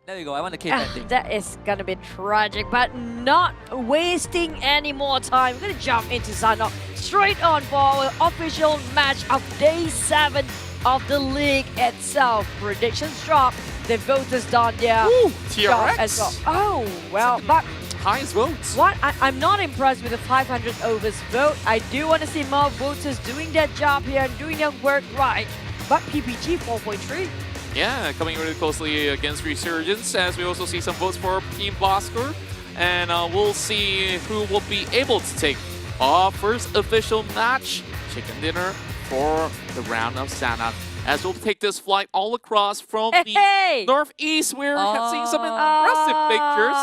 There you go. I want to keep ending. That is gonna be tragic, but not wasting any more time. We're gonna jump into Sanok straight on for our official match of day 7 of the league itself. Predictions drop. The voters done their job as well. Oh, well, but highest votes. what I'm not impressed with the 500 overs vote. I do want to see more voters doing their job here and doing their work right. But PPG 4.3. Yeah, coming really closely against Resurgence, as we also see some votes for Team Blasker. And we'll see who will be able to take our first official match, Chicken Dinner, for the round of Sanok. As we'll take this flight all across from the northeast, we're seeing some impressive pictures.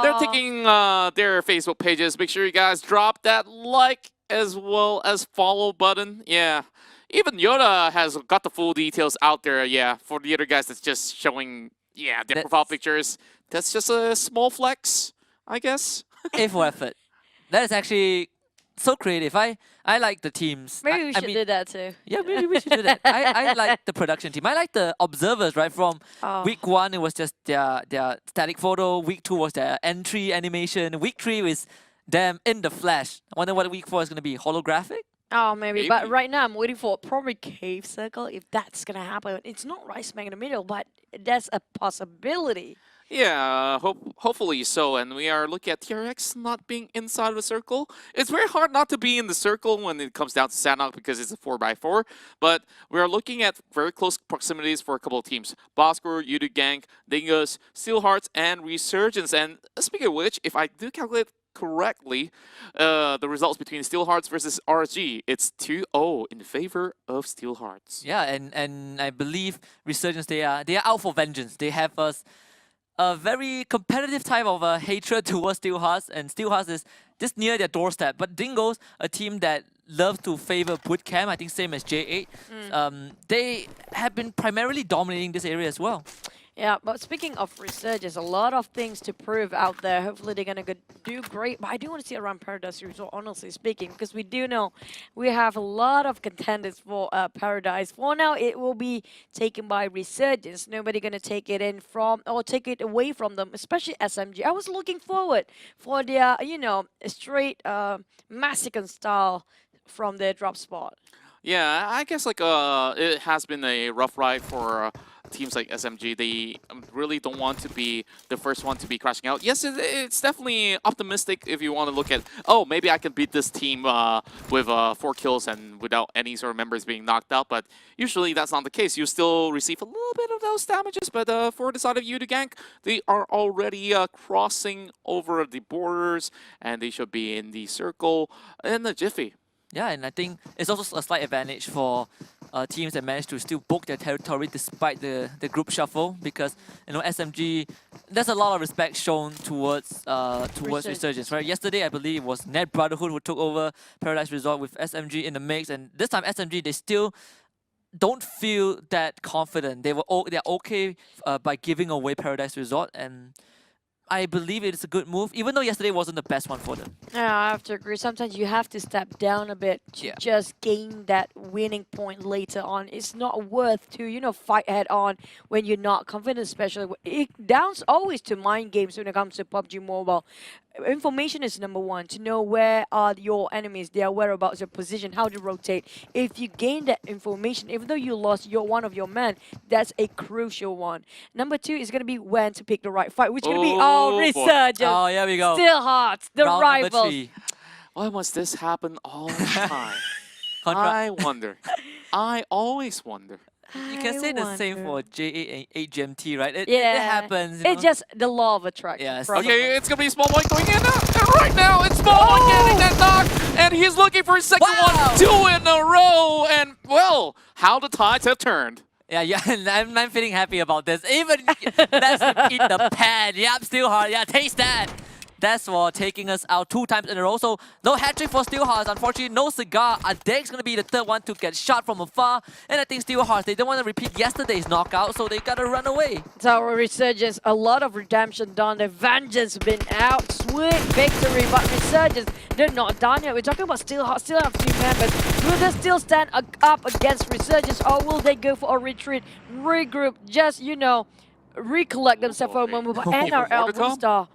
They're taking their Facebook pages. Make sure you guys drop that like as well as follow button. Yeah. Even Yoda has got the full details out there, yeah. For the other guys, that's just showing, yeah, their profile pictures. That's just a small flex, I guess. A for effort. That is actually so creative. I like the teams. Maybe we should do that too. Yeah, maybe we should do that. I like the production team. I like the observers, right? From week 1, it was just their static photo. Week 2 was their entry animation. Week 3 was them in the flash. I wonder what week 4 is going to be. Holographic? Oh, maybe. But right now I'm waiting for probably Cave Circle, if that's gonna happen. It's not right smack in the middle, but that's a possibility. Yeah, hopefully so. And we are looking at TRX not being inside of the circle. It's very hard not to be in the circle when it comes down to Sanok because it's a 4x4. But we are looking at very close proximities for a couple of teams. Bosker, Yudu Gang, Dingus, Steelhearts, and Resurgence. And speaking of which, if I do calculate correctly, the results between Steelhearts versus RSG, it's 2-0 in favor of Steelhearts. Yeah, and I believe Resurgence, they are out for vengeance. They have a very competitive type of hatred towards Steelhearts, and Steelhearts is just near their doorstep. But Dingoes, a team that loves to favor bootcamp, I think same as J8, they have been primarily dominating this area as well. Yeah, but speaking of Resurgence, a lot of things to prove out there. Hopefully they're going to do great. But I do want to see around Paradise Resort, honestly speaking, because we do know we have a lot of contenders for Paradise. For now, it will be taken by Resurgence. Nobody going to take it in from, or take it away from them, especially SMG. I was looking forward for their, you know, straight massacre style from their drop spot. Yeah, I guess like it has been a rough ride for teams like SMG. They really don't want to be the first one to be crashing out. Yes, it's definitely optimistic if you want to look at, oh, maybe I can beat this team with 4 kills and without any sort of members being knocked out. But usually that's not the case. You still receive a little bit of those damages. But for the side of Yudu Gang, they are already crossing over the borders, and they should be in the circle in a jiffy. Yeah, and I think it's also a slight advantage for teams that manage to still book their territory despite the group shuffle, because you know SMG, there's a lot of respect shown towards Resurgence. Right? Yesterday, I believe it was Net Brotherhood who took over Paradise Resort with SMG in the mix, and this time SMG, they still don't feel that confident. They're okay by giving away Paradise Resort, and I believe it is a good move, even though yesterday wasn't the best one for them. Yeah, I have to agree. Sometimes you have to step down a bit to just gain that winning point later on. It's not worth to, you know, fight head on when you're not confident, especially. It downs always to mind games when it comes to PUBG Mobile. Information is number one, to know where are your enemies, their whereabouts, their position, how to rotate. If you gain that information, even though you lost one of your men, that's a crucial one. Number 2 is going to be when to pick the right fight, which is going to be Resurgence. Oh, here we go. Steelhearts, the Round rivals. Why must this happen all the time? I wonder. I always wonder. You can say the same for J8 and 8GMT, right? It happens. It's just the law of attraction. Yes. Okay, it's going to be Small Boy going in now. And right now, it's Small Boy getting that knock. And he's looking for his second one. 2 in a row. And, well, how the tides have turned. Yeah, I'm feeling happy about this. Even let's eat the pan. Yep, Steelheart. Yeah, taste that. That's for taking us out 2 times in a row. So no hat-trick for Steelhearts. Unfortunately, no cigar. Adek's going to be the third one to get shot from afar. And I think Steelhearts, they don't want to repeat yesterday's knockout, so they got to run away. So Resurgence, a lot of redemption done. The vengeance been out. Sweet victory, but Resurgence, they're not done yet. We're talking about Steelhearts, still have 2 members. Will they still stand up against Resurgence, or will they go for a retreat, regroup, just, you know, recollect themselves for a boy. moment. But Oh, even more NRL to come? Star.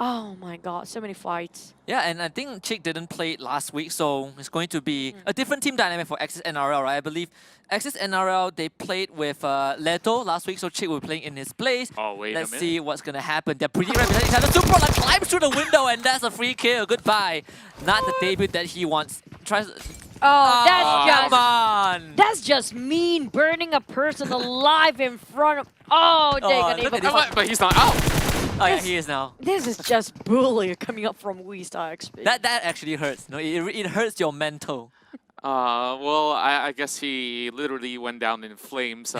Oh my god, so many fights. Yeah, and I think Chick didn't play it last week, so it's going to be a different team dynamic for Axis NRL, right? I believe Axis NRL, they played with Leto last week, so Chick will be playing in his place. Oh, wait a Let's minute. see what's going to happen. They're pretty representing each other. Super like climbs through the window, and that's a free kill. Goodbye. Not the debut that he wants. Tries. Oh, Come on! that's just mean, burning a person alive in front of. Oh, they're Oh, gonna look even. at this. But he's not out. Oh yeah, This- he is now. This is just bully coming up from Star XP. That actually hurts. No, it hurts your mental. Well, I guess he literally went down in flames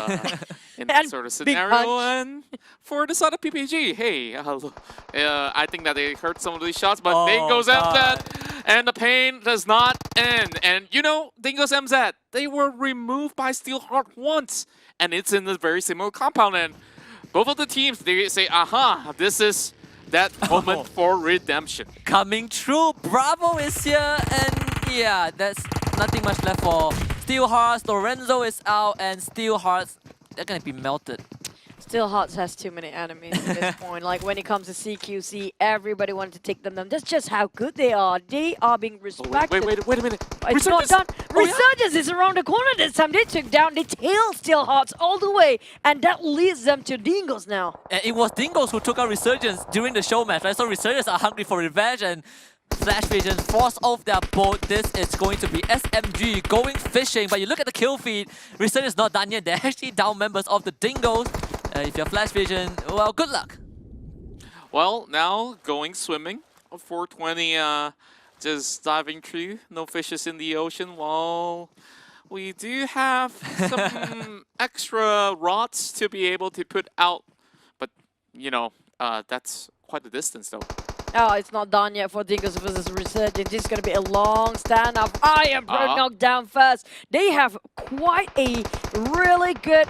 in that And sort of big scenario. punch. And for the side of PPG, hey, I think that they hurt some of these shots, but Oh, Dingo's God. MZ, and the pain does not end. And you know, Dingo's MZ, they were removed by Steelheart once, and it's in a very similar compound. And both of the teams, they say, aha, this is that moment for redemption. Coming true. Bravo is here, and yeah, that's nothing much left for Steelhearts. Lorenzo is out, and Steelhearts, they're gonna be melted. Still Hearts has too many enemies at this point. Like when it comes to CQC, everybody wanted to take them down. That's just how good they are. They are being Oh, respected. wait a minute. It's not Resurgence! done. Oh, yeah? Resurgence is around the corner this time. They took down the tail Steel Hearts all the way, and that leads them to Dingos now. And it was Dingoes who took out Resurgence during the show match, right? So Resurgence are hungry for revenge, and Flash Vision forced off their boat. This is going to be SMG going fishing, but you look at the kill feed, Resurgence is not done yet. They're actually down members of the Dingoes. If you're Flash Vision, well, good luck. Well, now going swimming. 420 just diving through. No fishes in the ocean. Well, we do have some extra rods to be able to put out. But, you know, that's quite a distance though. Oh, it's not done yet for Dingos versus Resurgence. This is going to be a long standoff. Iron Pro knocked down first. They have quite a really good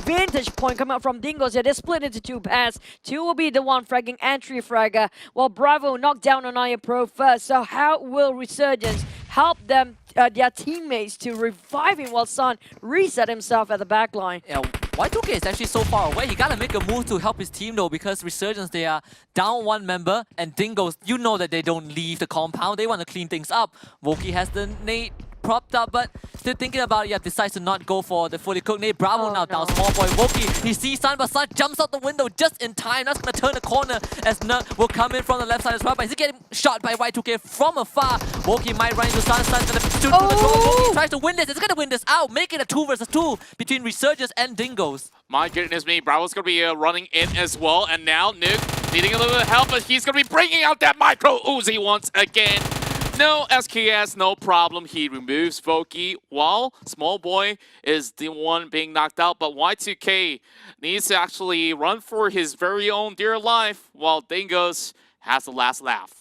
vantage point coming out from Dingos here. They're split into two pairs. Two will be the one fragging entry fragger, while Bravo knocked down on Iron Pro first. So how will Resurgence help them, their teammates, to revive him while Sun reset himself at the back line? Yeah, Y2K is actually so far away. He gotta make a move to help his team though, because Resurgence, they are down one member, and Dingoes, you know that they don't leave the compound. They want to clean things up. Woki has the nade propped up, but still thinking about it, yeah, decides to not go for the fully cooked nade. Bravo now down small boy Woki. He sees Sun, but Sun jumps out the window just in time. That's gonna turn the corner as Nut will come in from the left side as well, but he's getting shot by Y2K from afar. Woki might run into Sun. Sun's gonna shoot through the door. Woki tries to win this. It's gonna win this out, make it a 2 versus 2 between Resurgence and Dingoes. My goodness me, Bravo's going to be running in as well. And now Nuke needing a little bit of help, but he's going to be bringing out that micro Uzi once again. No SKS, no problem. He removes Voki while Small Boy is the one being knocked out. But Y2K needs to actually run for his very own dear life while Dingoes has the last laugh.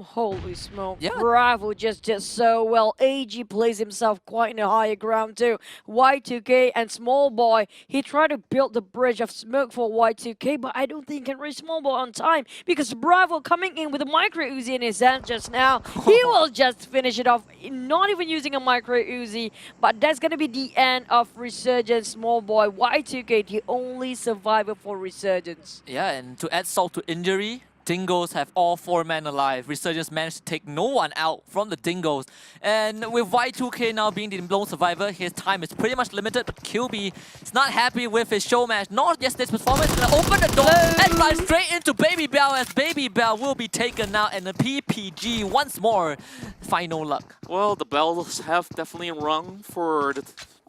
Holy smoke. Yeah. Bravo just did so well. AG plays himself quite in a higher ground too. Y2K and Small Boy, he tried to build the bridge of smoke for Y2K, but I don't think he can reach Small Boy on time because Bravo coming in with a micro Uzi in his hand just now. He will just finish it off, not even using a micro Uzi, but that's going to be the end of Resurgence. Small Boy, Y2K, the only survivor for Resurgence. Yeah, and to add salt to injury, Dingoes have all 4 men alive. Resurgence managed to take no one out from the Dingoes. And with Y2K now being the lone survivor, his time is pretty much limited, but Kilby is not happy with his show match, nor yesterday's performance. He's gonna open the door and fly straight into Baby Bell, as Baby Bell will be taken out, and the PPG once more find no luck. Well, the bells have definitely rung for the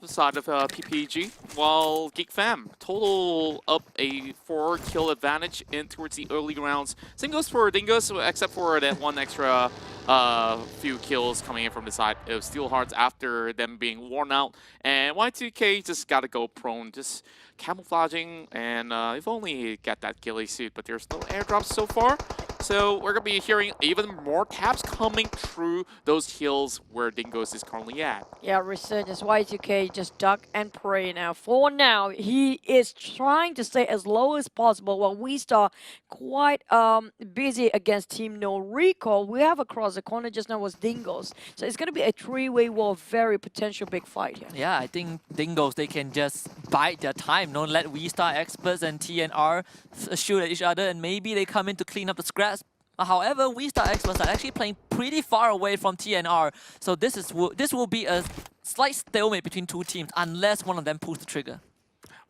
side of PPG, while Geek Fam total up a 4-kill advantage in towards the early rounds. Same goes for Dingoes, except for that one extra few kills coming in from the side of Steelhearts after them being worn out. And Y2K just gotta go prone, just camouflaging, and if only he got that ghillie suit, but there's no airdrops so far. So we're going to be hearing even more taps coming through those hills where Dingoes is currently at. Yeah, Resurgence, Y2K, just duck and pray now. For now, he is trying to stay as low as possible while we start quite busy against Team No Recall. We have across the corner just now was Dingoes. So it's going to be a three-way war, very potential big fight here. Yeah, I think Dingoes, they can just bide their time. Don't let V-Star Experts and TNR shoot at each other, and maybe they come in to clean up the scraps. However, V-Star Experts are actually playing pretty far away from TNR, so this will be a slight stalemate between two teams unless one of them pulls the trigger.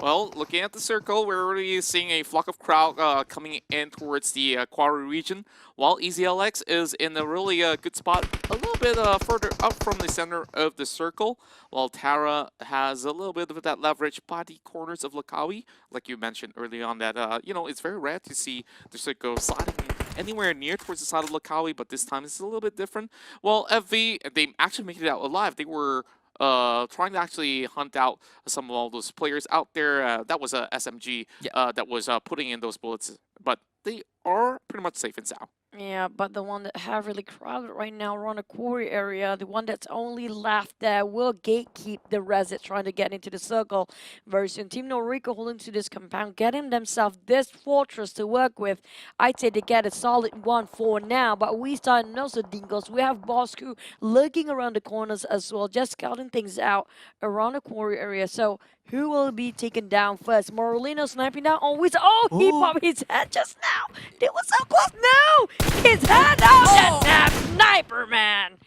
Well, looking at the circle, we're already seeing a flock of crowd coming in towards the quarry region, while EZLX is in a really good spot, a little bit further up from the center of the circle, while Tara has a little bit of that leverage by the corners of Lakawi. Like you mentioned early on that, you know, it's very rare to see the circle sliding anywhere near towards the side of Lakawi, but this time it's a little bit different. Well, FV, they actually made it out alive. They were trying to actually hunt out some of all those players out there. That was a SMG that was putting in those bullets, but they are pretty much safe and sound. Yeah, but the one that have really crowded right now around the quarry area, the one that's only left there will gatekeep the res that's trying to get into the circle very soon. Team Noriko holding to this compound, getting themselves this fortress to work with. I'd say they get a solid one for now, but we start and also Dingoes. We have Bosku lurking around the corners as well, just scouting things out around the quarry area. So who will be taken down first? Morolino sniping down on Wizard. Oh, he popped his head just now. They were so close. No! His head out! That sniper, man!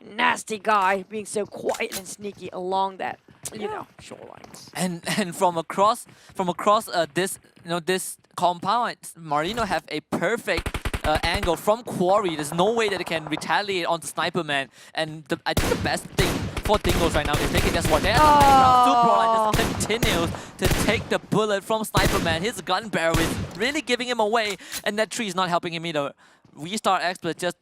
Nasty guy being so quiet and sneaky along that, you know, shorelines. And from across this this compound, Marino have a perfect angle from quarry. There's no way that they can retaliate on the sniper man. And I think the best thing for Dingoes right now is they can just watch. Suproline just continues to take the bullet from sniper man. His gun barrel is really giving him away, and that tree is not helping him either. V-Star Expert just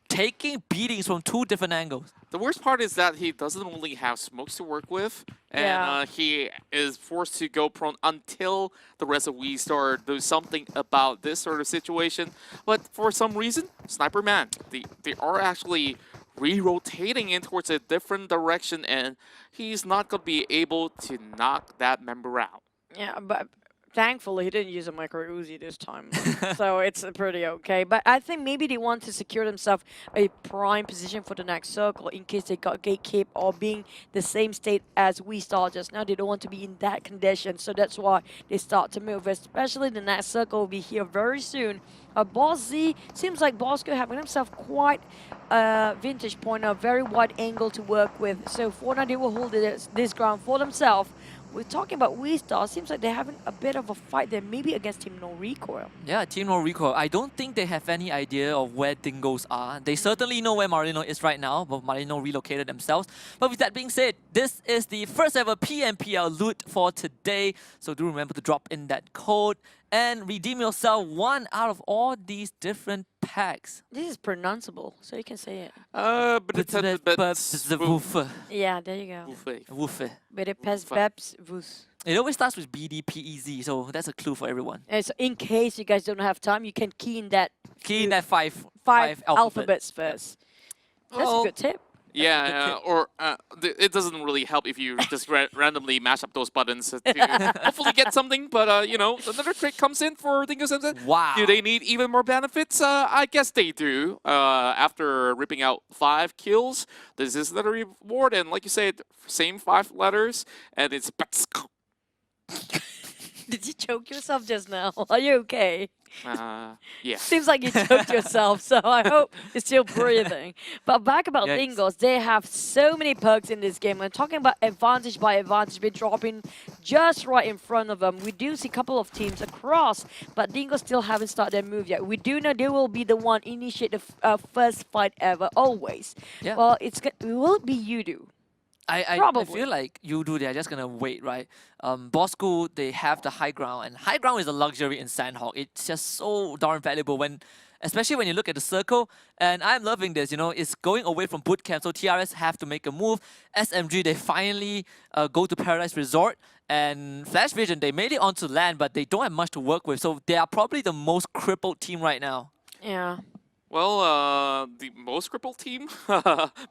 taking beatings from two different angles. The worst part is that he doesn't really have smokes to work with, and he is forced to go prone until the rest of V-Star do something about this sort of situation. But for some reason, Sniper Man, they are actually re-rotating in towards a different direction, and he's not going to be able to knock that member out. Yeah, but thankfully he didn't use a micro Uzi this time, so it's pretty okay. But I think maybe they want to secure themselves a prime position for the next circle in case they got gatekeep or being the same state as we started just now. They don't want to be in that condition, so that's why they start to move. Especially the next circle will be here very soon. Boss Z seems like Bosco having himself quite a vintage point, a very wide angle to work with. So for now they will hold this ground for themselves. We're talking about V-Star. Seems like they're having a bit of a fight there, maybe against Team No Recoil. Yeah, Team No Recoil. I don't think they have any idea of where Dingoes are. They certainly know where Marino is right now, but Marino relocated themselves. But with that being said, this is the first ever PMPL loot for today. So do remember to drop in that code and redeem yourself one out of all these different packs. This is pronounceable, so you can say it. But it's the woofer. Yeah, there you go. Woofer. But it has Babs Voos. It always starts with BDPEZ, so that's a clue for everyone. And so in case you guys don't have time, you can key in that five alphabets first. That's a good tip. Yeah, it doesn't really help if you just randomly mash up those buttons to hopefully get something. But you know, another trick comes in for Dingoes. Wow. Do they need even more benefits? I guess they do. After ripping out 5 kills, this is another reward, and like you said, same 5 letters, and it's. Did you choke yourself just now? Are you okay? Yeah. Seems like you choked yourself, so I hope you're still breathing. But back about Dingoes, they have so many perks in this game. We're talking about advantage by advantage, been dropping just right in front of them. We do see a couple of teams across, but Dingoes still haven't started their move yet. We do know they will be the one initiate the first fight ever, always. Yeah. Well, it will be Yudu. I feel like they're just gonna wait, right? Bosco, they have the high ground, and high ground is a luxury in Sandhawk. It's just so darn valuable especially when you look at the circle. And I'm loving this, you know, it's going away from boot camp, so TRS have to make a move. SMG, they finally go to Paradise Resort, and Flash Vision, they made it onto land, but they don't have much to work with, so they are probably the most crippled team right now. Yeah. Well, the most crippled team,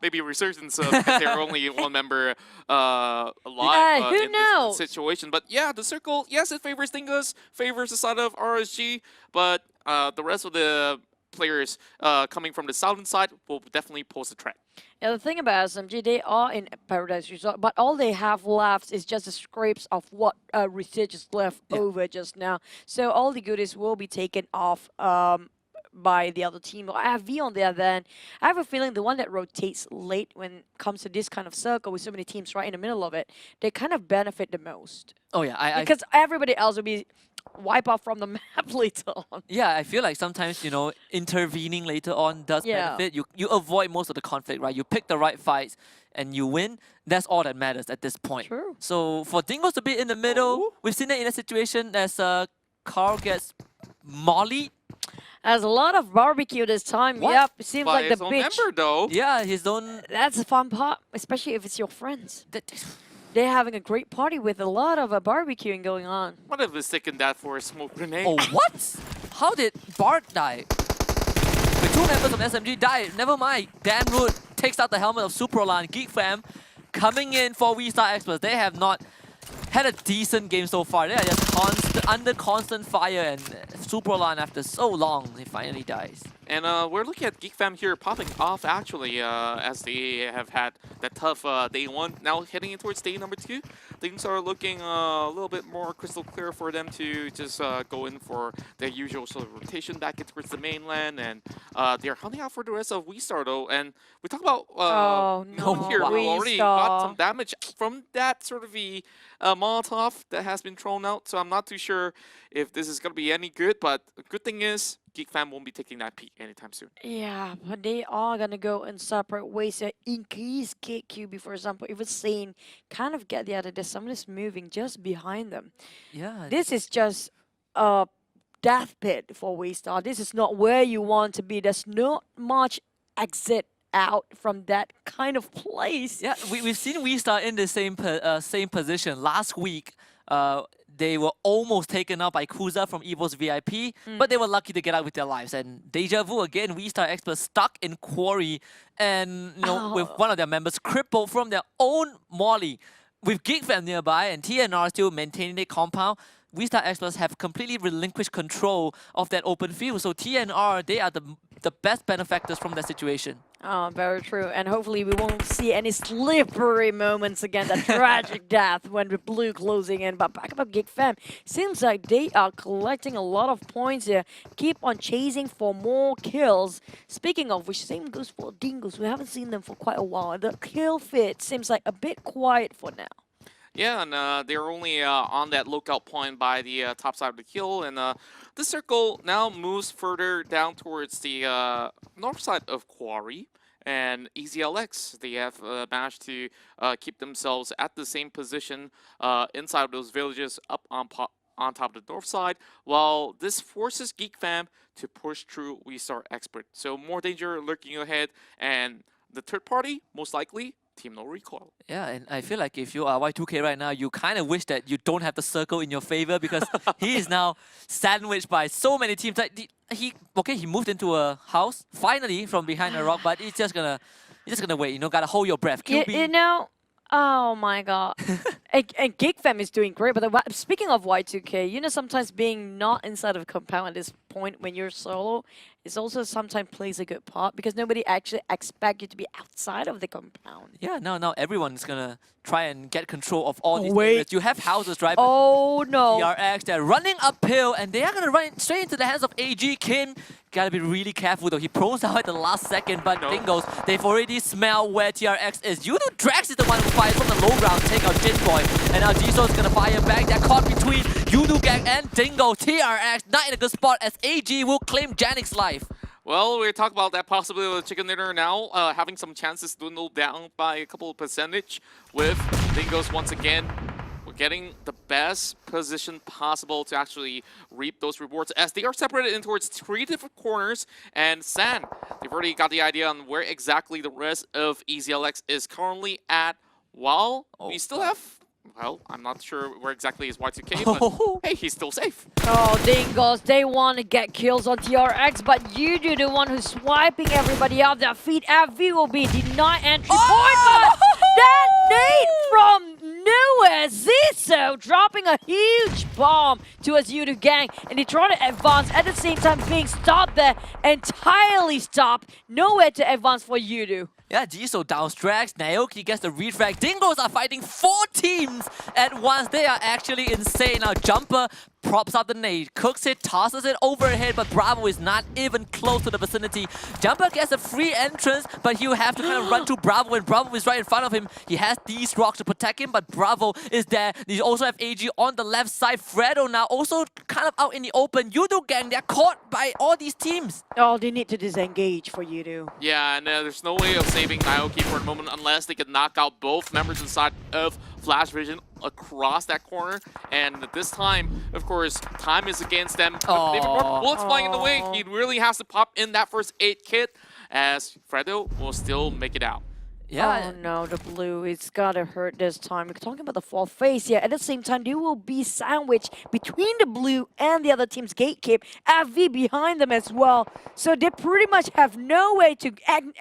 maybe Resurgence, because they're only one member alive Who in knows? this situation. But yeah, the circle, yes, it favors Dingus, favors the side of RSG, but the rest of the players coming from the southern side will definitely pose a threat. Yeah, the thing about SMG, they are in Paradise Resort, but all they have left is just the scrapes of what Resurgence left Yeah. over just now. So all the goodies will be taken off by the other team. I have V on the other end. I have a feeling the one that rotates late when it comes to this kind of circle with so many teams right in the middle of it, they kind of benefit the most. Oh yeah, Because everybody else will be wiped off from the map later on. yeah, I feel like sometimes, you know, intervening later on does Yeah. benefit. You avoid most of the conflict, right? You pick the right fights and you win. That's all that matters at this point. True. So for Dingos to be in the middle, Oh. we've seen it in a situation as Carl gets mollied. There's a lot of barbecue this time. What? Yep, it seems By like his the own bitch. member, though. Yeah, his own. That's the fun part, especially if it's your friends. That, They're having a great party with a lot of barbecuing going on. What if he's taking that for a smoke grenade? oh, what? How did Bart die? The two members of SMG died. Never mind. Dan Root takes out the helmet of Suprolan. Geek Fam coming in for We Star Experts. They have not had a decent game so far. They are just under constant fire, and Suprolan, after so long, he finally dies. And we're looking at Geek Fam here popping off, actually, as they have had that tough day one. Now heading in towards day number 2, things are looking a little bit more crystal clear for them to just go in for their usual sort of rotation back in towards the mainland. And they're hunting out for the rest of We Star, though. And we talk about Oh, no no, here who We already got Star. some damage from that sort of the Molotov that has been thrown out. So I'm not too sure if this is going to be any good. But the good thing is, Geek Fam won't be taking that peak anytime soon. Yeah, but they are gonna go in separate ways to increase KQ, for example. If it's seen, kind of get the other. There's somebody's moving just behind them. Yeah. This is just a death pit for Waystar. This is not where you want to be. There's not much exit out from that kind of place. Yeah, we've seen We Star in the same position last week. They were almost taken out by Kuza from Evo's VIP, but they were lucky to get out with their lives. And Deja Vu again, We Star Experts stuck in Quarry, and with one of their members crippled from their own molly. With Geek Fam nearby and TNR still maintaining their compound, We Star Experts have completely relinquished control of that open field. So TNR, they are the best benefactors from that situation. Oh, very true. And hopefully we won't see any slippery moments again, that tragic death when the blue closing in. But back up Geek Fam, seems like they are collecting a lot of points here. Keep on chasing for more kills. Speaking of which, same goes for Dingos. We haven't seen them for quite a while. The kill fit seems like a bit quiet for now. Yeah, and they're only on that lookout point by the top side of the hill, and the circle now moves further down towards the north side of Quarry. And EZLX, they have managed to keep themselves at the same position inside of those villages up on top of the north side, while this forces Geek Fam to push through We Star Expert. So more danger lurking ahead, and the third party, most likely, Team No Recoil. Yeah, and I feel like if you are Y2K right now, you kind of wish that you don't have the circle in your favor, because he is now sandwiched by so many teams. Like he moved into a house finally from behind a rock, but he's just gonna wait. You know, gotta hold your breath. QB. You know, oh my god. And Geek Fam is doing great, but speaking of Y2K, you know, sometimes being not inside of a compound at this point when you're solo is also sometimes plays a good part, because nobody actually expect you to be outside of the compound. Yeah, now everyone's gonna try and get control of all these wait. areas. You have houses, right? But Oh no. TRX, they're running uphill, and they are gonna run straight into the hands of AG Kim. Gotta be really careful though. He pros out at the last second, but No. Dingos, they've already smelled where TRX is. Yudu Drax is the one who fires from the low ground, take out Jin Boy, and now Jisoo is gonna fire back. They're caught between Yudu Gang and Dingo. TRX not in a good spot as AG will claim Janik's life. Well, we talk about that possibility of chicken dinner now, having some chances dwindle down by a couple of percentage with Dingos once again. We're getting the best position possible to actually reap those rewards as they are separated in towards 3 different corners. And San, they've already got the idea on where exactly the rest of EZLX is currently at, while we still have Well, I'm not sure where exactly is Y2K, but hey, he's still safe. Oh, Dingos, they want to get kills on TRX, but Yudu, the one who's swiping everybody off their feet. FV will be denied entry point, but that nade from nowhere, Ziso dropping a huge bomb towards Yudu gang, and they try to advance at the same time being stopped there, entirely stopped, nowhere to advance for Yudu. Yeah, Jisoo down Strax, Naoki gets the refrag. Dingos are fighting 4 teams at once. They are actually insane. Now Jumper props up the nade, cooks it, tosses it overhead, but Bravo is not even close to the vicinity. Jumper gets a free entrance, but he'll have to kind of run to Bravo, and Bravo is right in front of him. He has these rocks to protect him, but Bravo is there. They also have AG on the left side. Fredo now also kind of out in the open. Yudu gang, they're caught by all these teams. Oh, they need to disengage for Yudu. Yeah, and there's no way of saving Naoki for a moment unless they can knock out both members inside of Flash Vision across that corner. And at this time, of course, time is against them. They've got bullets flying in the way. He really has to pop in that first aid kit, as Fredo will still make it out. Yeah. Oh no, the blue, it's gotta hurt this time. We're talking about the fourth phase, yeah. At the same time, they will be sandwiched between the blue and the other team's gatekeep. FV behind them as well. So they pretty much have no way to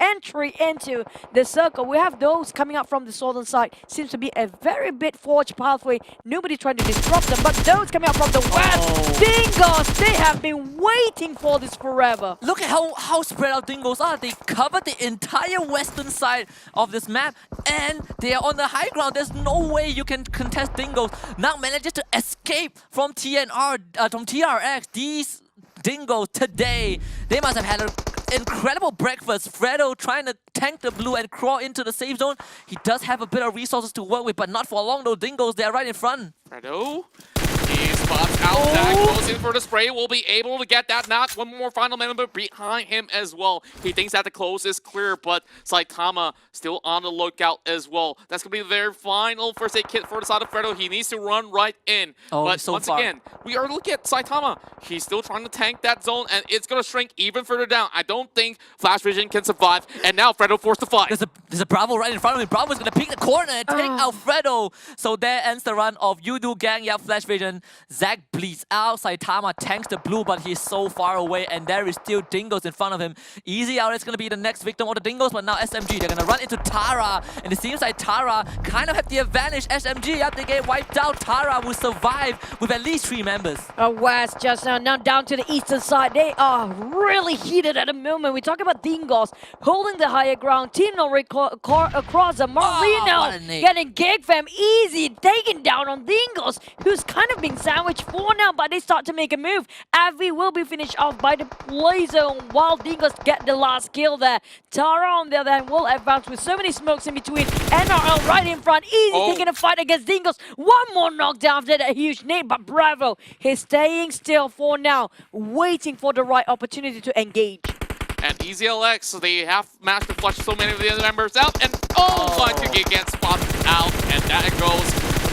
entry into the circle. We have those coming up from the southern side. Seems to be a very bit forged pathway. Nobody trying to disrupt them, but those coming up from the west, Dingos, they have been waiting for this forever. Look at how spread out Dingos are. They covered the entire western side of this map, and they are on the high ground. There's no way you can contest Dingos. Now manages to escape from from TRX. These Dingos today, they must have had an incredible breakfast. Fredo trying to tank the blue and crawl into the safe zone. He does have a bit of resources to work with, but not for long though. Dingos, they are right in front. Fredo, he spots out that, goes in for the spray, will be able to get that knock. One more final member behind him as well. He thinks that the close is clear, but Saitama still on the lookout as well. That's going to be the very final first aid kit for the side of Fredo. He needs to run right in. But so once again, we are looking at Saitama. He's still trying to tank that zone, and it's going to shrink even further down. I don't think Flash Vision can survive, and now Fredo forced to fight. There's a Bravo right in front of him. Bravo's going to pick the corner and take out Fredo. So there ends the run of Yudu gang. Yeah, Flash Vision. Zack bleeds out. Saitama tanks the blue, but he's so far away, and there is still Dingos in front of him. Easy out is going to be the next victim of the Dingos, but now SMG, they're going to run into Tara, and it seems like Tara kind of have the advantage. SMG, up they get wiped out. Tara will survive with at least 3 members. West just now down to the eastern side. They are really heated at the moment. We talk about Dingos holding the higher ground. Tino across the Marino getting gig fam easy, taking down on Dingos, who's kind of being sandwiched for now, but they start to make a move. Avi will be finished off by the play zone while Dingos get the last kill there. Tara on the other hand will advance with so many smokes in between. NRL right in front, easy taking a fight against Dingos. One more knockdown after that huge nade, but Bravo, he's staying still for now, waiting for the right opportunity to engage. And EasyLX, so they have managed to flush so many of the other members out, and Y2K gets spotted out, and that goes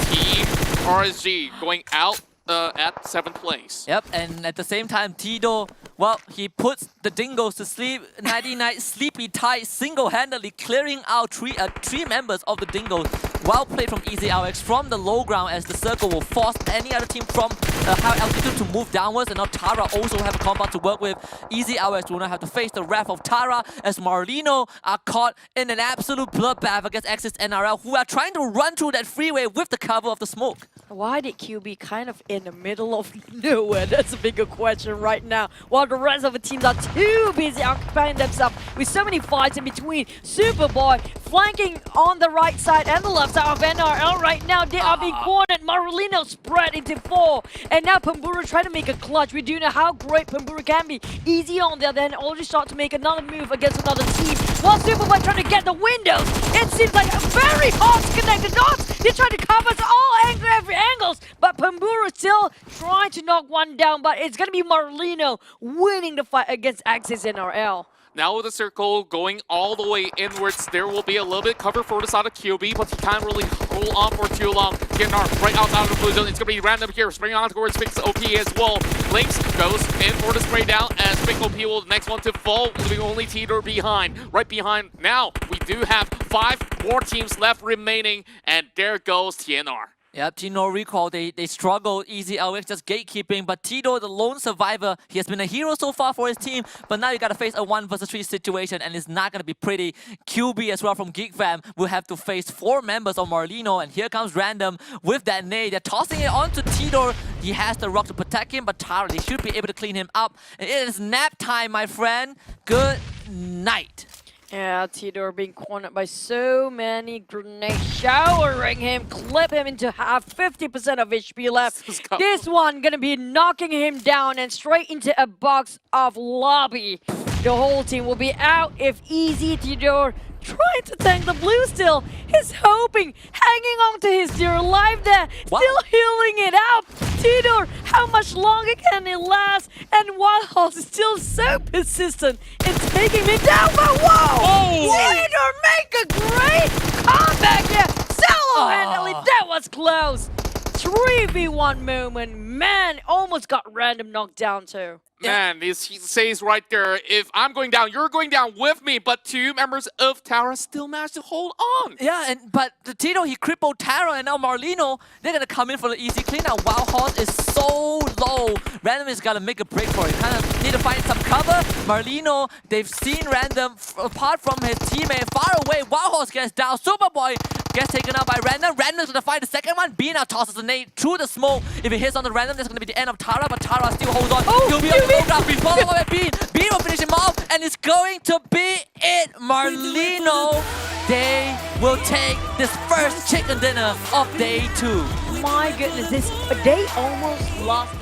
Team RSG going out at 7th place. Yep, and at the same time, Tito, well, he puts the Dingos to sleep. 99 sleepy tight, single-handedly clearing out 3 members of the Dingos. Well played from EasyLX from the low ground, as the circle will force any other team from high altitude to move downwards. And now Tara also have a compound to work with. EasyLX will now have to face the wrath of Tara, as Marlino are caught in an absolute bloodbath against Axis NRL, who are trying to run through that freeway with the cover of the smoke. Why did QB kind of in the middle of nowhere? That's a bigger question right now. While the rest of the teams are too busy occupying themselves with so many fights in between. Superboy flanking on the right side and the left side of NRL right now. They are being cornered. Marlino spread into 4. And now Pamburu trying to make a clutch. We do know how great Pamburu can be. Easy on the other hand, already start to make another move against another team. While Superboy trying to get the windows. It seems like a very hard to connect the dots. They try to cover us all every angles, but Pamburu still trying to knock one down, but it's going to be Marlino winning the fight against Axis NRL. Now with the circle going all the way inwards, there will be a little bit cover for the side of QB, but he can't really hold on for too long. TNR right outside of the blue zone. It's going to be random here. Spring on towards Fix OP as well. Lynx goes in for the spray down as Fix OP will the next one to fall, leaving only Teeter behind. Right behind now, we do have 5 more teams left remaining, and there goes TNR. Yep, Tino recall, they struggled easy LX just gatekeeping, but Tito, the lone survivor, he has been a hero so far for his team, but now you gotta face a 1 versus 3 situation, and it's not gonna be pretty. QB as well from GeekFam will have to face 4 members of Marlino, and here comes Random with that nade. They're tossing it onto Tito. He has the rock to protect him, but Tara, they should be able to clean him up. And it is nap time, my friend. Good night. Yeah, Theodore being cornered by so many grenades, showering him, clip him into half, 50% of HP left. This one gonna be knocking him down and straight into a box of lobby. The whole team will be out if easy. Theodore trying to tank the blue still. He's hoping, hanging on to his dear life there, still healing it up. Theodore, how much longer can it last? And Wildhorse is still so persistent in taking me down, but whoa! Theodore make a great comeback here! Single-handedly, that was close! 3v1 moment, man, almost got Random knocked down too. Man, he says right there, if I'm going down, you're going down with me. But 2 members of Tara still managed to hold on. Yeah, but the Tito, he crippled Tara, and now Marlino, they're gonna come in for the easy clean. Now Wild Horse is so low. Random is gonna make a break for it. Kind of need to find some cover. Marlino, they've seen Random apart from his teammate far away. Wild Horse gets down. Superboy gets taken out by Random. Random's gonna find the second one. B now tosses a nade through the smoke. If it hits on the Random, that's gonna be the end of Tara, but Tara still holds on. He'll be on the low ground. Follow up at Bean. Bean will finish him off, and it's going to be it. Marlino, they will take this first chicken dinner of day 2. My goodness, they almost lost it.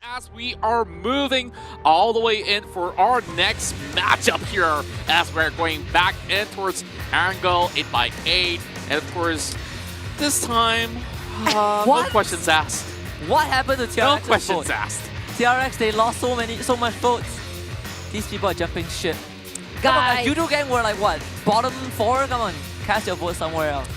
As we are moving all the way in for our next matchup here, as we're going back in towards Angle 8x8, and of course, this time, no questions asked. What happened to TRX? No questions asked. TRX, they lost so much votes. These people are jumping ship. Guys, Judo Gang were like what? Bottom 4? Come on, cast your vote somewhere else.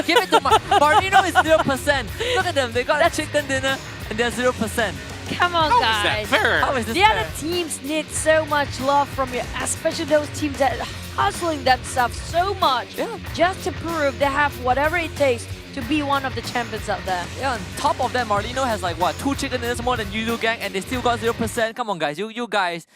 Give it to Marlino is 0%. Look at them, they got a chicken dinner and they're 0%. come on, How guys. is that fair? How is this The fair? other teams need so much love from you, especially those teams that are hustling themselves so much just to prove they have whatever it takes to be one of the champions out there. Yeah, on top of that, Marlino has like what, 2 chicken dinners more than Judo Gang, and they still got 0%. Come on, guys, you guys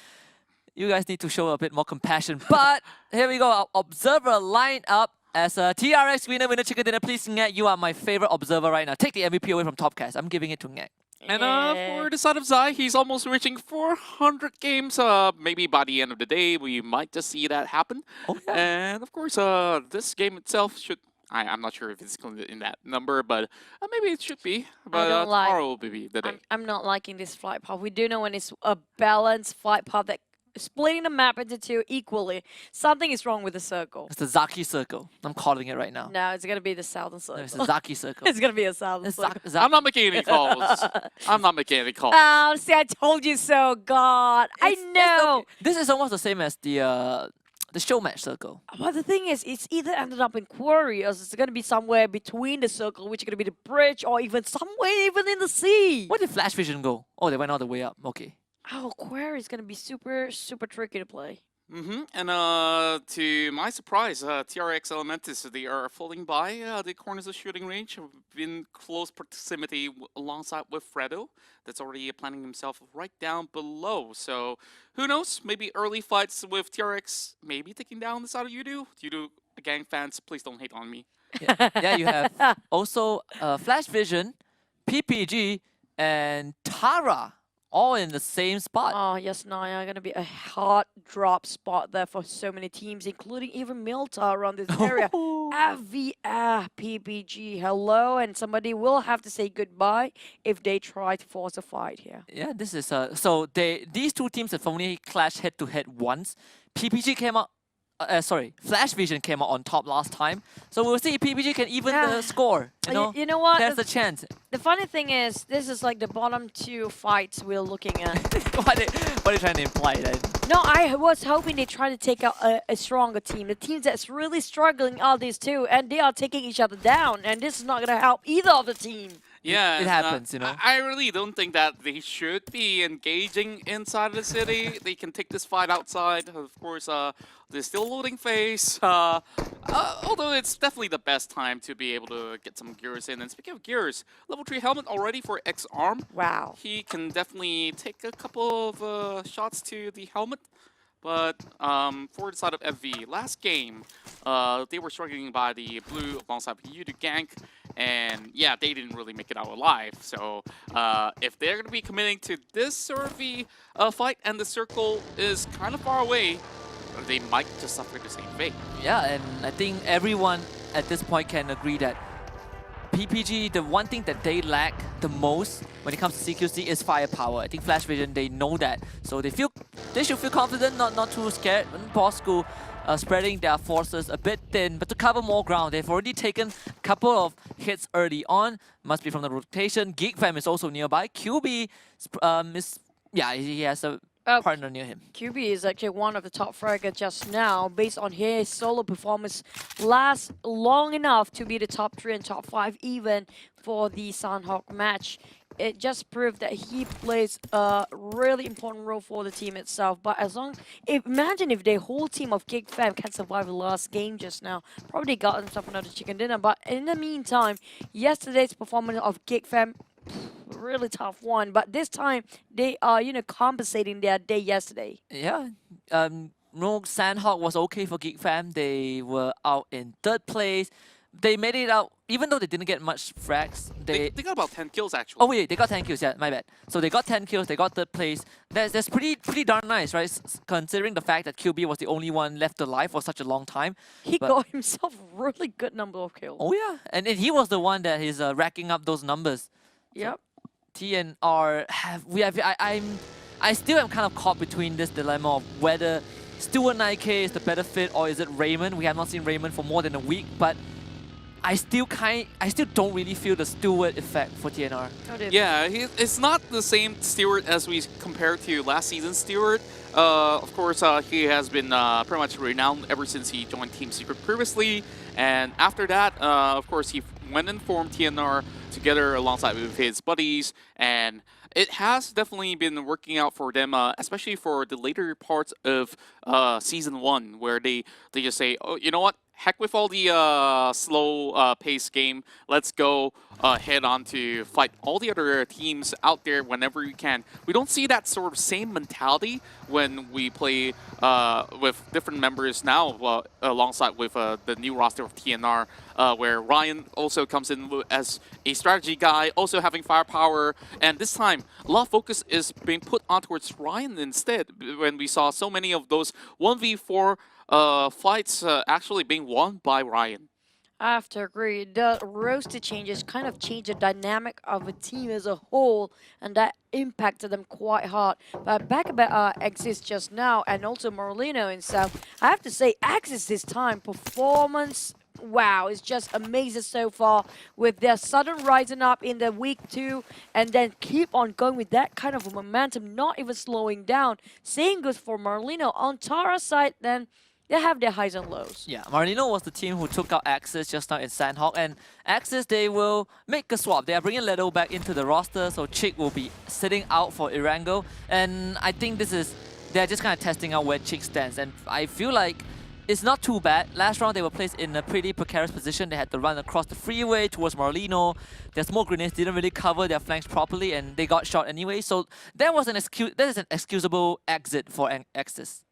need to show a bit more compassion. But here we go, our observer lineup as a TRX winner chicken dinner. Please, Ngek, you are my favorite observer right now. Take the MVP away from Topcast. I'm giving it to Ngek. And for the side of Zai, he's almost reaching 400 games. Maybe by the end of the day, we might just see that happen. Oh, yeah. And of course, this game itself should... I'm not sure if it's in that number, but maybe it should be. But don't like- tomorrow will be the day. I'm not liking this flight path. We do know when it's a balanced flight path that splitting the map into 2 equally. Something is wrong with the circle. It's the Zaki Circle. I'm calling it right now. No, it's gonna be the southern circle. No, it's the Zaki Circle. It's gonna be a southern It's circle. Zaki. I'm not making any calls. I'm not making any calls. Oh, see, I told you so, God. I know. This is almost the same as the show match circle. But the thing is, it's either ended up in Quarry or it's going to be somewhere between the circle, which is going to be the bridge, or even somewhere even in the sea. Where did Flash Vision go? Oh, they went all the way up. Okay. Oh, Quarry is going to be super, super tricky to play. And to my surprise, TRX Elementis, they are falling by the corners of shooting range, in close proximity alongside with Fredo. That's already planning himself right down below. So who knows? Maybe early fights with TRX, maybe taking down the side of Yudu. Yudu, gang fans, please don't hate on me. Yeah, you have also Flash Vision, PPG, and Tara all in the same spot. Oh, yes, Naya, going to be a hard drop spot there for so many teams, including even Milta around this area. FVR, PPG, hello, and somebody will have to say goodbye if they try to force a fight here. Yeah, this is so these 2 teams have only clashed head to head once. PPG came out. Flash Vision came out on top last time. So we'll see if PPG can even the score. You know what? There's a chance. The funny thing is, this is like the bottom 2 fights we're looking at. what are you trying to imply then? No, I was hoping they try to take out a stronger team. The teams that's really struggling are these 2, and they are taking each other down, and this is not going to help either of the team. Yeah, it happens, you know. I really don't think that they should be engaging inside the city. They can take this fight outside. Of course, they're still loading phase. Although it's definitely the best time to be able to get some gears in. And speaking of gears, level 3 helmet already for X-Arm. Wow. He can definitely take a couple of shots to the helmet. But for the side of FV, last game, they were struggling by the blue alongside with you to gank. And yeah, they didn't really make it out alive. So if they're going to be committing to this survey fight and the circle is kind of far away, they might just suffer the same fate. Yeah, and I think everyone at this point can agree that PPG, the one thing that they lack the most when it comes to CQC is firepower. I think Flash Vision, they know that. So they should feel confident, not too scared. Bosco spreading their forces a bit thin, but to cover more ground. They've already taken a couple of hits early on. Must be from the rotation. GeekFam is also nearby. QB he has a partner near him. QB is actually one of the top fraggers just now, based on his solo performance, lasts long enough to be the top 3 and top 5 even for the Sanhok match. It just proved that he plays a really important role for the team itself. But imagine if the whole team of Gig Fam can survive the last game just now. Probably got himself another chicken dinner. But in the meantime, yesterday's performance of Gig Fam, really tough one. But this time, they are, compensating their day yesterday. Yeah. Sandhawk was okay for Geek Fam. They were out in 3rd place. They made it out, even though they didn't get much frags. They got about 10 kills actually. Oh wait, they got 10 kills, yeah, my bad. So they got 10 kills, they got 3rd place. That's pretty darn nice, right? Considering the fact that QB was the only one left alive for such a long time. He got himself a really good number of kills. Oh yeah, and he was the one that is racking up those numbers. Yep. So TNR I still am kind of caught between this dilemma of whether Stewart 9K is the better fit or is it Raymond. We have not seen Raymond for more than a week, but I still don't really feel the Stewart effect for TNR. Yeah, it's not the same Stewart as we compare to last season's Stewart. Of course, he has been pretty much renowned ever since he joined Team Secret previously. And after that, of course, he went and formed TNR together alongside with his buddies. And it has definitely been working out for them, especially for the later parts of Season 1, where they just say, oh, you know what? Heck with all the slow pace game. Let's go head on to fight all the other teams out there whenever we can. We don't see that sort of same mentality when we play with different members now alongside with the new roster of TNR, where Ryan also comes in as a strategy guy, also having firepower. And this time, a lot of focus is being put on towards Ryan instead, when we saw so many of those 1v4 fights actually being won by Ryan. I have to agree. The roster changes kind of changed the dynamic of the team as a whole, and that impacted them quite hard. But back about Axis just now, and also Morlino himself, I have to say, Axis this time, performance, wow, it's just amazing so far with their sudden rising up in the week 2 and then keep on going with that kind of a momentum, not even slowing down. Same goes for Morlino. On Tara's side, then, they have their highs and lows. Yeah, Marino was the team who took out Axis just now in Sandhawk, and Axis, they will make a swap. They are bringing Leto back into the roster, so Chick will be sitting out for Irango, and I think they're just kind of testing out where Chick stands, and I feel like it's not too bad. Last round, they were placed in a pretty precarious position. They had to run across the freeway towards Marlino. Their smoke grenades didn't really cover their flanks properly, and they got shot anyway, so that is an excusable exit for Axis.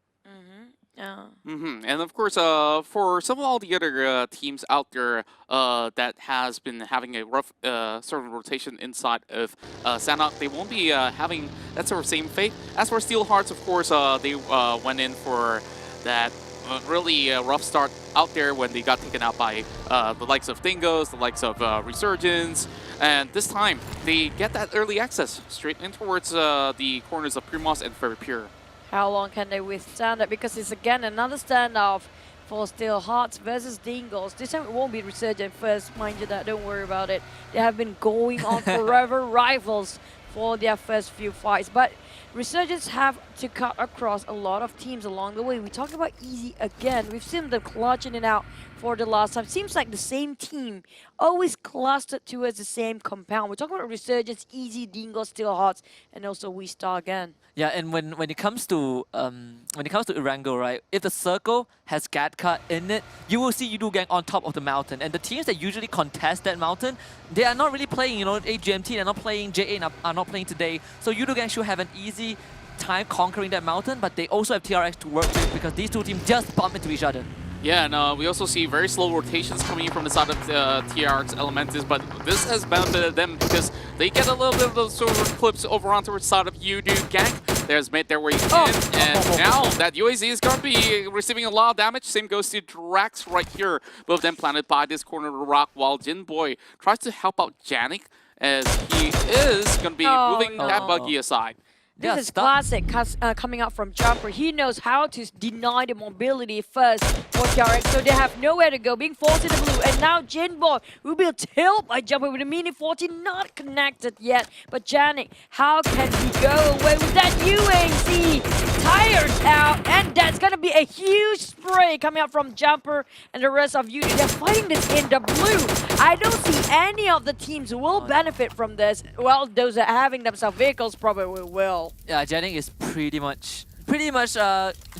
And of course, for some of all the other teams out there that has been having a rough sort of rotation inside of Sanhok, they won't be having that sort of same fate. As for Steel Hearts, of course, they went in for that really rough start out there when they got taken out by the likes of Dingoes, the likes of Resurgence. And this time, they get that early access straight in towards the corners of Primos and Very Pure. How long can they withstand that? Because it's again another standoff for Steel Hearts versus Dingles. This time it won't be Resurgent first, mind you that, don't worry about it. They have been going on forever rivals for their first few fights. But Resurgents have to cut across a lot of teams along the way. We talk about Easy again. We've seen them clutching it out for the last time. Seems like the same team always clustered towards the same compound. We're talking about Resurgence, Easy, Dingo, Steel Hearts, and also We Star again. Yeah, and when it comes to Erangel, right? If the circle has Gatka in it, you will see Yudu Gang on top of the mountain. And the teams that usually contest that mountain, they are not really playing, you know, AGMT, they're not playing J8, are not playing today. So Yudu Gang should have an easy time conquering that mountain, but they also have TRX to work with because these two teams just bump into each other. Yeah, and we also see very slow rotations coming in from the side of TRX Elementis, but this has benefited them because they get a little bit of those sort of clips over onto the side of Yudu Gang. There's made their way in, and now that UAZ is going to be receiving a lot of damage. Same goes to Drax right here. Both of them planted by this corner of the rock, while Jinboy tries to help out Janik as he is going to be moving that buggy aside. This is classic coming out from Jumper. He knows how to deny the mobility first for TRX, so they have nowhere to go, being forced to the blue. And now Jinboy will be killed by Jumper with a mini 40, not connected yet. But Janik, how can he go away with that UAC? Tires out, and that's gonna be a huge spray coming out from Jumper and the rest of you. They're fighting this in the blue. I don't see any of the teams who will benefit from this. Well, those that are having themselves vehicles probably will. Yeah, Janik is pretty much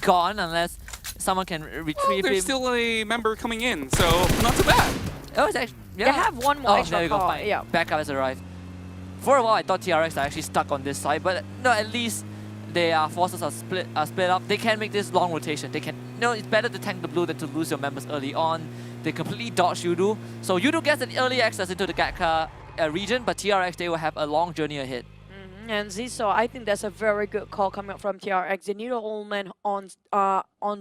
gone unless someone can retrieve There's him. still a member coming in, so not too bad. Oh, it's actually, yeah. They have one more extra there you go, car. fine. Yeah. Backup has arrived. For a while, I thought TRX are actually stuck on this side, but no, at least their forces are split up. They can make this long rotation. They can. No, it's better to tank the blue than to lose your members early on. They completely dodge Yudu, so Yudu gets an early access into the Gatka region, but TRX, they will have a long journey ahead. And Ziso, I think that's a very good call coming up from TRX. They need a whole man on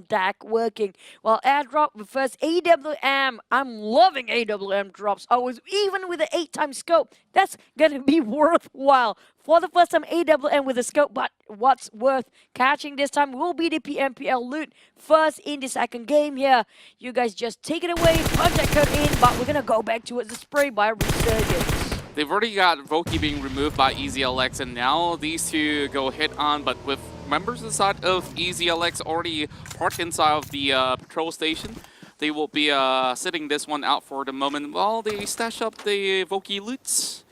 deck working. While airdrop with first AWM. I'm loving AWM drops. Even with the 8-time scope, that's gonna be worthwhile. For the first time AWM with a scope, but what's worth catching this time will be the PMPL loot. First in the second game here. You guys just take it away, punch that code in, but we're gonna go back towards the spray by Resurgence. They've already got Voki being removed by EasyLX, and now these two go hit on, but with members inside of EasyLX already parked inside of the patrol station, they will be sitting this one out for the moment while they stash up the Voki loots.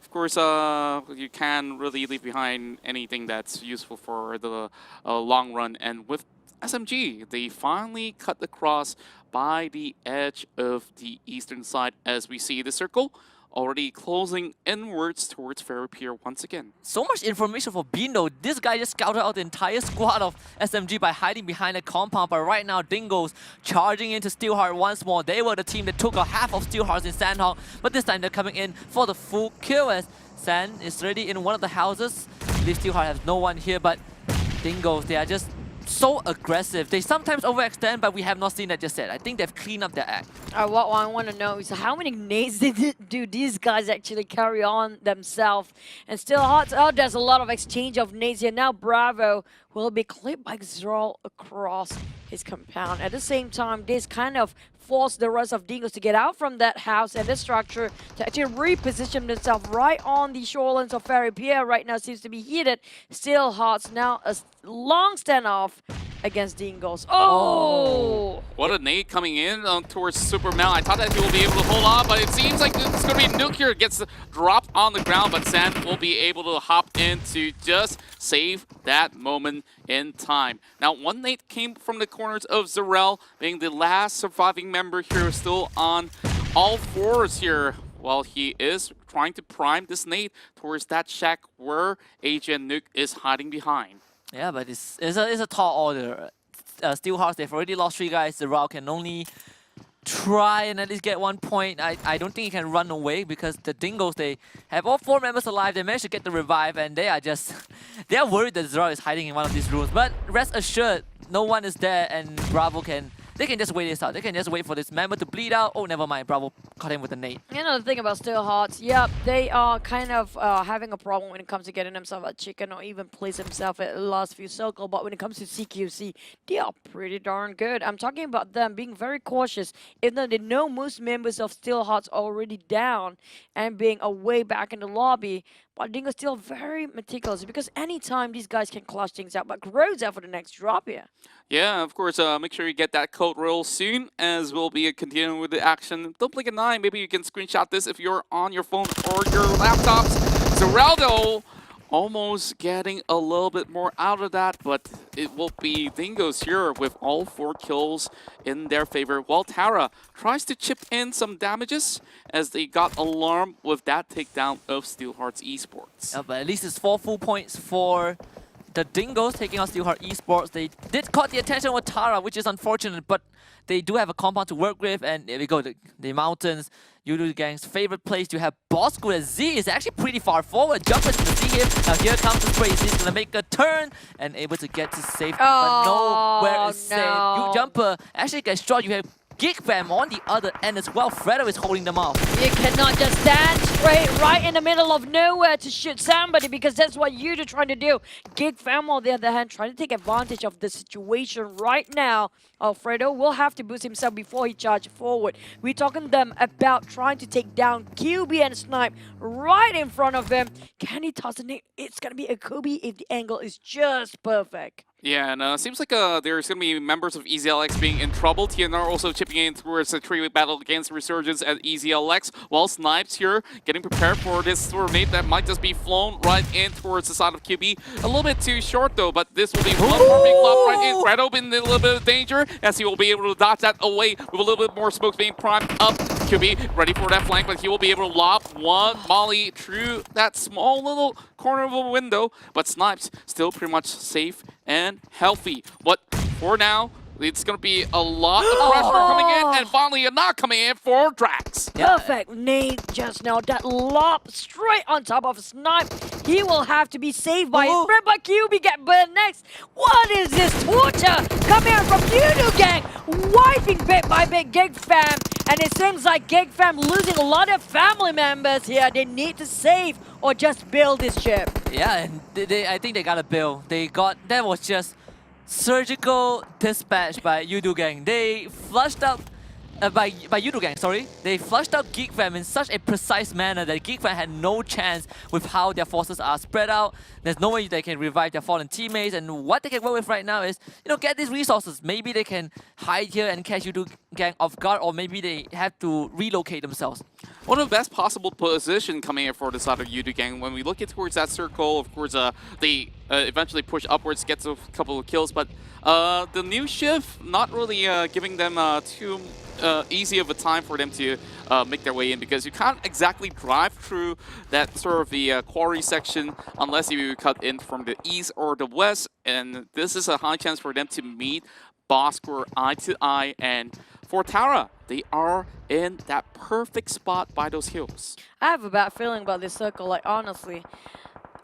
Of course, you can really leave behind anything that's useful for the long run, and with SMG, they finally cut across by the edge of the eastern side as we see the circle already closing inwards towards Ferry Pier once again. So much information for Bino. This guy just scouted out the entire squad of SMG by hiding behind a compound, but right now Dingo's charging into Steelheart once more. They were the team that took a half of Steelhearts in Sandhawk, but this time they're coming in for the full kill as Sand is already in one of the houses. This Steelheart has no one here, but Dingo's, they are just so aggressive. They sometimes overextend, but we have not seen that just yet. I think they've cleaned up their act. What I want to know is how many nades do these guys actually carry on themselves? And still hot. Oh, there's a lot of exchange of nades here. Now Bravo will be clipped by Zerl across his compound. At the same time, this kind of forced the rest of Dingos to get out from that house and the structure to actually reposition themselves right on the shorelines of Ferry Pier. Right now seems to be heated. Still hot. Now a long standoff against Dingos. Oh! What a nade coming in towards Supermel. I thought that he will be able to hold on, but it seems like it's going to be Nuclear gets dropped on the ground, but Sand will be able to hop in to just save that moment in time. Now, one nade came from the corners of Zarel, being the last surviving member here, still on all fours here, while he is trying to prime this nade towards that shack where Agent Nuke is hiding behind. Yeah, but it's a tall order. Steelhearts, they've already lost 3 guys. The Rao can only try and at least get 1 point. I don't think he can run away because the Dingos, they have all 4 members alive. They managed to get the revive and they are just... they are worried that Zero is hiding in one of these rooms. But rest assured, no one is there and Bravo can... They can just wait this out. They can just wait for this member to bleed out. Oh, never mind. Bravo caught him with a nade. You know the thing about Steelhearts, yep, they are kind of having a problem when it comes to getting themselves a chicken or even place themselves at the last few circle. But when it comes to CQC, they are pretty darn good. I'm talking about them being very cautious, even though they know most members of Steelhearts are already down and being away back in the lobby. But Dingo's still very meticulous because anytime these guys can clutch things out, but Grows out for the next drop here. Yeah, of course, make sure you get that code real soon, as we'll be continuing with the action. Don't blink an eye, maybe you can screenshot this if you're on your phone or your laptops. Zeraldo almost getting a little bit more out of that, but it will be Dingoes here with all 4 kills in their favor, while Tara tries to chip in some damages as they got alarmed with that takedown of Steelhearts Esports. Yeah, but at least it's 4 full points for the Dingoes taking on Steelheart Esports. They did caught the attention with Tara, which is unfortunate, but they do have a compound to work with, and there we go, the mountains. Yudu Gang's favorite place to have Bosco as Z is actually pretty far forward. Jumper to see him. Now here comes the spray. He's gonna make a turn and able to get to safety, but nowhere is safe. You Jumper actually gets shot. You have Gig Fam on the other end as well. Fredo is holding them off. You cannot just stand straight right in the middle of nowhere to shoot somebody because that's what you're trying to do. Gig Fam, on the other hand, trying to take advantage of the situation right now. Alfredo will have to boost himself before he charges forward. We're talking them about trying to take down QB and Snipe right in front of him. Can he toss the nade? It's going to be a Kobe if the angle is just perfect. Yeah, and seems like there's going to be members of EasyLX being in trouble. TNR also chipping in towards a three-way battle against Resurgence at EasyLX, while Snipes here getting prepared for this sort of nade that might just be flown right in towards the side of QB. A little bit too short though, but this will be one more big lob right in. Fredo in a little bit of danger as he will be able to dodge that away with a little bit more smokes being primed up. QB ready for that flank, but he will be able to lob one molly through that small little corner of a window, but Snipes still pretty much safe and healthy. But for now, it's going to be a lot of pressure coming in, and finally a knock coming in for Drax. Perfect nade just now. That lob straight on top of Snipe. He will have to be saved by his friend, but QB get burned next. What is this torture coming out from Yudu Gang? Wiping bit by bit Gig Fam. And it seems like Gig Fam losing a lot of family members here. They need to save or just build this ship. Yeah, and I think they got a build. That was just surgical dispatch by Yudu Gang. They flushed out by Yudu Gang, sorry. They flushed out Geek Fam in such a precise manner that Geek Fam had no chance with how their forces are spread out. There's no way they can revive their fallen teammates, and what they can work with right now is, get these resources. Maybe they can hide here and catch Yudu Gang off guard, or maybe they have to relocate themselves. One of the best possible position coming in for the side of Yudu Gang. When we look at towards that circle, of course, they eventually push upwards, gets a couple of kills, but the new shift not really giving them too easy of a time for them to make their way in, because you can't exactly drive through that sort of the quarry section unless you cut in from the east or the west, and this is a high chance for them to meet Bosker eye to eye. And for Tara, they are in that perfect spot by those hills. I have a bad feeling about this circle, like honestly.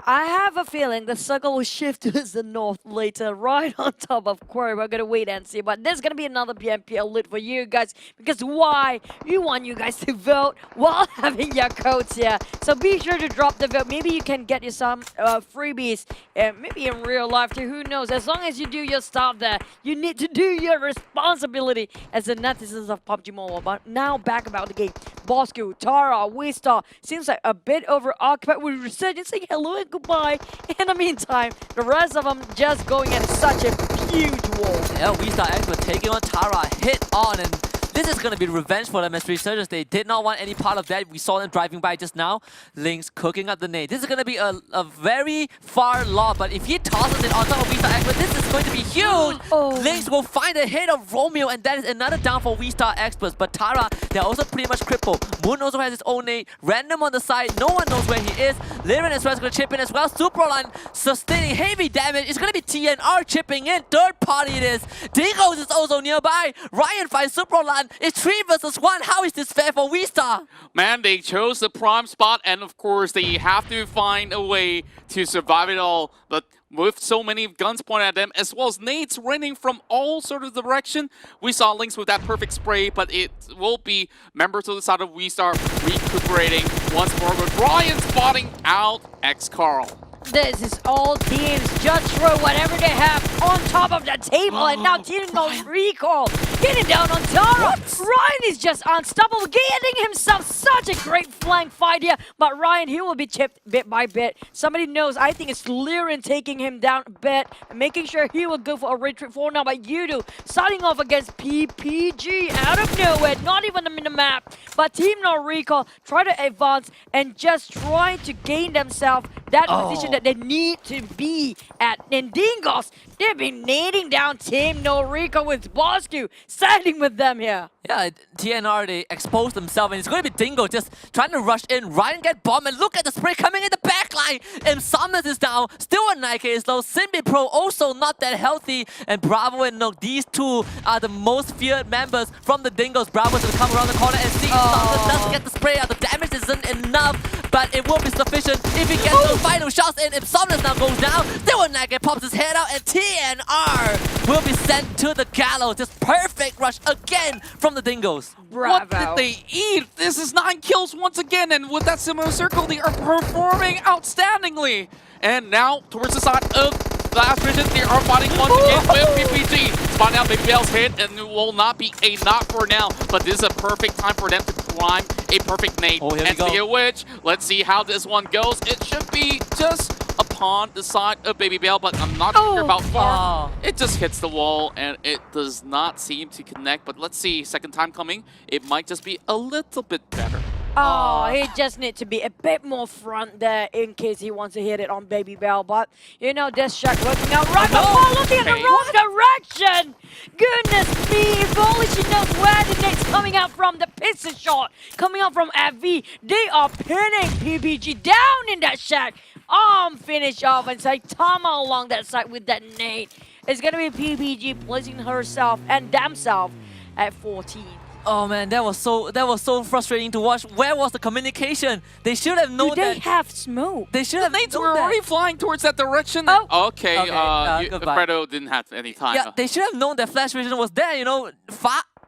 I have a feeling the circle will shift towards the north later, right on top of Quarry. We're going to wait and see. But there's going to be another PMPL lit for you guys. Because why? We want you guys to vote while having your codes here. So be sure to drop the vote. Maybe you can get you some freebies. Maybe in real life too. Who knows? As long as you do your stuff there, you need to do your responsibility as the netizens of PUBG Mobile. But now back about the game. Bosco, Tara, Waystar seems like a bit overoccupied with Resurgence saying hello and goodbye. In the meantime, the rest of them just going at such a huge wall. Yeah, Waystar actually taking on Tara head on, and this is going to be revenge for them as Resurgence. They did not want any part of that. We saw them driving by just now. Lynx cooking up the nade. This is going to be a very far lob, but if he tosses it on top of Waystar, this is going to be huge. Lynx will find the head of Romeo, and that is another down for Waystar Experts. But Tara, they're also pretty much crippled. Moon also has his own nade. Random on the side. No one knows where he is. Liren as well is going to chip in as well. Superline sustaining heavy damage. It's going to be TNR chipping in. Third party it is. Dingoes is also nearby. Ryan finds Superline. It's 3 versus 1. How is this fair for Waystar? Man, they chose the prime spot, and of course they have to find a way to survive it all. But with so many guns pointed at them, as well as nades raining from all sort of direction, we saw Lynx with that perfect spray, but it will be members of the side of Waystar recuperating once more with Ryan spotting out X-Carl. This is all teams just throw whatever they have on top of the table, and now Team No Recall getting down on Tara. Ryan is just unstoppable, getting himself such a great flank fight here, but Ryan, he will be chipped bit by bit. Somebody knows, I think it's Liren taking him down a bit, making sure he will go for a retreat for now, but Yudu starting off against PPG out of nowhere, not even in the map, but Team No Recall try to advance and just trying to gain themselves that position that they need to be at. And Dingos, they've been nading down Team No Recall with Bosku, siding with them here. Yeah, TNR, they exposed themselves, and it's going to be Dingo just trying to rush in. Ryan get bombed, and look at the spray coming in the backline. And Somnus is down, still a 9k low. Simbi Pro also not that healthy. And Bravo and Nook, these two are the most feared members from the Dingos. Bravo's gonna come around the corner and see Somnus doesn't get the spray out. The damage isn't enough, but it will be sufficient if he gets those final shots in. If Somnus now goes down, still a 9k pops his head out, and TNR will be sent to the gallows. Just perfect rush again from the Dingos. Bravo. What did they eat? This is 9 kills once again, and with that similar circle, they are performing outstandingly. And now, towards the side of the last region, they are fighting once again with PPG. Spot out PMPL's hit, and it will not be a knock for now, but this is a perfect time for them to prime a perfect nade. Oh, here we and speaking go. of which, let's see how this one goes. It should be just upon the side of BabyBell, but I'm not sure about far. It just hits the wall, and it does not seem to connect, but let's see, second time coming, it might just be a little bit better. Oh, he just needs to be a bit more front there in case he wants to hit it on BabyBell. But, you know, this shot working out right before looking in the wrong direction. Goodness me, if only she knows where the nade's coming out from. The pistol shot coming out from FV. They are pinning PPG down in that shot. Arm finish off and Saitama along that side with that nade. It's going to be PPG placing herself and themselves at 14. Oh man, that was so frustrating to watch. Where was the communication? They should have known Do they that. have smoke? They should have Nades known were that. already flying towards that direction. Oh. Okay, goodbye. Fredo didn't have any time. Yeah, they should have known that Flash Vision was there. You know,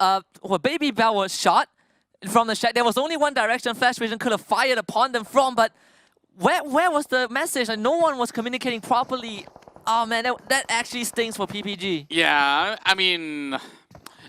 BabyBell was shot from the shack. There was only one direction Flash Vision could have fired upon them from, but where was the message? Like, no one was communicating properly. Oh man, that actually stings for PPG. Yeah, I mean,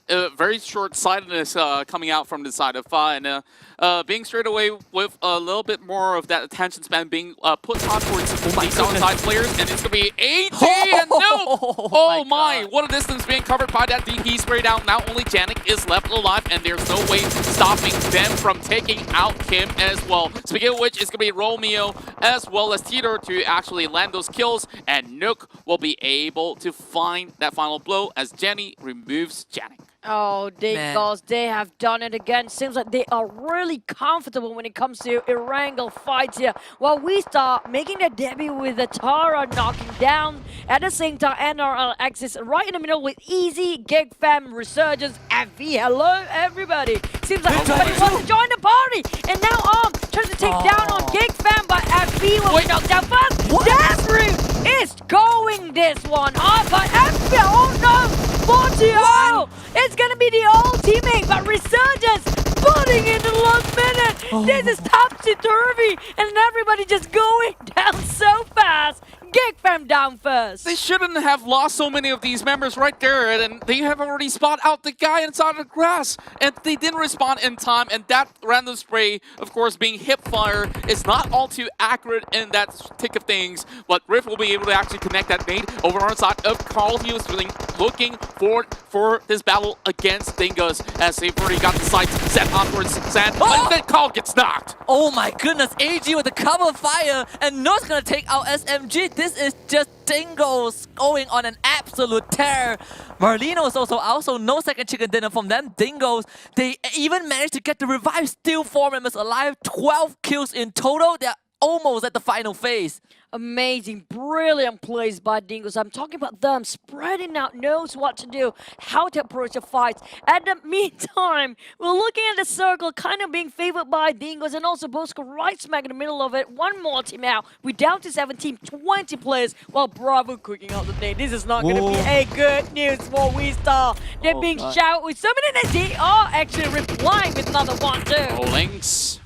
very short-sightedness coming out from the side of Fa, and being straight away with a little bit more of that attention span being put on towards these outside players, and it's going to be AG and no! Oh my, what a distance being covered by that DP spray down. Now only Janik is left alive, and there's no way stopping them from taking out Kim as well. Speaking of which, it's going to be Romeo as well as Tito to actually land those kills, and Nook will be able to find that final blow as Jenny removes Janik. Oh, Dingos, they have done it again. Seems like they are really comfortable when it comes to Erangel fights here. While we start making the debut with the Tara knocking down. At the same time, NRL Axis right in the middle with easy Gig Fam Resurgence. FV, hello everybody. Seems like everybody wants to join the party. And now trying to take down on Gig Fam, but FV will be knocked down first. Deathroot is going this one hard, but FV, oh no! 40-0! It's gonna be the old teammate, but Resurgence putting in the last minute. This is topsy-turvy, and everybody just going down so fast. Gig Fam down first. They shouldn't have lost so many of these members right there, and they have already spot out the guy inside the grass, and they didn't respond in time, and that random spray, of course, being hip fire is not all too accurate in that tick of things, but Riff will be able to actually connect that nade over on the side of Carl. He was really looking forward for this battle against Dingus, as they've already got the sights set on towards Sand, but then Carl gets knocked. Oh my goodness, AG with the cover fire, and No's gonna take out SMG. This is just Dingos going on an absolute tear. Marlino is also out, so no second chicken dinner from them. Dingos, they even managed to get the revive, still 4 members alive, 12 kills in total. They're almost at the final phase. Amazing, brilliant plays by Dingos. I'm talking about them spreading out, knows what to do, how to approach the fights. At the meantime, we're looking at the circle kind of being favored by Dingos, and also Bosco right smack in the middle of it. One more team out. We're down to 17, 20 players, while Bravo cooking out the day. This is not going to be a good news for WeStar. They're being shouted with so many, they are actually replying with another one too. Oh, Lynx.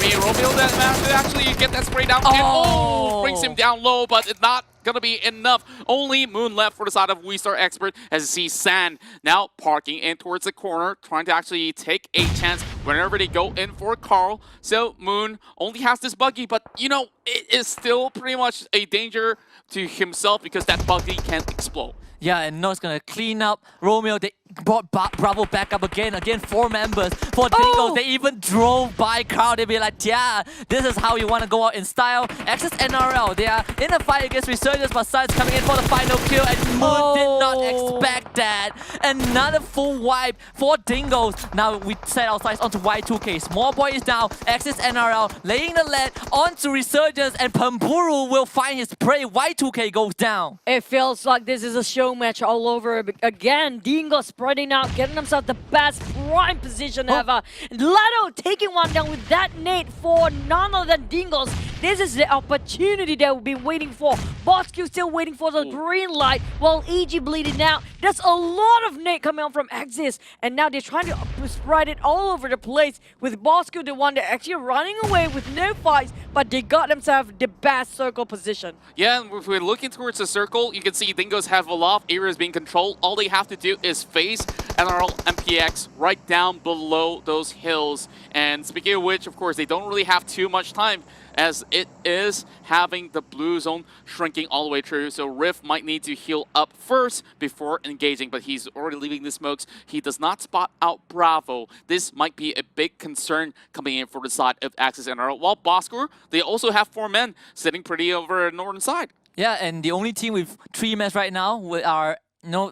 mean, Romeo that managed to actually get that spray down. And, brings him down low, but it's not gonna be enough. Only Moon left for the side of We Star Expert as you see San now parking in towards the corner, trying to actually take a chance whenever they go in for Carl. So Moon only has this buggy, but you know, it is still pretty much a danger to himself because that buggy can explode. Yeah, and now it's gonna clean up Romeo. They brought Bravo back up again. Again, 4 members. For Dingo, they even drove by Carl. They be like, yeah, this is how you want to go out in style. Access NRL, they are in a fight against Resurgence, but Sun's coming in for the final kill, and Moon did not expect that. Another full wipe for Dingoes. Now we set our sights onto Y2K. Small Boy is down. Access NRL laying the lead onto Resurgence, and Pamburu will find his prey. Y2K goes down. It feels like this is a show match all over again. Dingo spreading out, getting himself the best prime position ever. Leto taking one down with that nade for none other than Dingoes. This is the opportunity that we've been waiting for. Bosque still waiting for the green light while EG bleeding out. There's a lot of nade coming out from Axis, and now they're trying to spread it all over the place with Bosque the one that actually running away with no fights, but they got themselves the best circle position. Yeah, and if we're looking towards the circle, you can see Dingoes have a lot of areas being controlled. All they have to do is face NRL and PX right down below those hills. And speaking of which, of course, they don't really have too much time as it is having the blue zone shrinking all the way through. So Riff might need to heal up first before engaging, but he's already leaving the smokes. He does not spot out Bravo. This might be a big concern coming in for the side of Axis NRL. While Boskur, they also have 4 men sitting pretty over the northern side. Yeah, and the only team with 3 men right now with our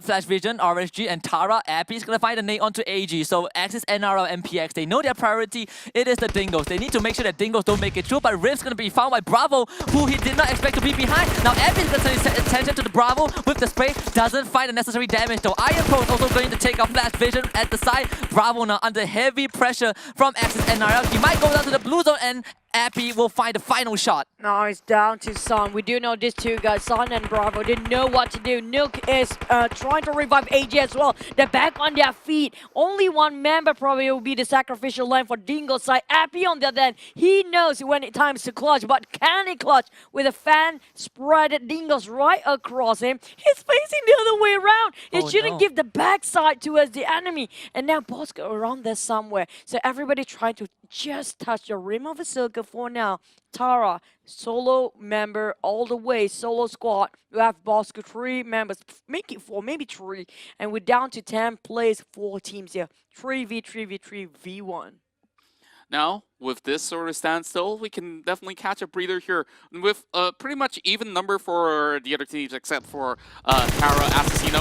Flash Vision, RSG, and Tara. Appy is gonna find a nade onto AG. So Axis, NRL, and PX, they know their priority. It is the Dingoes. They need to make sure that Dingoes don't make it through. But Rift's gonna be found by Bravo, who he did not expect to be behind. Now Appy is gonna set attention to the Bravo with the spray. Doesn't find the necessary damage though. Iron Pro is also going to take off Flash Vision at the side. Bravo now under heavy pressure from Axis, NRL. He might go down to the blue zone, and Appy will find the final shot. Now it's down to Son. We do know these 2 guys, Son and Bravo, didn't know what to do. Nuke is trying to revive AG as well. They're back on their feet. Only 1 member probably will be the sacrificial lamb for Dingo's side. Appy on the other end, he knows when it's time to clutch, but can he clutch with a fan spread Dingo's right across him? He's facing the other way around. He shouldn't give the backside towards the enemy. And now Bosco around there somewhere. So everybody trying to just touch the rim of a circle for now. Tara, solo member all the way, solo squad. We have Bosco 3 members, make it 4, maybe 3. And we're down to 10 players, 4 teams here. 3v3v3 v1. Now, with this sort of standstill, we can definitely catch a breather here. With pretty much even number for the other teams except for Tara, Assassino.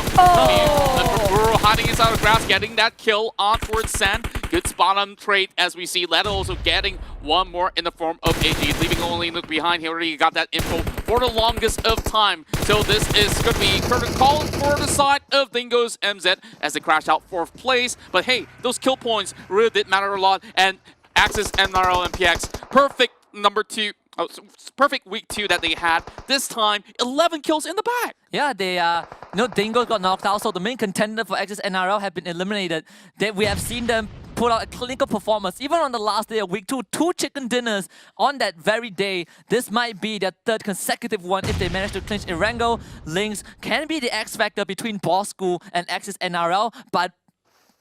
We're hiding inside the grass, getting that kill on towards San. Good spot on trade as we see Leto also getting 1 more in the form of AG, leaving only Luke behind. He already got that info for the longest of time. So this is going to be curtain call for the side of Dingo's MZ as they crash out 4th place. But hey, those kill points really did matter a lot. And Axis, NRL, and PX, perfect perfect week 2 that they had. This time, 11 kills in the back. Yeah, they Dingoes got knocked out, so the main contender for Axis NRL have been eliminated. We have seen them put out a clinical performance. Even on the last day of week 2, 2 chicken dinners on that very day. This might be their 3rd consecutive one if they manage to clinch Irango. Lynx can be the X factor between Bosco and Axis NRL, but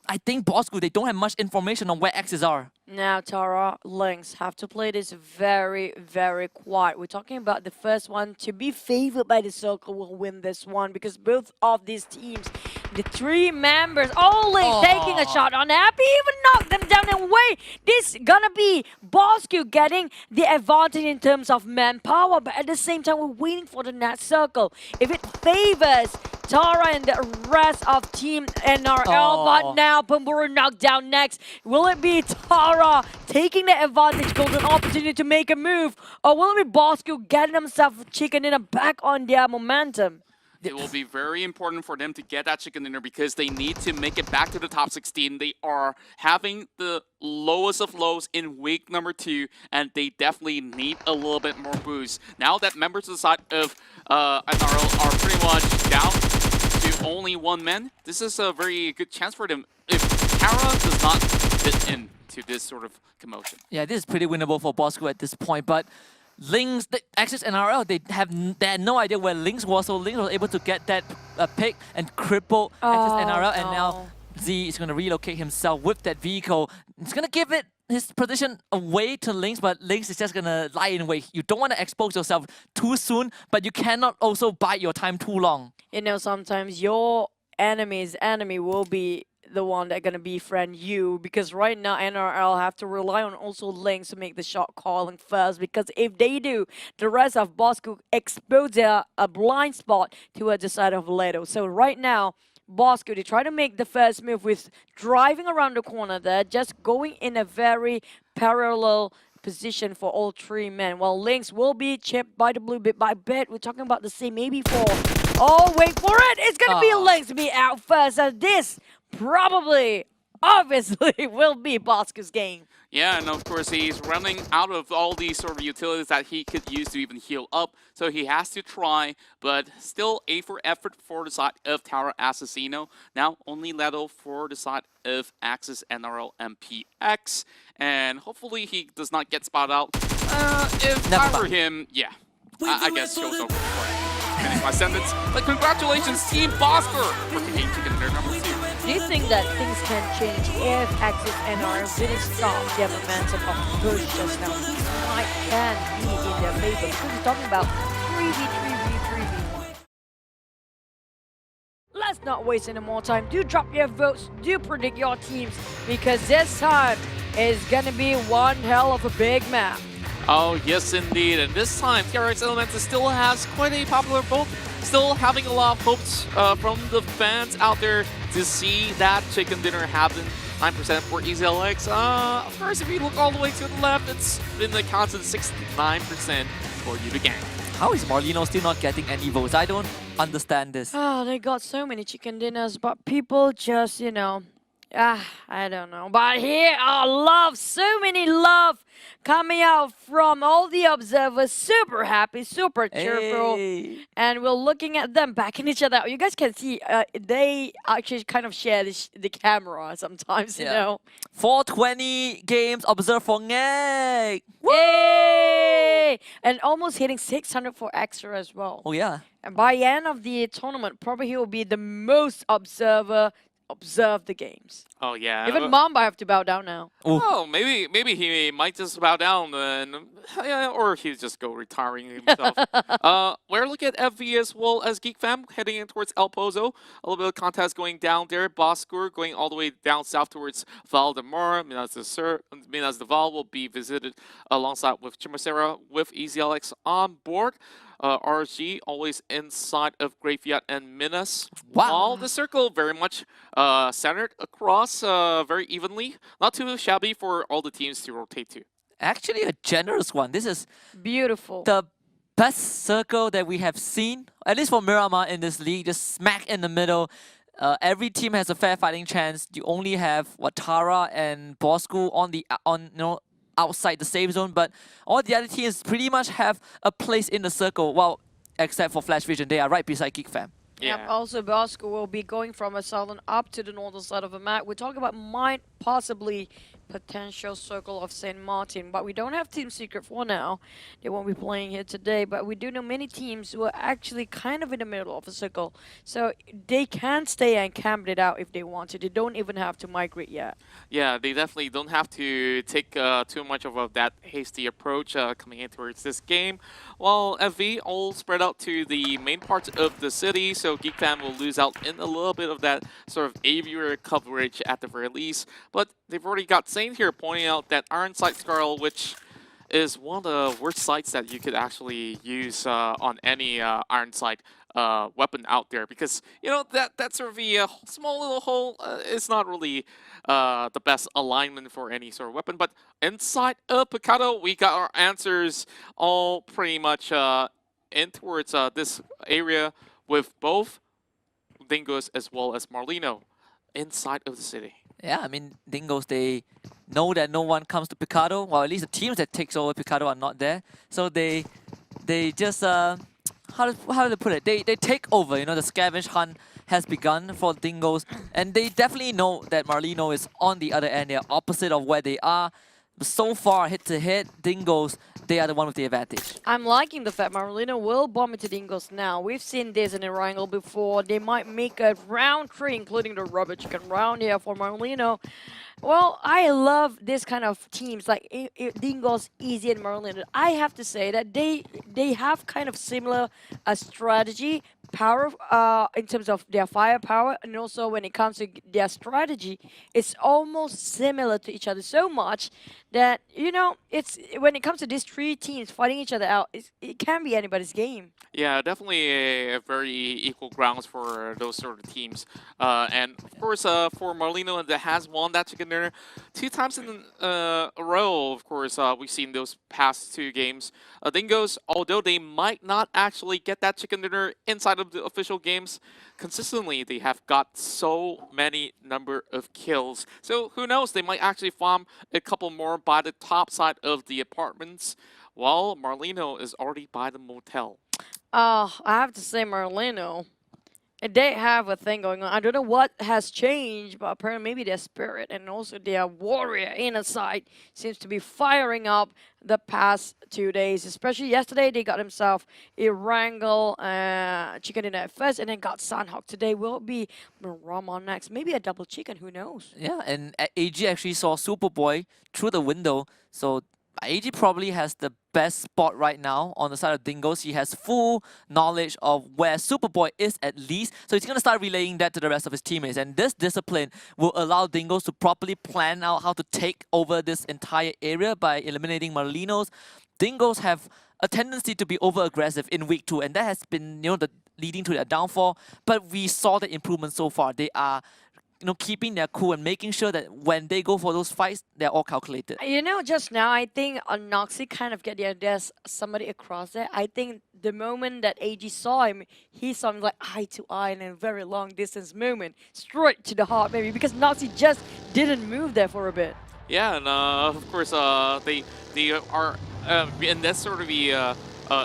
I think Bosco, they don't have much information on where Axis are. Now, Tara, Lynx have to play this very, very quiet. We're talking about the first one to be favored by the circle will win this one because both of these teams, the 3 members, Lynx taking a shot on Happy, even knocked them down and away. This gonna be Bosco getting the advantage in terms of manpower, but at the same time, we're waiting for the next circle. If it favors Tara and the rest of Team NRL, but now Pamburu knocked down next. Will it be Tara taking the advantage, golden opportunity to make a move, or will it be Bosco getting himself chicken dinner back on their momentum? It will be very important for them to get that chicken dinner because they need to make it back to the top 16. They are having the lowest of lows in week number 2, and they definitely need a little bit more boost. Now that members of the side of NRL are pretty much down to only 1 man, this is a very good chance for them. If Tara does not fit in into this sort of commotion. Yeah, this is pretty winnable for Bosco at this point, but Lynx, the Axis NRL, they had no idea where Lynx was, so Lynx was able to get that pick and cripple Axis NRL, and now Z is going to relocate himself with that vehicle. It's going to give it his position away to Lynx, but Lynx is just going to lie in wait. You don't want to expose yourself too soon, but you cannot also bide your time too long. You know, sometimes your enemy's enemy will be the one that gonna befriend you, because right now NRL have to rely on also Lynx to make the shot calling first, because if they do, the rest of Bosco expose a blind spot towards the side of Leto. So right now, Bosco, they try to make the first move with driving around the corner there, just going in a very parallel position for all three men, while Lynx will be chipped by the blue bit. But I bet we're talking about the same, maybe for... Oh, wait for it! It's gonna be Lynx to be out first, and this probably, obviously, will be Bosco's game. Yeah, and of course he's running out of all these sort of utilities that he could use to even heal up, so he has to try, but still A for effort for the side of Tower Assassino. Now only Leto for the side of Axis NRL MPX, and hopefully he does not get spotted out. If I were him, yeah, I guess show's over for finish my sentence. But congratulations, Team Bosco, for taking chicken dinner number 2. Do you think that things can change if Axis NRL didn't stop their momentum of push just now? Things can be in their favor, because we're talking about 3v3v3v1. Let's not waste any more time. Do drop your votes, do predict your teams, because this time is gonna be one hell of a big map. Oh, yes, indeed. And this time, TRX Elemental still has quite a popular vote. Still having a lot of hopes from the fans out there to see that chicken dinner happen. 9% for EZLX. Of course, if you look all the way to the left, it's been a constant 69% for you to gang. How is Marlino still not getting any votes? I don't understand this. Oh, they got so many chicken dinners, but people just, you know, I don't know. But here are love, so many love coming out from all the observers. Super happy, super cheerful. Hey. And we're looking at them backing each other. You guys can see they actually kind of share the camera sometimes, you know. 420 games observed for Ngek. Yay! And almost hitting 600 for extra as well. Oh yeah. And by the end of the tournament, probably he will be the most observe the games. Oh, yeah. Even Mamba have to bow down now. Oh, maybe he might just bow down and or he'll just go retiring himself. We're looking at FV as well as Geek Fam heading in towards El Pozo. A little bit of contest going down there. Boskur going all the way down south towards Val de Mar. Minas de Val will be visited alongside with Chimacera with EZLX on board. RG always inside of Graveyard and Minas. Wow. While the circle very much centered across very evenly. Not too shabby for all the teams to rotate to. Actually a generous one. This is Beautiful. the best circle that we have seen, at least for Miramar in this league, just smack in the middle. Every team has a fair fighting chance. You only have Tara and Bosco outside the safe zone, but all the other teams pretty much have a place in the circle. Well, except for Flash Vision, they are right beside Geek Fam. Yeah. Yep, also Bosco will be going from a southern up to the northern side of the map. We're talking about possibly potential circle of St. Martin, but we don't have Team Secret for now. They won't be playing here today, but we do know many teams who are actually kind of in the middle of a circle, so they can stay and camp it out if they want to. They don't even have to migrate yet. Yeah, they definitely don't have to take too much of that hasty approach coming in towards this game. While FV all spread out to the main parts of the city, so Geek Fam will lose out in a little bit of that sort of aviary coverage at the very least. But they've already got Saint here pointing out that Iron Sight Scarl, which is one of the worst sights that you could actually use on any Iron Sight weapon out there, because you know that sort of a small little hole is not really the best alignment for any sort of weapon. But inside of Picado, we got our answers all pretty much in towards this area with both Dingoes as well as Marlino inside of the city. Yeah, I mean, Dingoes, they know that no one comes to Picado. Well, at least the teams that takes over Picado are not there. So they just, how do they put it? They take over, you know, the scavenge hunt has begun for Dingoes, and they definitely know that Marlino is on the other end. They're opposite of where they are. But so far, head-to-head, Dingoes, they are the one with the advantage. I'm liking the fact Marlino will bomb into Dingoes now. We've seen this in a Wrangle before. They might make a round 3, including the rubber chicken round here for Marlino. Well, I love this kind of teams like Dingoes, Easy, and Marlino. I have to say that they have kind of similar strategy, power in terms of their firepower, and also when it comes to their strategy, it's almost similar to each other so much that, you know, it's when it comes to these 3 teams fighting each other out, it can be anybody's game. Yeah, definitely a very equal grounds for those sort of teams. And of course, for Marlino that has won that chicken dinner 2 times in a row, of course, we've seen those past 2 games. Dingoes, although they might not actually get that chicken dinner inside of the official games, consistently they have got so many number of kills. So who knows, they might actually farm a couple more by the top side of the apartments, while Marlino is already by the motel. I have to say Marlino, they have a thing going on. I don't know what has changed, but apparently maybe their spirit and also their warrior inner side seems to be firing up the past 2 days. Especially yesterday, they got himself a Wrangle chicken dinner at first, and then got Sunhawk. Today will be Ramon next. Maybe a double chicken, who knows? Yeah, and AG actually saw Superboy through the window, so AG probably has the best spot right now on the side of Dingoes. He has full knowledge of where Superboy is at least, so he's going to start relaying that to the rest of his teammates. And this discipline will allow Dingoes to properly plan out how to take over this entire area by eliminating Marlinos. Dingoes have a tendency to be over-aggressive in week 2, and that has been, you know, leading to their downfall. But we saw the improvement so far. They are, you know, keeping their cool and making sure that when they go for those fights, they're all calculated. You know, just now, I think Noxy kind of get the idea there's somebody across there. I think the moment that AG saw him, he saw him like eye to eye in a very long distance movement, straight to the heart maybe, because Noxy just didn't move there for a bit. Yeah, and of course, they are in that sort of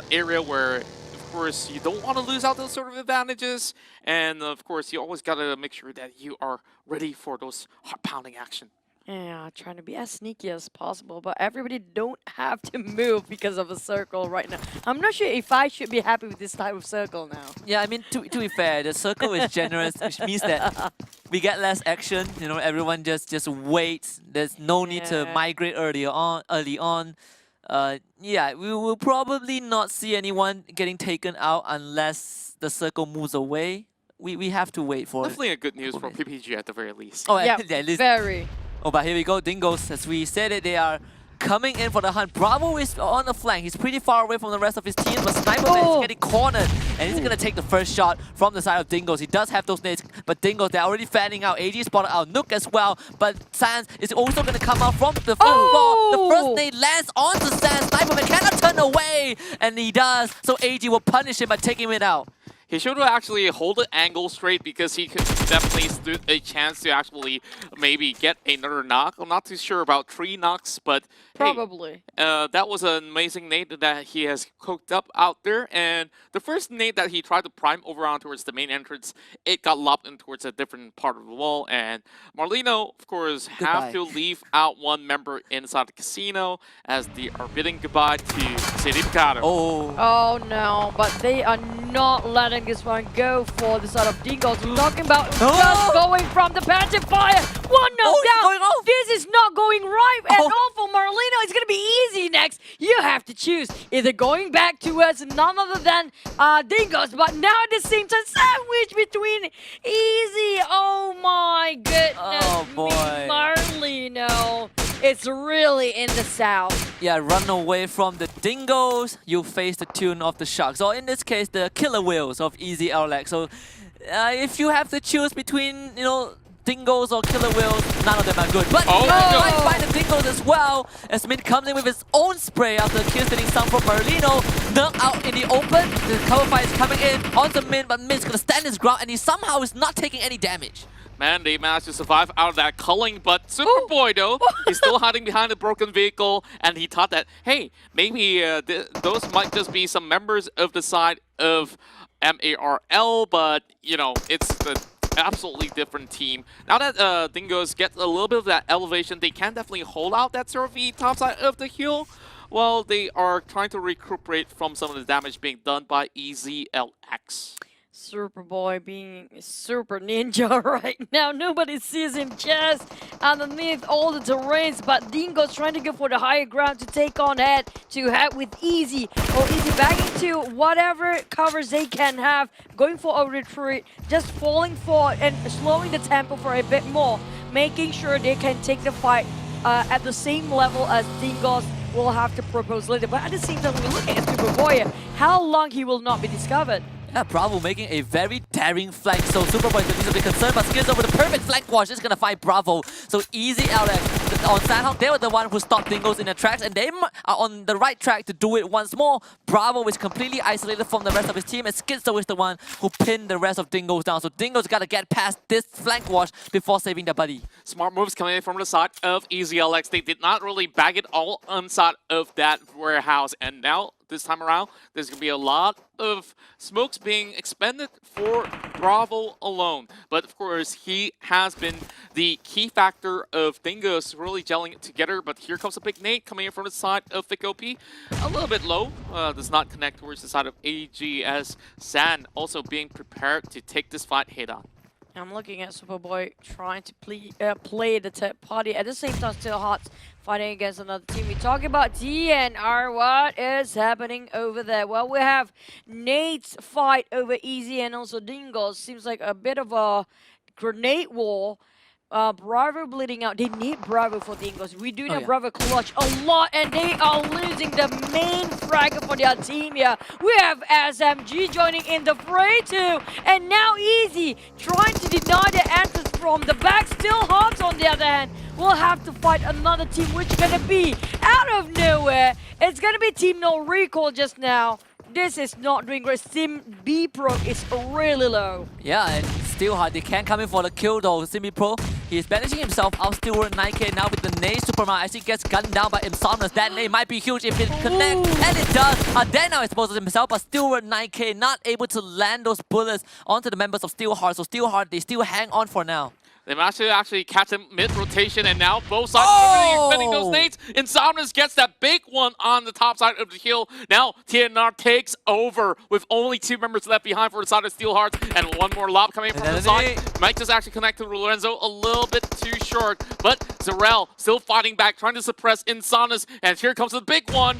area where, of course, you don't want to lose out those sort of advantages, and of course, you always gotta make sure that you are ready for those heart-pounding action. Yeah, trying to be as sneaky as possible, but everybody don't have to move because of a circle right now. I'm not sure if I should be happy with this type of circle now. Yeah, I mean, to be fair, the circle is generous, which means that we get less action. You know, everyone just waits. There's no need to migrate early on. Yeah, we will probably not see anyone getting taken out unless the circle moves away. We have to wait for Definitely a good news for PPG at the very least. Oh, Yeah, at least. very. Oh, but here we go, Dingoes. As we said it, they are coming in for the hunt. Bravo is on the flank. He's pretty far away from the rest of his team, but Sniperman is getting cornered, and he's going to take the first shot from the side of Dingoes. He does have those nades, but Dingoes, they're already fanning out. AG spotted out Nook as well, but Sans is also going to come out from the front floor. The first nade lands onto Sans. Sniperman cannot turn away, and he does, so AG will punish him by taking it out. He should have actually hold the angle straight because he could definitely stood a chance to actually maybe get another knock. I'm not too sure about 3 knocks, but Probably. hey, that was an amazing nade that he has cooked up out there. And the first nade that he tried to prime over on towards the main entrance, it got lobbed in towards a different part of the wall. And Marlino, of course, have to leave out one member inside the casino as they are bidding goodbye to City Picado. Oh no, but they are not letting this one go for the side of Dingoes. We're talking about just going from the pacifier. One knockdown. This is not going right at all for Marlino. It's going to be easy next. You have to choose either going back towards none other than Dingoes, but now at the same time, sandwich between Easy. Oh my goodness. Oh boy. Marlino. It's really in the south. Yeah, run away from the Dingoes, you face the tune of the Sharks. Or in this case, the killer whales of Easy Outlack. So if you have to choose between, you know, Dingoes or killer whales, none of them are good. But right by the Dingoes as well, as Min comes in with his own spray after kill-stealing some from Marlino. Knocked out in the open, the cover fire is coming in onto Min, but Min's gonna stand his ground and he somehow is not taking any damage. Man, they managed to survive out of that culling, but Superboy, though, he's still hiding behind a broken vehicle, and he thought that, hey, maybe those might just be some members of the side of MARL, but, you know, it's the absolutely different team. Now that Dingoes get a little bit of that elevation, they can definitely hold out that sort of the top side of the hill, while they are trying to recuperate from some of the damage being done by EZLX. Superboy being a super ninja right now. Nobody sees him just underneath all the terrains, but Dingo's trying to go for the higher ground to take on head with Easy, or Easy back into whatever covers they can have, going for a retreat, just falling forward and slowing the tempo for a bit more, making sure they can take the fight at the same level as Dingo's will have to propose later. But at the same time, when we look at Superboy, how long he will not be discovered. Yeah, Bravo making a very daring flank, so Superboy is a bit concerned, but Skizzo with a perfect flank wash is gonna find Bravo. So easy Alex on Sandhawk, they were the one who stopped Dingoes in their tracks, and they are on the right track to do it once more. Bravo is completely isolated from the rest of his team, and Skizzo is the one who pinned the rest of Dingoes down. So Dingoes gotta get past this flank wash before saving their buddy. Smart moves coming in from the side of EZLX. They did not really bag it all inside of that warehouse, and now this time around, there's going to be a lot of smokes being expended for Bravo alone. But of course, he has been the key factor of Dingoes really gelling it together. But here comes a big nade coming in from the side of Ikuti. A little bit low, does not connect towards the side of AGS. Sand also being prepared to take this fight head on. I'm looking at Superboy trying to play the third party. At the same time, still Hearts fighting against another team. We talk about TNR. What is happening over there? Well, we have Nate's fight over Easy and also Dingoes. Seems like a bit of a grenade war. Bravo bleeding out. They need Bravo for Dingoes. We do know Bravo clutch a lot, and they are losing the main fragger for their team here. We have SMG joining in the fray too, and now Easy trying to deny the entrance from the back. Still Hearts on the other hand will have to fight another team, which is gonna be out of nowhere. It's gonna be Team No Recall just now. This is not doing great. Sim B Pro is really low. Yeah, and still hard. They can't come in for the kill though. Sim B Pro, he's banishing himself out. Still worth 9k now with the nade. Superman actually gets gunned down by Insomnus. That nade might be huge if it connects, and it does. Then now exposes himself, but still worth 9k. Not able to land those bullets onto the members of Steelheart. So Steelheart, they still hang on for now. They managed to actually catch him mid-rotation, and now both sides are really expending those nades. Insomnus gets that big one on the top side of the hill. Now TNR takes over with only 2 members left behind for the side of Steelheart, and one more lob coming from the side. Might just actually connect to Lorenzo a little bit too short, but Zarel still fighting back, trying to suppress Insomnus, and here comes the big one.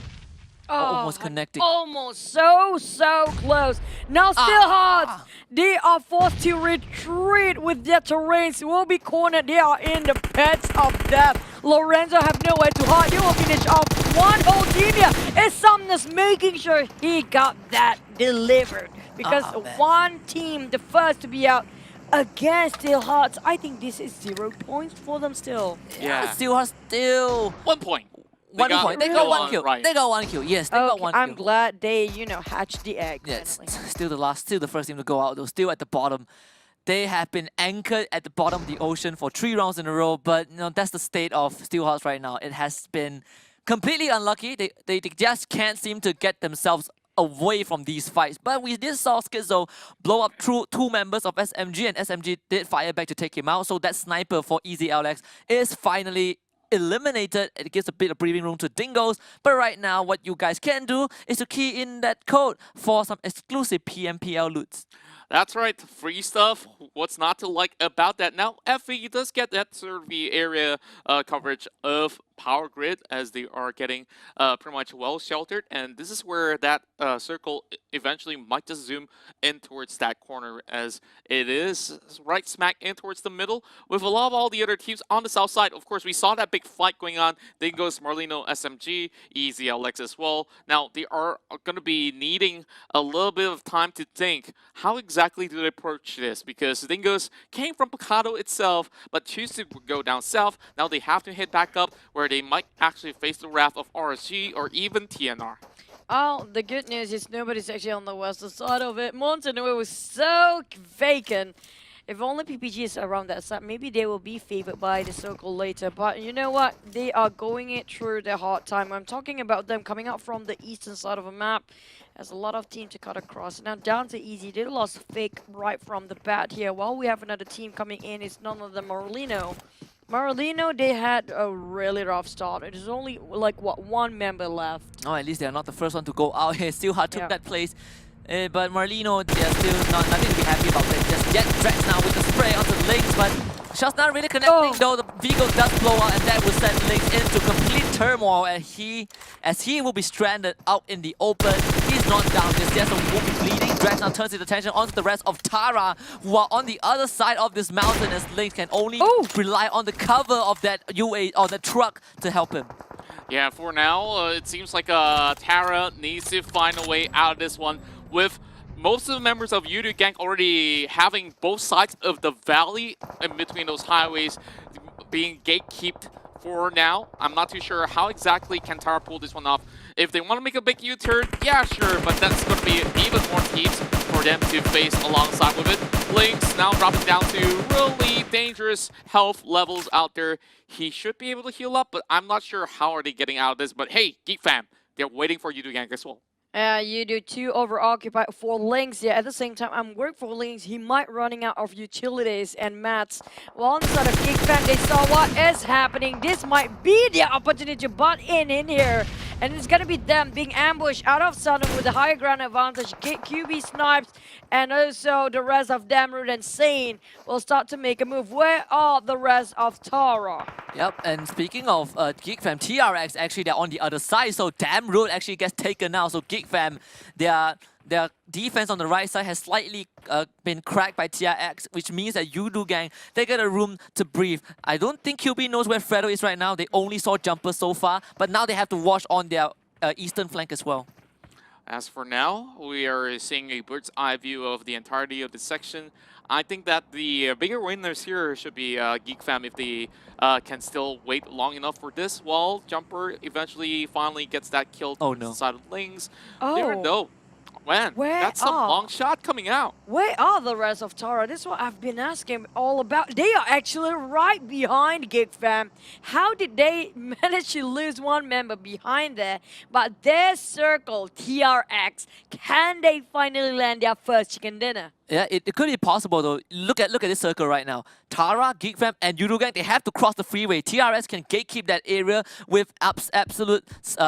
Almost connecting. Almost so close. Now still Hearts. They are forced to retreat with their terrains. Will be cornered. They are in the pits of death. Lorenzo have nowhere to hide. He will finish off one whole team here. Insomnus making sure he got that delivered. Because one team, the first to be out against Steel Hearts, I think this is 0 points for them still. Yeah. Steel Hearts still 1 point. One point. They got 1 kill. Right. They got 1 kill. Yes, they got 1 kill. I'm glad they, hatched the egg. Yes, still the first team to go out though. Still at the bottom. They have been anchored at the bottom of the ocean for 3 rounds in a row, but that's the state of Steelhearts right now. It has been completely unlucky. They just can't seem to get themselves away from these fights. But we did saw Skizzo blow up through 2 members of SMG, and SMG did fire back to take him out. So that sniper for EZLX is finally eliminated. It gives a bit of breathing room to Dingoes, but right now what you guys can do is to key in that code for some exclusive PMPL loots. That's right, free stuff. What's not to like about that? Now, FE does get that sort of the area coverage of Power Grid, as they are getting pretty much well sheltered, and this is where that circle eventually might just zoom in towards that corner, as it is right smack in towards the middle with a lot of all the other teams on the south side. Of course, we saw that big fight going on. Then goes Marlino, SMG, EZLX as well. Now, they are going to be needing a little bit of time to think how exactly do they approach this, because Dingoes came from Picado itself, but choose to go down south. Now they have to head back up, where they might actually face the wrath of RSG or even TNR. Oh, the good news is nobody's actually on the western side of it. Montenegro was so vacant. If only PPG is around that side, maybe they will be favored by the circle later. But you know what? They are going it through their hard time. I'm talking about them coming out from the eastern side of a map. There's a lot of team to cut across. Now down to easy. They lost Fake right from the bat here. While we have another team coming in, it's none other than Marlino. Marlino, they had a really rough start. It is only like what, one member left. Oh, at least they're not the first one to go out here. Still hard took Yeah. that place. But Marlino, they're still nothing to be happy about that. Just get Drax now with the spray onto the Lynx, but shot's not really connecting though. The vehicle does blow out, and that will send Lynx into complete turmoil, and as he will be stranded out in the open. He's not down, he's just will be bleeding. Drax now turns his attention onto the rest of Tara, who are on the other side of this mountain, as Lynx can only rely on the cover of that UA or the truck to help him. Yeah, for now, it seems like Tara needs to find a way out of this one, with most of the members of Yudu Gang already having both sides of the valley in between those highways being gatekept for now. I'm not too sure how exactly can Tara pull this one off. If they want to make a big U-turn, yeah, sure, but that's going to be even more heat for them to face alongside with it. Lynx now dropping down to really dangerous health levels out there. He should be able to heal up, but I'm not sure how are they getting out of this. But hey, Geek Fam, they're waiting for Yudu Gang as well. You do 2 over-occupied for Lynx. Yeah, at the same time, I'm worried for Lynx. He might running out of utilities and mats. Well, on the side of Geek Fam, they saw what is happening. This might be the opportunity to butt in here. And it's gonna be them being ambushed out of Southern with the higher ground advantage. QB snipes, and also the rest of Damroot and Sane will start to make a move. Where are the rest of Tara? Yep, and speaking of Geek Fam, TRX actually they're on the other side, so Damroot actually gets taken out. So Geek Fam, their defense on the right side has slightly been cracked by TRX, which means that Yudu Gang, they get a room to breathe. I don't think QB knows where Fredo is right now. They only saw Jumper so far, but now they have to watch on their eastern flank as well. As for now, we are seeing a bird's eye view of the entirety of this section. I think that the bigger winners here should be Geek Fam if they can still wait long enough for this. While Jumper eventually finally gets that kill Oh, to no. the side of Lings. Oh. Never know. Man, Where that's some are- long shot coming out. Where are the rest of Tara? This is what I've been asking all about. They are actually right behind Geek Fam. How did they manage to lose one member behind there? But their circle, TRX, can they finally land their first chicken dinner? Yeah, it could be possible though. Look at this circle right now. Tara, Geek Fam, and Yudu Gang, they have to cross the freeway. TRS can gatekeep that area with absolute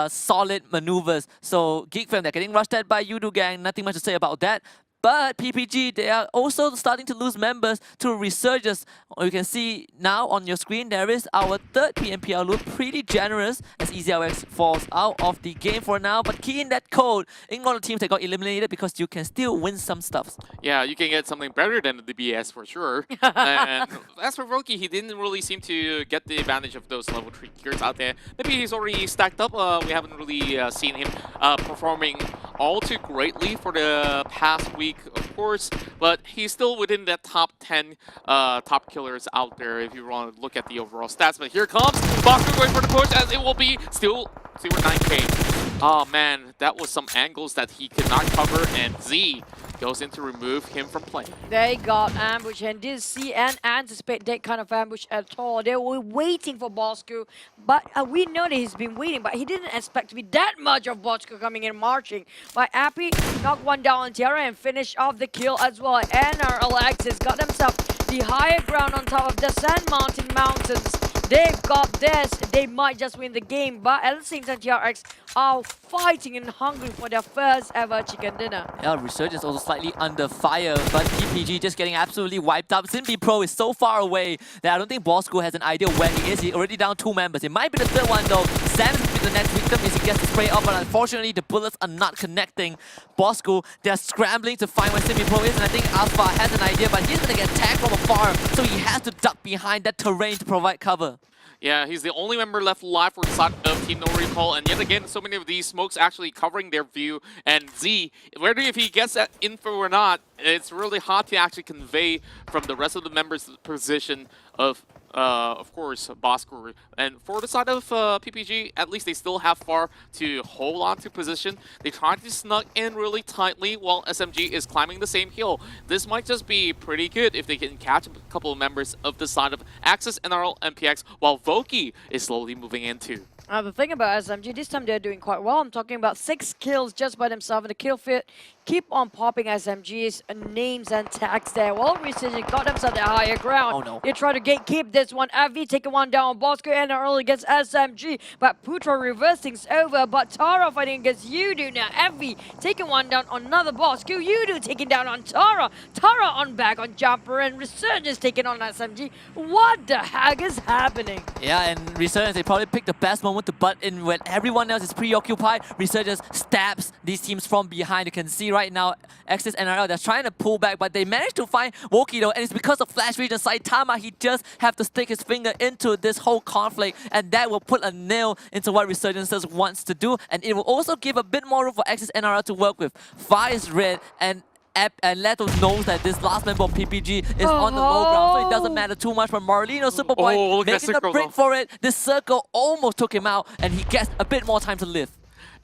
solid maneuvers. So Geek Fam, they're getting rushed at by Yudu Gang. Nothing much to say about that. But PPG, they are also starting to lose members to Resurgence. You can see now on your screen, there is our third PMPL loop. Pretty generous as EasyLX falls out of the game for now. But key in that code, ignore the teams that got eliminated because you can still win some stuff. Yeah, you can get something better than the DBS for sure. And as for Roki, he didn't really seem to get the advantage of those level 3 gears out there. Maybe he's already stacked up. We haven't really seen him performing all too greatly for the past week, of course, but he's still within that top 10 top killers out there if you want to look at the overall stats. But here comes Baku going for the push, as it will be still 9k. Oh man, that was some angles that he could not cover, and Z goes in to remove him from playing. They got ambushed and didn't see and anticipate that kind of ambush at all. They were waiting for Bosco, but we know that he's been waiting, but he didn't expect to be that much of Bosco coming in marching. But Appy knocked one down on Tiara and finished off the kill as well. And our Alexis got themselves the higher ground on top of the Sand Mountain Mountains. They've got this. They might just win the game, but at the same time, TRX are fighting and hungry for their first ever chicken dinner. Yeah, Resurgence also slightly under fire, but PPG just getting absolutely wiped up. Simbi Pro is so far away that I don't think Bosco has an idea where he is. He's already down 2 members. It might be the third one though. Sam's will be the next victim as he gets to spray up, but unfortunately the bullets are not connecting. Bosco, they're scrambling to find where Simbi Pro is, and I think Alpha has an idea, but he's gonna get tagged from afar, so he has to duck behind that terrain to provide cover. Yeah, he's the only member left alive for the side of Team No Recall, and yet again, so many of these smokes actually covering their view. And Z, whether if he gets that info or not, it's really hard to actually convey from the rest of the members' position of course, Bosco. And for the side of PPG, at least they still have far to hold on to position. They try to snug in really tightly while SMG is climbing the same hill. This might just be pretty good if they can catch a couple of members of the side of Axis, NRL, MPX, while Voki is slowly moving into. The thing about SMG, this time they're doing quite well. I'm talking about 6 kills just by themselves in the kill fit. Keep on popping SMG's names and tags there. Well, Resurgence got themselves the higher ground. Oh no. They try to gatekeep this one. AV taking one down. Bosco and early against SMG. But Putra reverse things over. But Tara fighting against Yudu now. AV taking one down on another Bosco. Yudu taking down on Tara. Tara on back on Jumper. And Resurgence taking on SMG. What the heck is happening? Yeah, and Resurgence, they probably picked the best moment to butt in when everyone else is preoccupied. Resurgence stabs these teams from behind. You can see right now, Axis NRL, they're trying to pull back, but they managed to find Woki though, and it's because of Flash Region. Saitama, he just have to stick his finger into this whole conflict, and that will put a nail into what Resurgence wants to do, and it will also give a bit more room for Axis NRL to work with. Fire is red, and Leto knows that this last member of PPG is on the low ground, so it doesn't matter too much for Marlino. Superboy making a break for it. This circle almost took him out, and he gets a bit more time to live.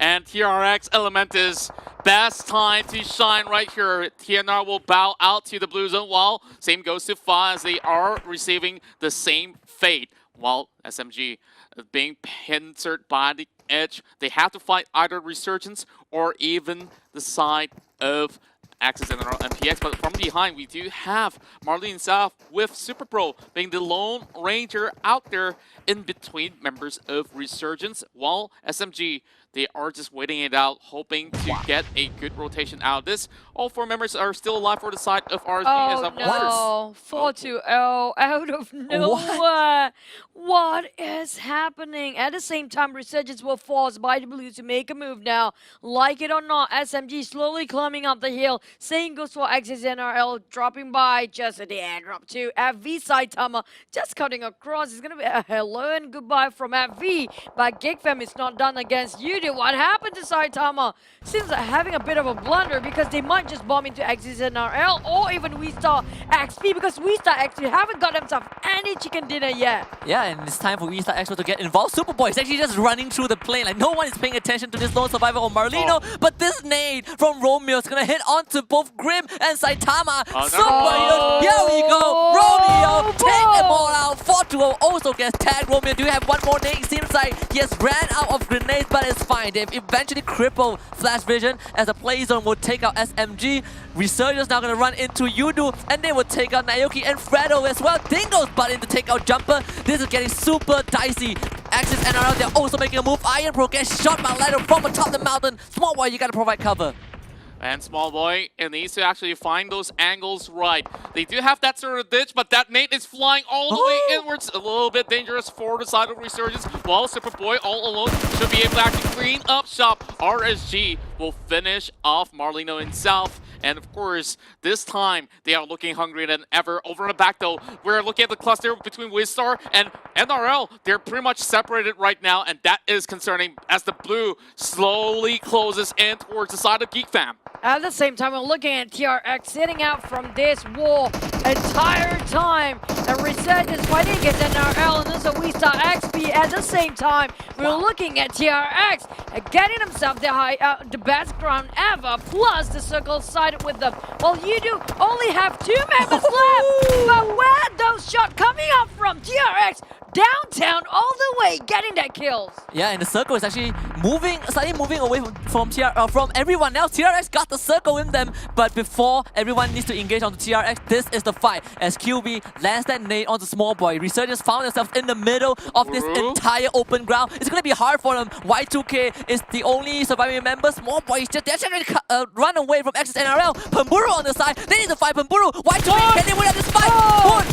And TRX Elementus, best time to shine right here. TNR will bow out to the blue zone, while same goes to Fa as they are receiving the same fate. While SMG being pincered by the edge, they have to fight either Resurgence or even the side of Axis and MPX, but from behind we do have Marlene South with Super Pro being the lone ranger out there in between members of Resurgence, while SMG, they are just waiting it out, hoping to get a good rotation out of this. All 4 members are still alive for the side of RSG. Oh no, 4-0 out of nowhere. What is happening? At the same time, Resurgence will force by the Blues to make a move now. Like it or not, SMG slowly climbing up the hill. Same goes for Axis NRL, dropping by just at the airdrop too. FV Saitama just cutting across. It's going to be a hello and goodbye from FV. But GigFam is not done against Yudu. What happened to Saitama? Seems like having a bit of a blunder, because they might just bomb into Axis NRL or even WeStar XP, because WeStar XP haven't got themselves any chicken dinner yet. Yeah, and it's time for WeStar Expo to get involved. Superboy is actually just running through the plane. Like, no one is paying attention to this lone survivor or Marlino, but this nade from Romeo is going to hit onto both Grim and Saitama. Superboy, here we go. Romeo, take them all out. 4-2 also gets tagged. Romeo, do you have one more nade? It seems like he has ran out of grenades, but it's fine. They've eventually crippled Flash Vision as the play zone will take out SMG. Resurgence now going to run into Yudu, and they will take out Naoki and Fredo as well. Dingo's button to take out Jumper. This is getting super dicey. Axis NRL, they're also making a move. Iron Pro gets shot by Leto from atop the mountain. Small boy, you got to provide cover. And Small Boy, it needs to actually find those angles right. They do have that sort of ditch, but that nade is flying all the way inwards. A little bit dangerous for the side of Resurgence, while Superboy all alone should be able to actually clean up shop. RSG will finish off Marlino in South. And of course, this time, they are looking hungrier than ever. Over in the back though, we're looking at the cluster between WizStar and NRL. They're pretty much separated right now, and that is concerning as the blue slowly closes in towards the side of GeekFam. At the same time, we're looking at TRX sitting out from this wall entire time. And Resurgence fighting against NRL, and there's a WeStar XP. At the same time, we're looking at TRX getting himself the best ground ever, plus the circle sided with them. Well, you do only have 2 members left, but where those shots coming up from TRX? Downtown all the way, getting that kills. Yeah, and the circle is actually slightly moving away from everyone else. TRX got the circle in them, but before everyone needs to engage onto TRX, this is the fight. As QB lands that nade onto Small Boy, Resurgence found themselves in the middle of this entire open ground. It's going to be hard for them. Y2K is the only surviving member. Small Boy is just, they're trying to run away from Axis NRL. Pamburu on the side, they need to fight Pamburu. Y2K, can they win at this fight?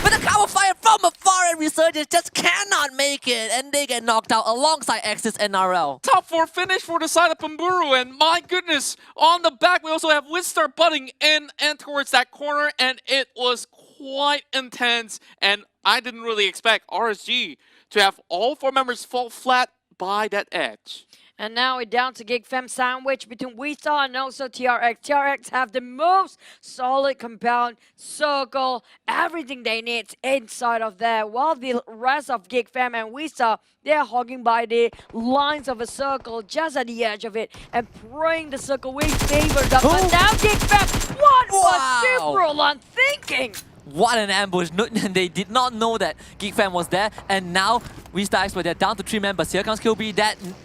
With a cover fire from afar, and Resurgence just cannot make it, and they get knocked out alongside Axis NRL. Top 4 finish for the side of Pamburu, and my goodness, on the back we also have WizStar butting in and towards that corner, and it was quite intense, and I didn't really expect RSG to have all 4 members fall flat by that edge. And now we're down to Geek Fam sandwich between WeStar and also TRX. TRX have the most solid compound, circle, everything they need inside of there. While the rest of Geek Fam and WeStar, they're hogging by the lines of a circle just at the edge of it and praying the circle will favor them. But now Geek Fam, what was Superlon thinking? What an ambush. They did not know that Geek Fam was there. And now WeStar Expert, they're down to 3 members. Here comes QB.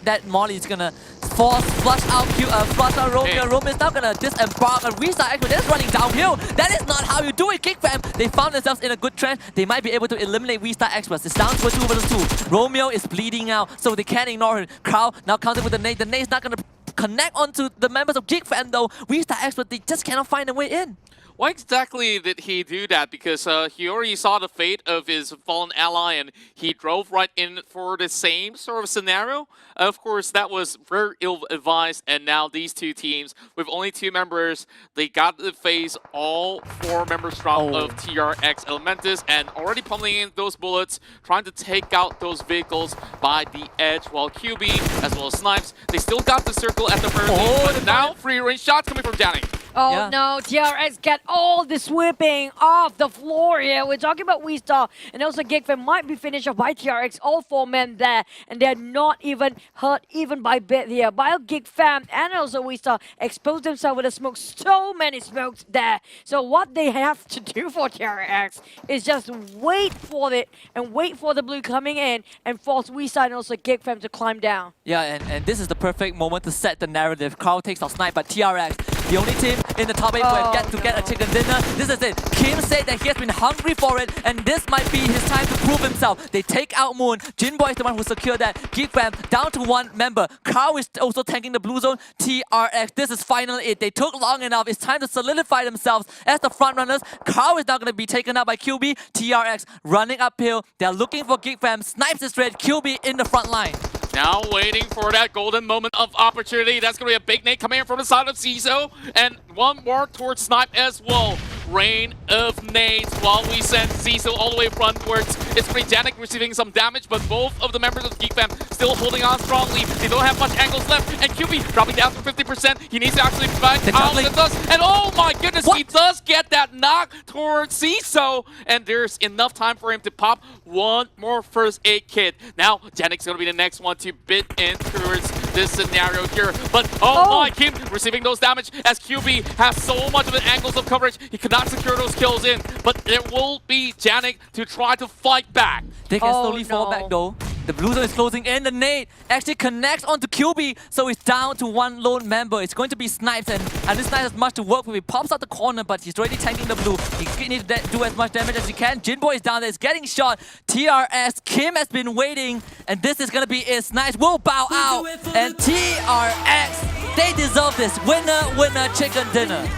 That Molly is gonna flush out Romeo. Romeo is now gonna disembark. And WeStar Expert, they're just running downhill. That is not how you do it, Geek Fam. They found themselves in a good trend. They might be able to eliminate WeStar Experts. It's down to a 2 versus 2. Romeo is bleeding out, so they can't ignore him. Krao now counting with the nade. The nade's not gonna connect onto the members of Geek Fam though. WeStar Expert, they just cannot find a way in. Why exactly did he do that? Because he already saw the fate of his fallen ally and he drove right in for the same sort of scenario. Of course, that was very ill-advised, and now these two teams, with only 2 members, they got to face all 4 members strong of TRX Elementus and already pummeling in those bullets, trying to take out those vehicles by the edge, while QB, as well as Snipes, they still got the circle at the early, but now free-range shots coming from Danny. Oh no, TRX get all the sweeping off the floor here. We're talking about WeStar, and also Geek Fam might be finished off by TRX, all 4 men there, and they're not even hurt even by bit here. While Geek Fam and also WeStar exposed themselves with the smoke, so many smokes there. So what they have to do for TRX is just wait for it and wait for the blue coming in and force WeStar and also Geek Fam to climb down. Yeah, and this is the perfect moment to set the narrative. Crowd takes off Snipe, but TRX, the only team in the top 8 who have yet to get a chicken dinner. This is it. Kim said that he has been hungry for it, and this might be his time to prove himself. They take out Moon. Jinboy is the one who secured that. Geek Fam down to 1 member. Carl is also tanking the blue zone. TRX, this is finally it. They took long enough. It's time to solidify themselves as the front runners. Carl is now going to be taken out by QB. TRX running uphill. They're looking for Geek Fam. Snipes is red. QB in the front line. Now waiting for that golden moment of opportunity. That's going to be a big nade coming in from the side of CISO. And one more towards Snipe as well. Rain of nades while we send CISO all the way frontwards. It's Janik receiving some damage, but both of the members of Geek Fam still holding on strongly. They don't have much angles left. And QB dropping down to 50%. He needs to actually find us. And oh my goodness, he does get that knock towards CISO. And there's enough time for him to pop one more first aid kit. Now, Janik's going to be the next one to bid in towards this scenario here. But oh my, Kim receiving those damage as QB has so much of an angles of coverage. He cannot secure those kills in, but there will be Janik to try to fight back. They can slowly fall back though. The blue zone is closing in. The nade actually connects onto QB, so it's down to 1 lone member. It's going to be Snipes, and this Snipes has much to work with. He pops out the corner, but he's already tanking the blue. He needs to do as much damage as he can. Jinboy is down there. He's getting shot. TRS, Kim has been waiting, and this is going to be it. Snipes will bow out, and TRX, they deserve this. Winner, winner, chicken dinner.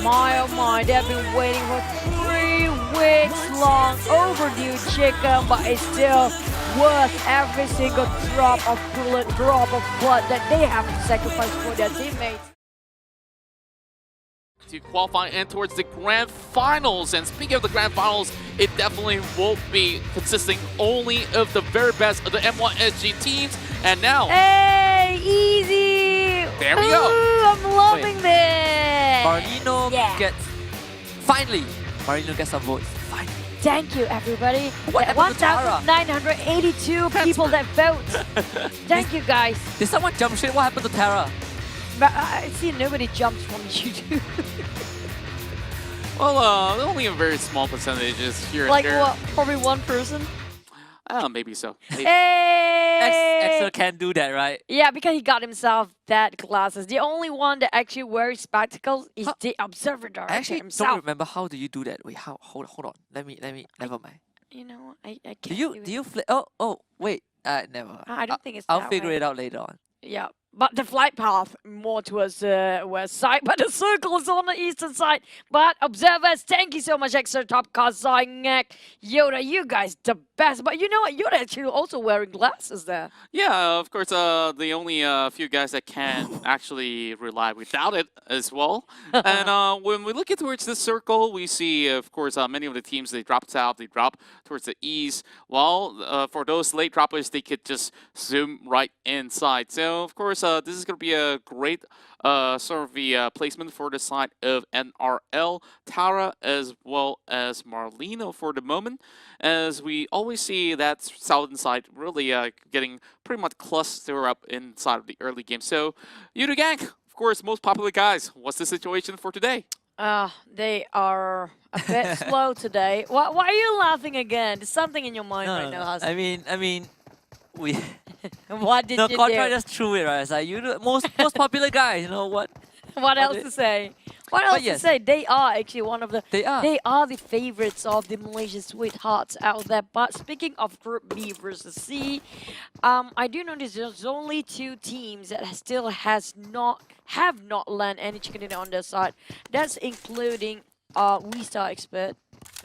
My oh my, they've been waiting for 3 weeks long, overdue chicken, but it's still worth every single drop of bullet, drop of blood that they have to sacrifice for their teammates. To qualify and towards the grand finals. And speaking of the grand finals, it definitely won't be consisting only of the very best of the M1SG teams. And now, hey, easy! There we go. I'm loving this! Marino gets, finally, Marino gets some votes. Finally. Thank you, everybody. What happened to Tara? 1,982 people that vote. Thank you, guys. Did someone jump ship? What happened to Tara? But I see nobody jumps from YouTube. well, only a very small percentages here like and there. what? Probably 1 person? Maybe so. Maybe. Hey! Exo can do that, right? Yeah, because he got himself that glasses. The only one that actually wears spectacles is the Observer Director I actually himself. don't remember how do you do that. Wait, how? Hold on. Let me. Never mind. You know, I can't Do you flip? Oh, wait. Never. I don't think it's I'll that figure way. it out later on. Yeah. But the flight path more towards the west side, but the circle is on the eastern side. But observers, thank you so much, Extra Top Kazangek. Yoda, you guys the best. But you know what? Yoda actually also wearing glasses there. Yeah, of course, the only few guys that can actually rely without it as well. And when we look at towards the circle, we see, of course, many of the teams, they drop south, they drop towards the east. While for those late droppers, they could just zoom right inside. So, of course, this is going to be a great sort of the placement for the side of NRL, Tara, as well as Marlino for the moment, as we always see that southern side really getting pretty much clustered up inside of the early game. So, Yudu Gang, of course, most popular guys, what's the situation for today? They are a bit slow today. Why are you laughing again? There's something in your mind No, right no, now, no. Hassan. I mean, we. What did No, you Contra do? just threw it, right? It's like, you the most popular guy, you know what? What else did- to say? What else to yes. say? They are actually one of the. They are. They are the favorites of the Malaysian sweethearts out there. But speaking of Group B versus C, I do notice there's only two teams that still have not landed any chicken dinner on their side. That's including We Star Expert.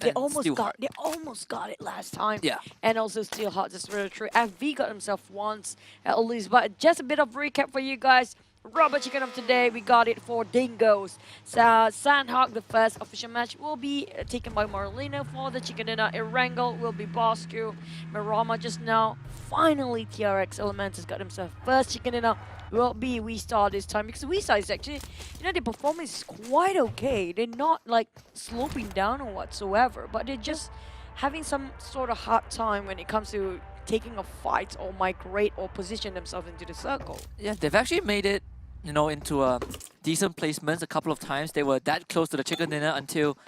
They And almost Steelheart. got it last time. Yeah. And also Steelheart, that's really true. FV got himself once at least. But just a bit of recap for you guys. Rubber Chicken of today, we got it for Dingoes. So Sandhawk, the first official match, will be taken by Marlino for the Chicken Dinner. Erangel will be Bosku. Mirama just now. Finally, TRX Elementus got himself first Chicken Dinner. Will be We Star this time, because We Star is actually, you know, the performance is quite okay. They're not like sloping down or whatsoever, but they're just having some sort of hard time when it comes to taking a fight or migrate or position themselves into the circle. Yeah, they've actually made it, you know, into decent placements a couple of times. They were that close to the chicken dinner until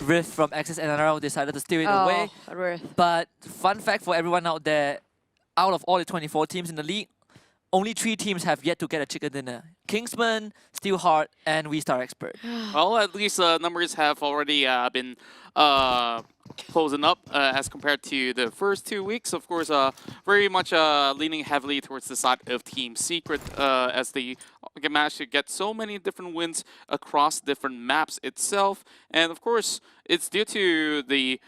Rift from Access NRL decided to steal it away. Rift. But fun fact for everyone out there, out of all the 24 teams in the league, only 3 teams have yet to get a chicken dinner. Kingsman, Steelheart, and We Star Expert. Well, at least numbers have already been closing up as compared to the first 2 weeks. Of course, very much leaning heavily towards the side of Team Secret as they managed to get so many different wins across different maps itself. And of course, it's due to the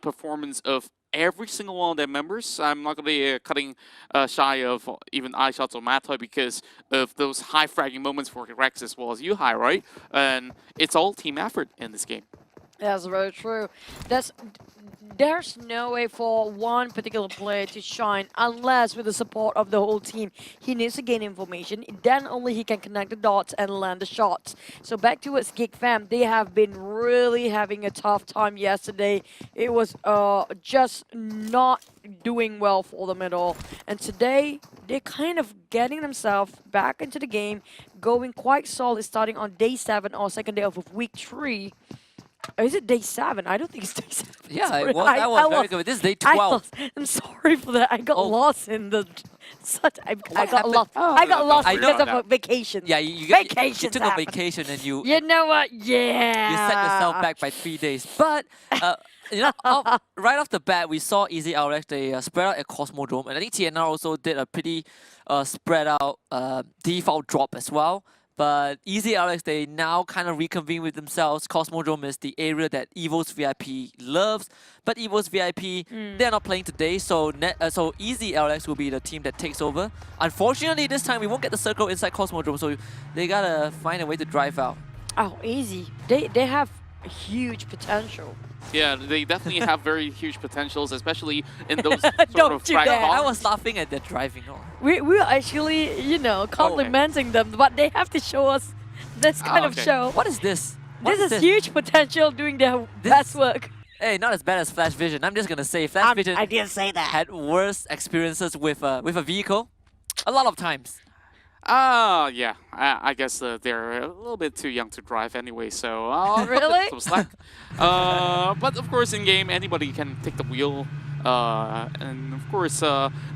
performance of every single one of their members. I'm not going to be cutting shy of even iShots or Matoy because of those high fragging moments for Rex as well as Yuhai, right? And it's all team effort in this game. That's very true. There's no way for one particular player to shine unless with the support of the whole team. He needs to gain information, then only he can connect the dots and land the shots. So back towards Geek Fam, they have been really having a tough time yesterday. It was just not doing well for them at all. And today, they're kind of getting themselves back into the game, going quite solid starting on day 7 or second day of week 3. Is it day 7? I don't think it's day 7. Yeah, Sorry. it was, that was very lost- good. This is day 12. I'm sorry for that. I got Oh. lost in the. I got happened? lost. Oh, I got lost I because know of a vacation. Yeah, you Vacations took a happen. vacation and you You know what? Yeah. you set yourself back by 3 days. But you know, right off the bat, we saw Easy RX, they spread out at Cosmodrome, and I think TNR also did a pretty spread out default drop as well. But Easy RX, they now kind of reconvene with themselves. Cosmodrome is the area that Evo's VIP loves, but Evo's VIP, they're not playing today, so so Easy RX will be the team that takes over. Unfortunately, this time we won't get the circle inside Cosmodrome, so they gotta find a way to drive out. Oh, easy. They have huge potential. Yeah, they definitely have very huge potentials, especially in those sort of Don't you frag dare. I bombs. was laughing at their driving. Oh. We're actually, you know, complimenting them, but they have to show us this kind of okay. show. What is this? What This is huge potential doing their best work. Hey, not as bad as Flash Vision. I'm just gonna say Flash Vision I didn't say that. had worse experiences with a vehicle. A lot of times. Yeah. I guess they're a little bit too young to drive anyway, so I'll cut them Really? some slack. But of course, in game, anybody can take the wheel. And of course,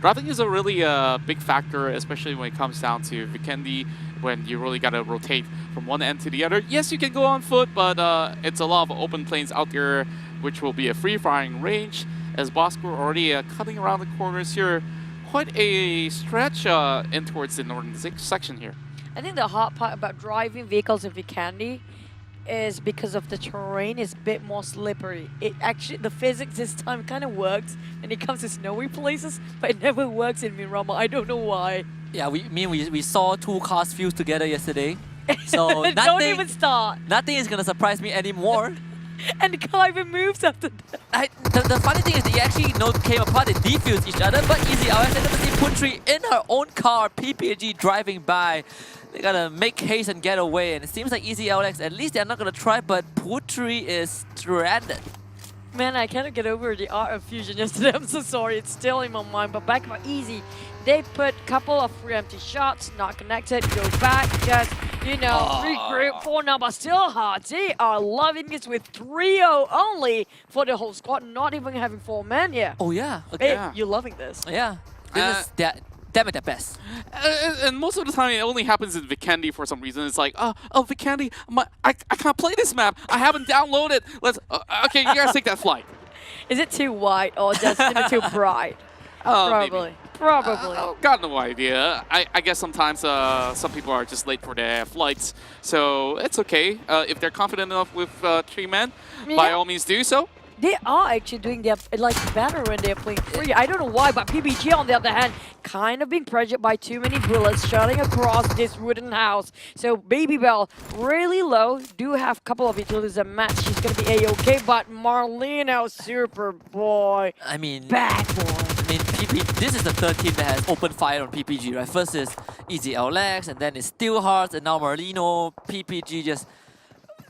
driving is a really big factor, especially when it comes down to Vikendi, when you really gotta rotate from one end to the other. Yes, you can go on foot, but it's a lot of open plains out there, which will be a free-firing range. As Bosco already cutting around the corners here, quite a stretch in towards the northern section here. I think the hard part about driving vehicles in Vikendi is because of the terrain is a bit more slippery. It actually, the physics this time kind of works when it comes to snowy places, but it never works in Mirama. I don't know why. Yeah, we saw two cars fused together yesterday. So Don't even start. nothing is gonna surprise me anymore. And the car even moves after that. The funny thing is they actually came apart, they defused each other, but Easy LX ended up seeing Putri in her own car, PPG driving by. They gotta make haste and get away, and it seems like Easy LX, at least they're not gonna try, but Putri is stranded. Man, I cannot get over the art of fusion yesterday. I'm so sorry, it's still in my mind. But back about Easy, they put a couple of free empty shots, not connected, go back, just, you know, regroup for now, but still hard. They are loving this with 3-0 only for the whole squad, not even having 4 men here. Oh yeah, okay. Hey, you're loving this. Yeah, this is damn it, the best. And most of the time, it only happens in Vikendi for some reason. It's like, oh, Vikendi, I can't play this map. I haven't downloaded. Okay, you guys take that flight. Is it too white or just too bright? Probably. Maybe. Probably. Got no idea. I guess sometimes some people are just late for their flights, so it's okay. If they're confident enough with 3 men, by all means do so. They are actually doing their better when they're playing free. I don't know why, but PBG on the other hand, kind of being pressured by too many bullets shooting across this wooden house. So Baby Bell really low. Do have a couple of utilities that match. She's gonna be a-okay, but Marlino, super boy. I mean, bad boy. I mean, this is the third team that has opened fire on PPG, right? First is Easy LX, and then it's Steel Hearts, and now Marlino. PPG just...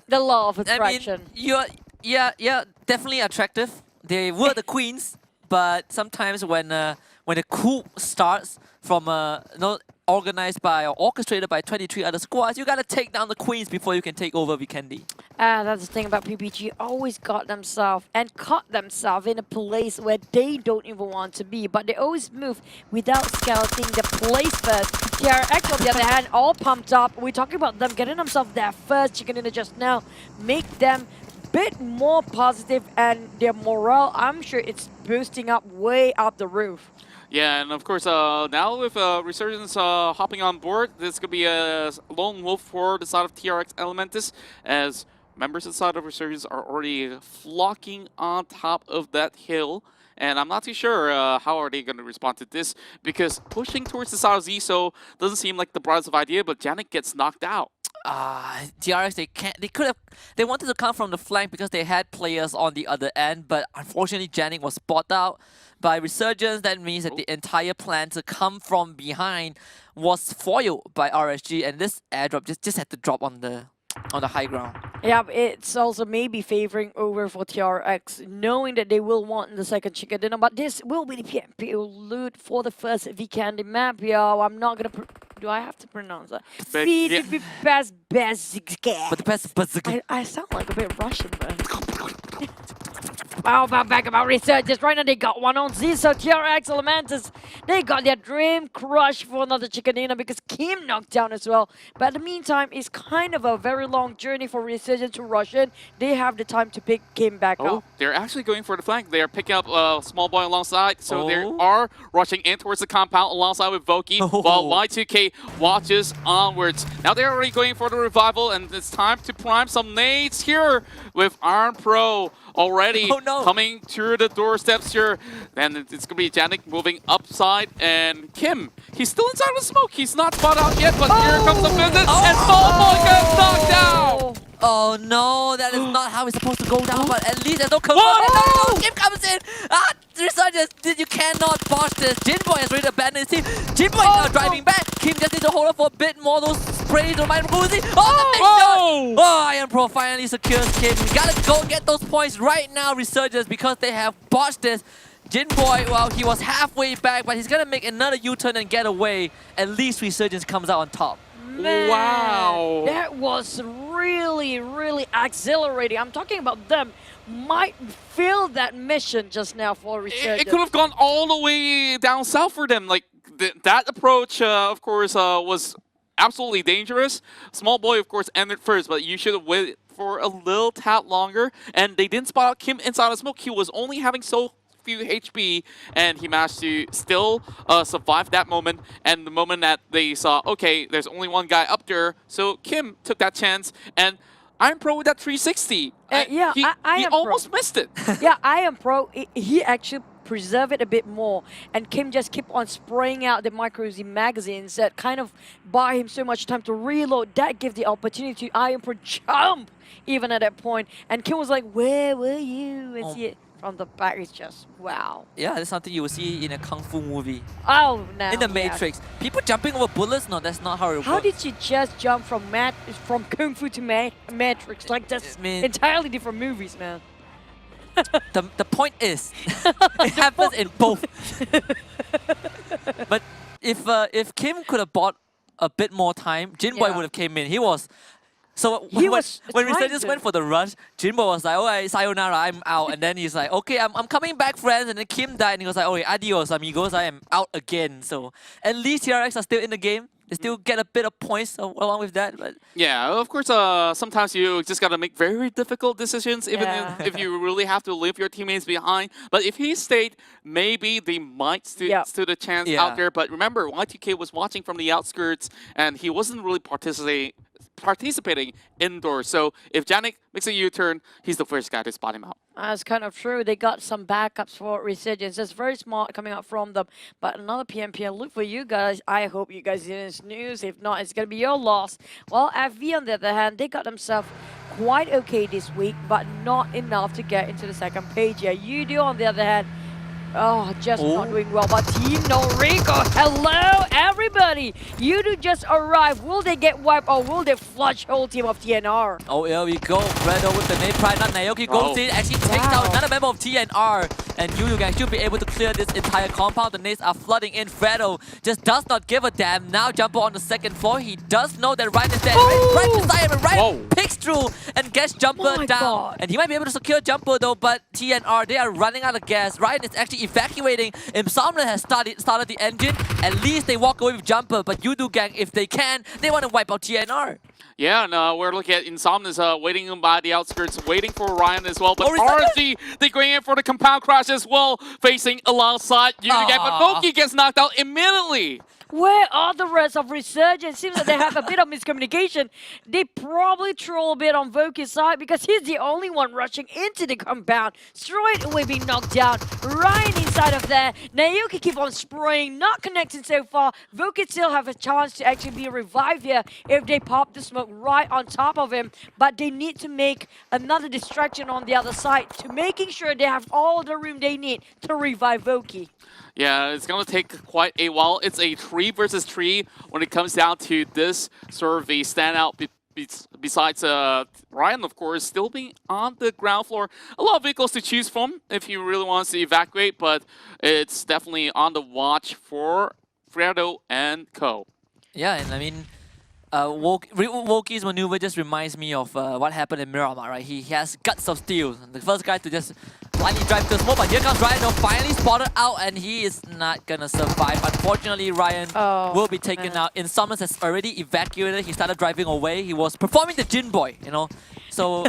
The law of attraction. I mean, yeah, definitely attractive. They were the queens, but sometimes when the coup starts from organized by or orchestrated by 23 other squads, you gotta take down the queens before you can take over Vikendi. That's the thing about PPG. Always got themselves and caught themselves in a place where they don't even want to be, but they always move without scouting the place first. TRX on the other hand, all pumped up. We're talking about them getting themselves their first chicken dinner just now. Make them bit more positive, and their morale, I'm sure it's boosting up way up the roof. Yeah, and of course, now with Resurgence hopping on board, this could be a lone wolf for the side of TRX Elementus, as members inside of Resurgence are already flocking on top of that hill. And I'm not too sure how are they going to respond to this, because pushing towards the side of Ziso doesn't seem like the brightest of idea, but Janik gets knocked out. TRX, they wanted to come from the flank because they had players on the other end, but unfortunately Janik was spotted out by Resurgence. That means that the entire plan to come from behind was foiled by RSG, and this airdrop just had to drop on the high ground. Yeah, it's also maybe favoring over for TRX, knowing that they will want the second chicken dinner, but this will be the PMPL loot for the first Vikendi map. Yo, I'm not gonna... Do I have to pronounce that? But I sound like a bit Russian, man. How about back about Resurgence? Right now they got one on Z, so TRX Elementus, they got their dream crush for another chicken dinner because Kim knocked down as well. But in the meantime, it's kind of a very long journey for Resurgence to rush in. They have the time to pick Kim back up. They're actually going for the flank. They are picking up Small Boy alongside, so they are rushing in towards the compound alongside with Voki, while Y2K watches onwards. Now they're already going for the revival, and it's time to prime some nades here with Iron Pro already coming through the doorsteps here. And it's going to be Janik moving upside, and Kim, he's still inside of the smoke. He's not spotted out yet, but here comes the visit, and Small Boy gets knocked down. Oh no, that is not how it's supposed to go down, but at least there's no cover. No, Kim comes in. Resurgence, you cannot botch this. Jinboy has already abandoned his team. Jinboy is now driving back. Kim just needs to hold up for a bit more. Those sprays don't mind Ruzi. Iron Pro finally secures Kim. We gotta go get those points right now, Resurgence, because they have botched this. Jinboy, well, he was halfway back, but he's gonna make another U-turn and get away. At least Resurgence comes out on top. Man, wow. That was really, really exhilarating. I'm talking about them might fail that mission just now for Resurgence. It could have gone all the way down south for them. Like, that approach, of course, was absolutely dangerous. Small Boy, of course, ended first, but you should have waited for a little tad longer. And they didn't spot out Kim inside of smoke. He was only having so few HP, and he managed to still survive that moment. And the moment that they saw, okay, there's only one guy up there, so Kim took that chance, and I'm pro with that 360. Yeah, I he am almost pro. missed it. Yeah, I am pro. He actually preserved it a bit more, and Kim just keep on spraying out the micro Uzi magazines that kind of buy him so much time to reload. That gives the opportunity to I am pro jump even at that point. And Kim was like, "Where were you?" And see it from the back. It's just wow. Yeah, that's something you will see in a kung fu movie. Oh no! In the yeah. Matrix, people jumping over bullets. No, that's not how it works. How did you just jump from Kung Fu to Matrix? Like that's I mean- entirely different movies, man. The point is, it happens in both. But if Kim could have bought a bit more time, Jinboy Yeah. would have came in. He was. So He when was trying Resurgence to- went for the rush, Jinbo was like, "Alright, sayonara, I'm out." And then he's like, "Okay, I'm coming back, friends." And then Kim died, and he was like, "Okay, adios, amigos, I am out again." So at least TRX are still in the game. They still get a bit of points along with that, but Yeah, of course, sometimes you just gotta make very difficult decisions, even Yeah. if you really have to leave your teammates behind. But if he stayed, maybe they might stood a chance Yeah. out there. But remember, Y2K was watching from the outskirts, and he wasn't really participating indoors. So if Janik makes a U-turn, he's the first guy to spot him out. That's kind of true. They got some backups for Resurgence. That's very smart coming out from them. But another PMPL look for you guys. I hope you guys didn't snooze. If not, it's going to be your loss. Well, FV on the other hand, they got themselves quite okay this week, but not enough to get into the second page. Yeah, you do on the other hand. Oh, just not doing well. But Team Noriko, hello everybody! You do just arrive. Will they get wiped or will they flush whole team of TNR? oh, here we go. Fredo with the nade pride. Not Naoki goes in, actually takes Wow. down another member of TNR. And Yu Gang should be able to clear this entire compound. The nades are flooding in. Fredo just does not give a damn. Now Jumper on the second floor. He does know that Ryan is dead. Right beside him, and Ryan Whoa. picks through and gets Jumper My down. God. And he might be able to secure Jumper though, but TNR, they are running out of gas. Ryan is actually evacuating. Insomnia has started the engine. At least they walk away with Jumper, but Yudu Gang, if they can, they want to wipe out TNR. Yeah, and we're looking at Insomnia's waiting by the outskirts, waiting for Ryan as well. But Resurgence! RSG, they going in for the compound crash as well, facing alongside Unigang. But Voki gets knocked out immediately. Where are the rest of Resurgence? Seems like they have a bit of miscommunication. They probably troll a bit on Voki's side because he's the only one rushing into the compound. Straight away being knocked down. Ryan inside of there. Naoki keep on spraying, not connecting so far. Voki still have a chance to actually be revived here if they pop the smoke right on top of him. But they need to make another distraction on the other side to making sure they have all the room they need to revive Voki. Yeah, it's going to take quite a while. It's a 3 versus 3 when it comes down to this sort of a standout. Besides Ryan, of course, still being on the ground floor. A lot of vehicles to choose from if he really wants to evacuate, but it's definitely on the watch for Fredo and Co. Yeah, and I mean, Woki's maneuver just reminds me of what happened in Miramar, right? He has guts of steel. The first guy to just blindly drive to the smoke, but here comes Ryan, though, finally spotted out, and he is not gonna survive. Unfortunately, Ryan will be taken out. Insomnius has already evacuated. He started driving away. He was performing the Jin Boy, you know? So,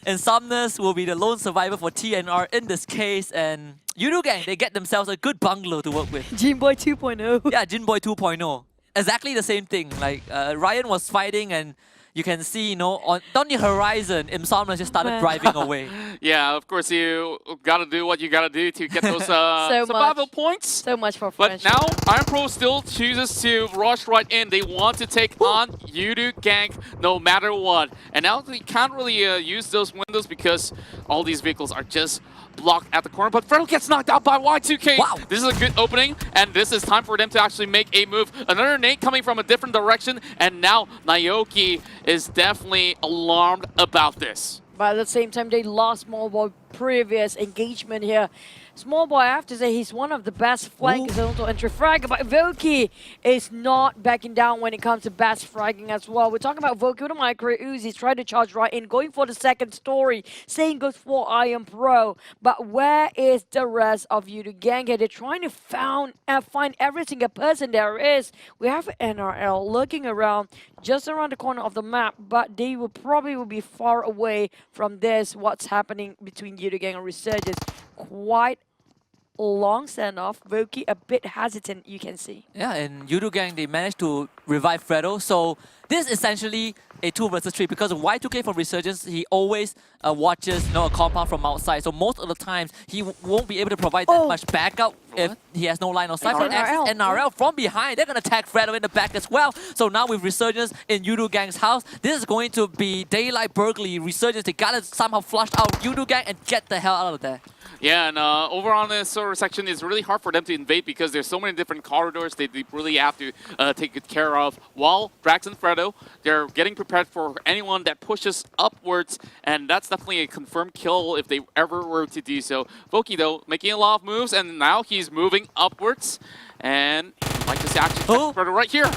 Insomnius will be the lone survivor for TNR in this case, and Yudu Gang, they get themselves a good bungalow to work with. Jinboy 2.0. Yeah, Jin Boy 2.0. Exactly the same thing. Like, Ryan was fighting and you can see, you know, on the horizon, Insomnius just started driving away. Yeah, of course, you gotta do what you gotta do to get those survival points. So much for But friendship. now, Iron Pro still chooses to rush right in. They want to take on Yudu Gang no matter what. And now they can't really use those windows because all these vehicles are just blocked at the corner. But Fredo gets knocked out by Y2K. Wow. This is a good opening, and this is time for them to actually make a move. Another nade coming from a different direction, and now Naoki is definitely alarmed about this. But at the same time, they lost Small Boy previous engagement here. Small Boy, I have to say, he's one of the best flankers and also entry fragger, but Voki is not backing down when it comes to best fragging as well. We're talking about Voki with a micro Uzi, trying to charge right in, going for the second story, saying goes for Iron Pro. But where is the rest of you to gang here? They're trying to find every single person there is. We have NRL looking around just around the corner of the map, but they will probably be far away from this, what's happening between Yudu Gang and Resurgence. Quite long standoff. Voki a bit hesitant, you can see. Yeah, and Yudu Gang, they managed to revive Fredo. So this is essentially a 2 versus 3 because of Y2K for Resurgence, he always watches a compound from outside. So most of the times, he won't be able to provide that much backup if he has no line of sight. But NRL. NRL from behind, they're going to attack Fredo in the back as well. So now with Resurgence in Yudu Gang's house, this is going to be daylight burglary. Resurgence, they got to somehow flush out Yudu Gang and get the hell out of there. Yeah, and over on this sort of section, it's really hard for them to invade because there's so many different corridors they really have to take good care of. While Drax and Fredo, they're getting prepared for anyone that pushes upwards, and that's definitely a confirmed kill if they ever were to do so. Voki, though, making a lot of moves, and now he's moving upwards, and you'd like to see action Fredo right here.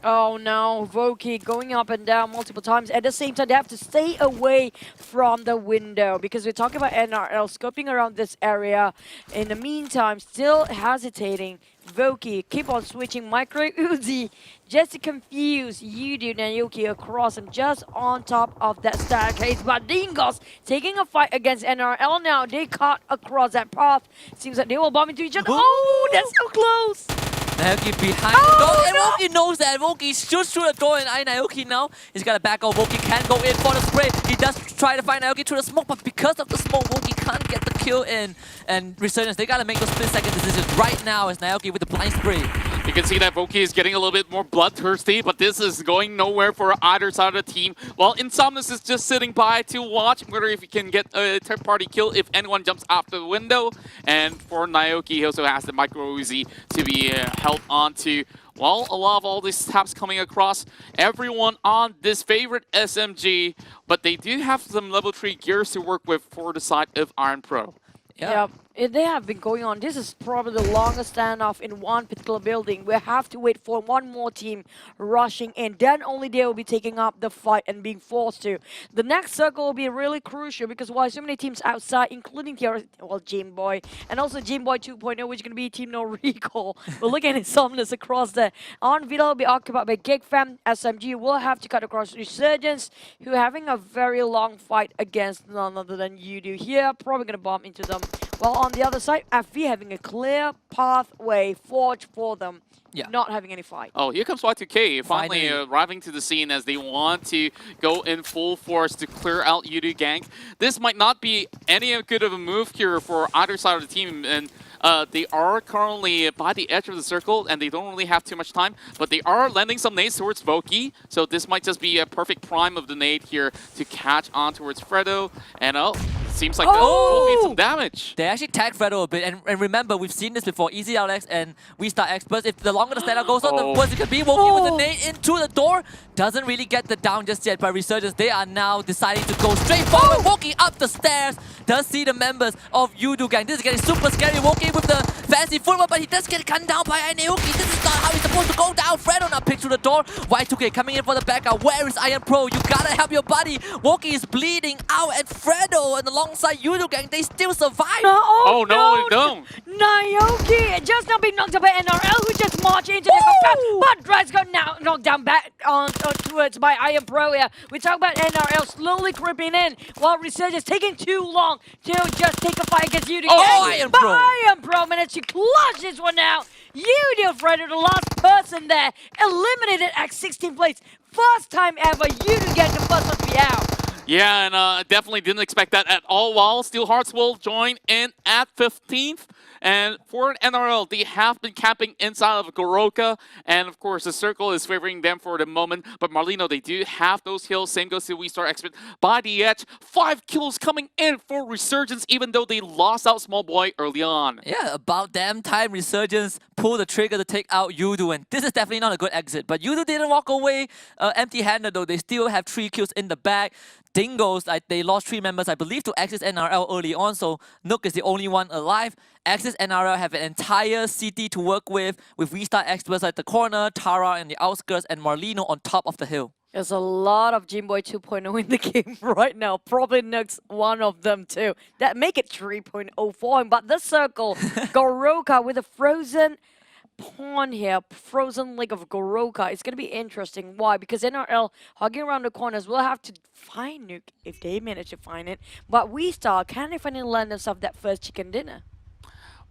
Oh no, Voki going up and down multiple times. At the same time, they have to stay away from the window because we're talking about NRL scoping around this area. In the meantime, still hesitating. Voki keep on switching Micro Uzi just to confuse Yudu Naoki across and just on top of that staircase. But Dingos taking a fight against NRL now. They caught across that path. Seems like they will bump into each other. Oh, that's so close. Naoki behind the door, and Voki knows that. Voki shoots through the door, and Naoki now is gonna back out. Voki can go in for the spray. He does try to find Naoki through the smoke, but because of the smoke, Voki can't get the kill in. And Resurgence, they gotta make those split-second decisions right now as Naoki with the blind spray. You can see that Voki is getting a little bit more bloodthirsty, but this is going nowhere for either side of the team. While Insomnus is just sitting by to watch whether if he can get a third-party kill if anyone jumps out the window. And for Naoki, he also has the Micro Uzi to be held on to. Well, a lot of all these taps coming across everyone on this favorite SMG, but they do have some level 3 gears to work with for the side of Iron Pro. Yeah. They have been going on. This is probably the longest standoff in one particular building. We have to wait for one more team rushing in. Then only they will be taking up the fight and being forced to. The next circle will be really crucial because why so many teams outside, including Gameboy and also Gameboy 2.0, which is going to be Team No Recall. But look at Insomnus across there. On Vita will be occupied by GigFam. SMG will have to cut across Resurgence, who are having a very long fight against none other than Yudu here. Probably going to bump into them. While on the other side, FV having a clear pathway forged for them, not having any fight. Oh, here comes Y2K finally arriving to the scene as they want to go in full force to clear out Yudu Gang. This might not be any good of a move here for either side of the team, and they are currently by the edge of the circle, and they don't really have too much time, but they are landing some nades towards Voki, so this might just be a perfect prime of the nade here to catch on towards Fredo, and seems like will need some damage. They actually tagged Fredo a bit, and remember, we've seen this before, Easy Alex and We Star Experts. If the longer the standout goes on, the worse it could be. Voki with the nade into the door, doesn't really get the down just yet by Resurgence. They are now deciding to go straight forward. Voki up the stairs, does see the members of Yudu Gang. This is getting super scary. Voki with the fancy footwork, but he does get gunned down by Naoki. This is not how he's supposed to go down. Fredo now picked through the door. Y2K coming in for the backup. Where is Iron Pro? You gotta help your buddy. Voki is bleeding out, and Fredo and alongside Yudu Gang, they still survive. No, they don't. Naoki just now being knocked out by NRL, who just marched into the compound. But Drax got now knocked down back on towards by Iron Pro here. We talk about NRL slowly creeping in while Resurgence taking too long to just take a fight against Yudu Gang. Iron Pro managed to clutch this one out. Yudu Fredo, the last person there, eliminated at 16th place. First time ever Yudu Gang the first one to be out. Yeah, and definitely didn't expect that at all. While Steel Hearts will join in at 15th. And for NRL, they have been camping inside of Goroka. And of course, the circle is favoring them for the moment. But Marlino, they do have those kills. Same goes to We Star Expert by the edge. 5 kills coming in for Resurgence, even though they lost out Small Boy early on. Yeah, about damn time Resurgence pulled the trigger to take out Yudu. And this is definitely not a good exit. But Yudu didn't walk away empty-handed, though. They still have 3 kills in the bag. Dingos, they lost 3 members, I believe, to Axis NRL early on, so Nook is the only one alive. Axis NRL have an entire city to work with V-Star Experts at the corner, Tara in the outskirts, and Marlino on top of the hill. There's a lot of Gameboy 2.0 in the game right now. Probably Nook's one of them too. That make it 3.0 for him. But the circle, Goroka with a frozen pawn here, frozen leg of Goroka. It's going to be interesting. Why? Because NRL hugging around the corners will have to find Nuke if they manage to find it. But We Star, can they finally land themselves that first chicken dinner?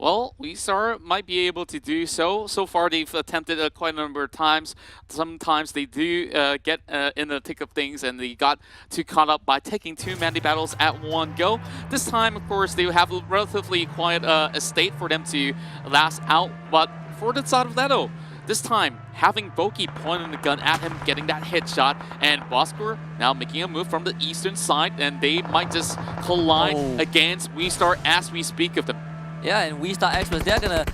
Well, WeStar might be able to do so. So far, they've attempted quite a number of times. Sometimes they do get in the thick of things, and they got too caught up by taking 2 Mandy battles at one go. This time, of course, they have a relatively quiet estate for them to last out. But for the side of Leto, this time, having Boki pointing the gun at him, getting that headshot, and Bosker now making a move from the eastern side, and they might just collide against WeStar as we speak of them. Yeah, and WeStar experts, they're gonna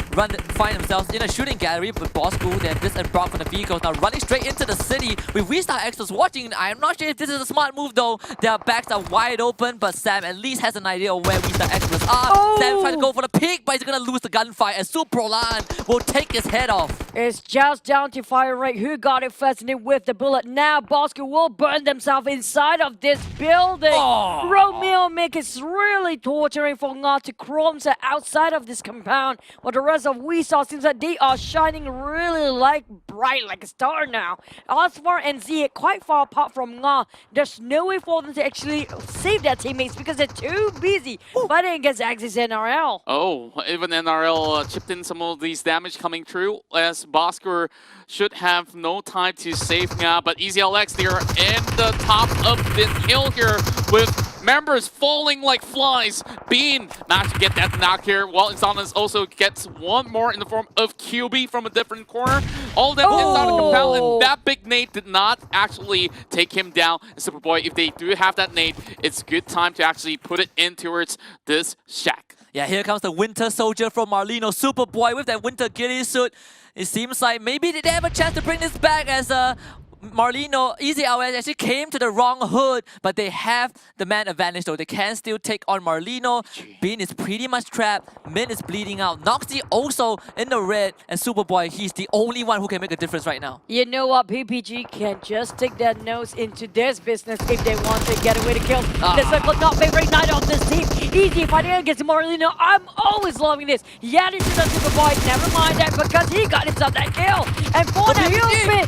find themselves in a shooting gallery with Bosco, then disembark from the vehicles, now running straight into the city with WeStar experts watching. I'm not sure if this is a smart move though. Their backs are wide open, but Sam at least has an idea of where WeStar experts are. Sam trying to go for the peek, but he's gonna lose the gunfight, and Suprolan will take his head off. It's just down to fire rate. Who got it first and with the bullet? Now Bosco will burn themselves inside of this building. Romeo Mick is really torturing for Nga to chrome outside of this compound, while the rest of WeStar seems that they are shining really bright like a star now. Asfar and Z quite far apart from Nga. There's no way for them to actually save their teammates because they're too busy fighting against Axis NRL. Oh, even NRL chipped in some of these damage coming through, as Bosker should have no time to save Nga, but EasyLX, they are in the top of the hill here with members falling like flies. Bean managed to get that knock here, while Insanas also gets one more in the form of QB from a different corner. All of them inside the compound, and that big nade did not actually take him down. And Superboy, if they do have that nade, it's good time to actually put it in towards this shack. Yeah, here comes the Winter Soldier from Marlino. Superboy with that Winter Ghillie suit. It seems like maybe they have a chance to bring this back as Marlino, EasyLX actually came to the wrong hood, but they have the man advantage though. They can still take on Marlino. Bean is pretty much trapped. Min is bleeding out. Noxy also in the red, and Superboy, he's the only one who can make a difference right now. You know what? PPG can just take their nose into this business if they want to get away to kill. The circle not favorite neither of this team. Easy fighting against Marlino. I'm always loving this. Yeah, this is a Superboy. Never mind that because he got himself that kill. And for the heel spin,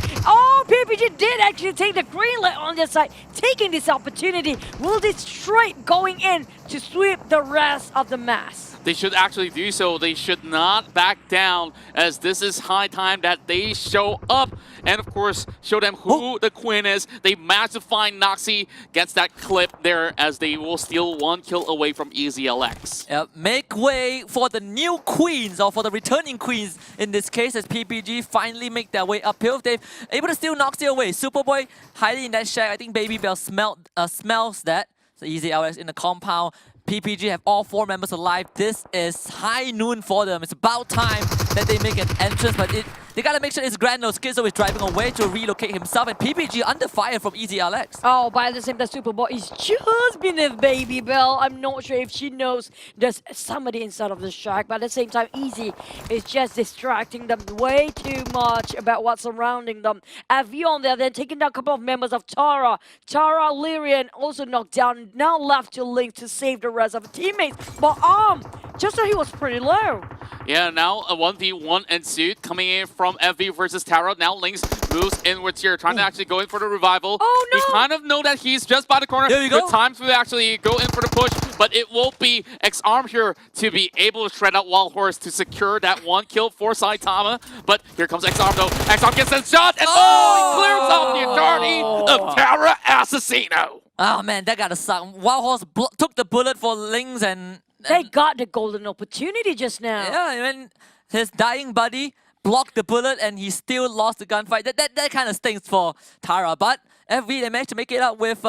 PPG did actually take the green light on their side, taking this opportunity. Will they straight going in to sweep the rest of the mass? They should actually do so. They should not back down, as this is high time that they show up and, of course, show them who the Queen is. They managed to find Noxy, gets that clip there, as they will steal 1 kill away from EasyLX. Make way for the new queens, or for the returning queens in this case, as PPG finally make their way uphill. They're able to steal Noxy away. Superboy hiding in that shack. I think Baby Bell smells that. So EasyLX in the compound. PPG have all 4 members alive. This is high noon for them. It's about time that they make an entrance, but they gotta make sure it's Grando. Schizo is driving away to relocate himself, and PPG under fire from EasyLX. Oh, by the same time, Superboy is just beneath Baby Bell. I'm not sure if she knows there's somebody inside of the shack, but at the same time, Easy is just distracting them way too much about what's surrounding them. Avion there, then taking down a couple of members of Tara. Tara, Lyrian also knocked down, now left to Link to save the rest of the teammates. But just so he was pretty low. Yeah, now a 1v1 ensued coming in from FV versus Tara. Now Lynx moves inwards here, trying to actually go in for the revival. Oh no! We kind of know that he's just by the corner. There you go. Good times to actually go in for the push, but it will be X-Arm here to be able to shred out Wild Horse to secure that 1 kill for Saitama. But here comes X-Arm though. X-Arm gets that shot, and he clears out the entirety of Tara Assassino. Oh man, that gotta suck. Wild Horse took the bullet for Lynx, and they got the golden opportunity just now. Yeah, when his dying buddy blocked the bullet and he still lost the gunfight. That kind of stings for Tara. But FV, they managed to make it up with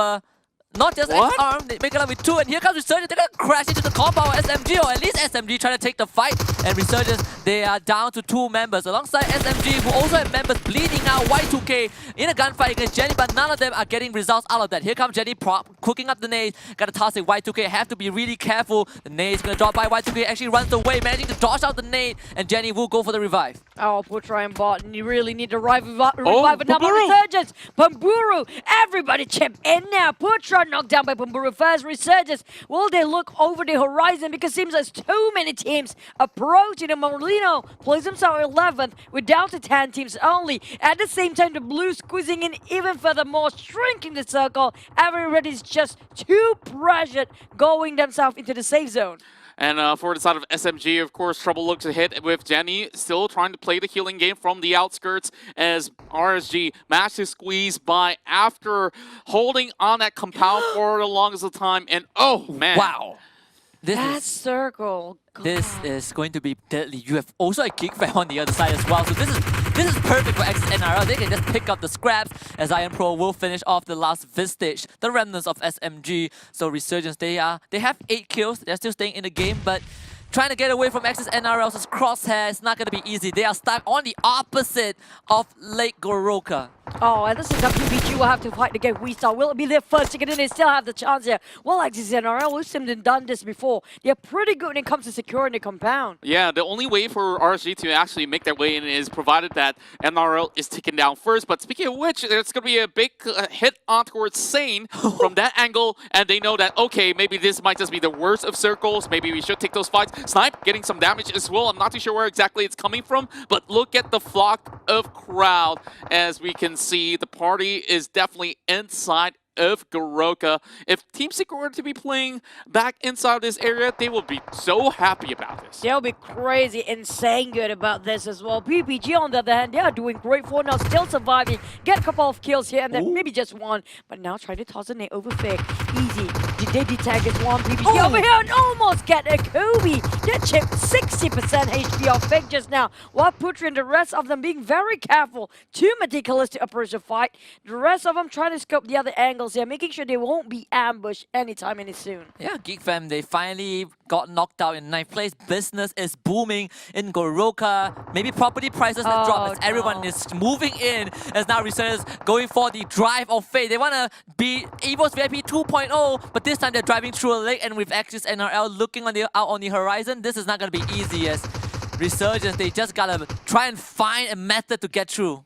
not just X-Arm, they make it up with 2. And here comes Resurgence. They're gonna crash into the compound of SMG, or at least SMG trying to take the fight. And Resurgence, they are down to 2 members alongside SMG, who also have members bleeding out. Y2K in a gunfight against Jenny, but none of them are getting results out of that. Here comes Jenny cooking up the nade. Gotta toss it. Y2K have to be really careful. The nade is gonna drop by. Y2K actually runs away, managing to dodge out the nade, and Jenny will go for the revive. Oh, Putra and Bot, you really need to revive a number of Resurgence. Pamburu, everybody chip in now. Putra knocked down by Pamburu first. Resurgence, will they look over the horizon? Because it seems there's too many teams approaching the Marlino Lino plays himself 11th. We're down to 10 teams only. At the same time, the Blues squeezing in even furthermore, shrinking the circle. Everybody's just too pressured, going themselves into the safe zone. And for the side of SMG, of course, trouble looks ahead with Jenny still trying to play the healing game from the outskirts as RSG managed to squeeze by after holding on that compound for the longest of time. And oh, man. Wow. That circle. This is going to be deadly. You have also a Geek Fam on the other side as well. So this is perfect for XNRL. They can just pick up the scraps as Iron Pro will finish off the last vestige, the remnants of SMG. So Resurgence, they have 8 kills. They're still staying in the game, but trying to get away from XNRL's crosshair is not going to be easy. They are stuck on the opposite of Lake Goroka. Oh, and this is up PPG will have to fight to get WeStar. Will it be their first ticket in? They still have the chance here. Well, XNRL, we've seen them done this before. They're pretty good when it comes to securing the compound. Yeah, the only way for RSG to actually make their way in is provided that NRL is taken down first. But speaking of which, there's going to be a big hit on towards Sane from that angle. And they know that, okay, maybe this might just be the worst of circles. Maybe we should take those fights. Snipe getting some damage as well. I'm not too sure where exactly it's coming from. But look at the flock of crowd. As we can see, the party is definitely inside of Goroka. If Team Secret were to be playing back inside this area, they will be so happy about this. They'll be crazy, insane good about this as well. PPG, on the other hand, they are doing great for now, still surviving. Get a couple of kills here and then maybe just one. But now try to toss a net over Fake. Easy. Did they detect this one? PPG over here and almost get a Kobe. They chipped 60% HP off Fake just now. While Putri and the rest of them being very careful, too meticulous to approach the fight. The rest of them trying to scope the other angle. They're making sure they won't be ambushed anytime any soon. Yeah, Geek Fam, they finally got knocked out in 9th place. Business is booming in Goroka. Maybe property prices have dropped as everyone is moving in. As now Resurgence going for the drive of fate. They want to be EVO's VIP 2.0, but this time they're driving through a lake, and with Axis NRL looking out on the horizon, this is not going to be easy as Resurgence, they just got to try and find a method to get through.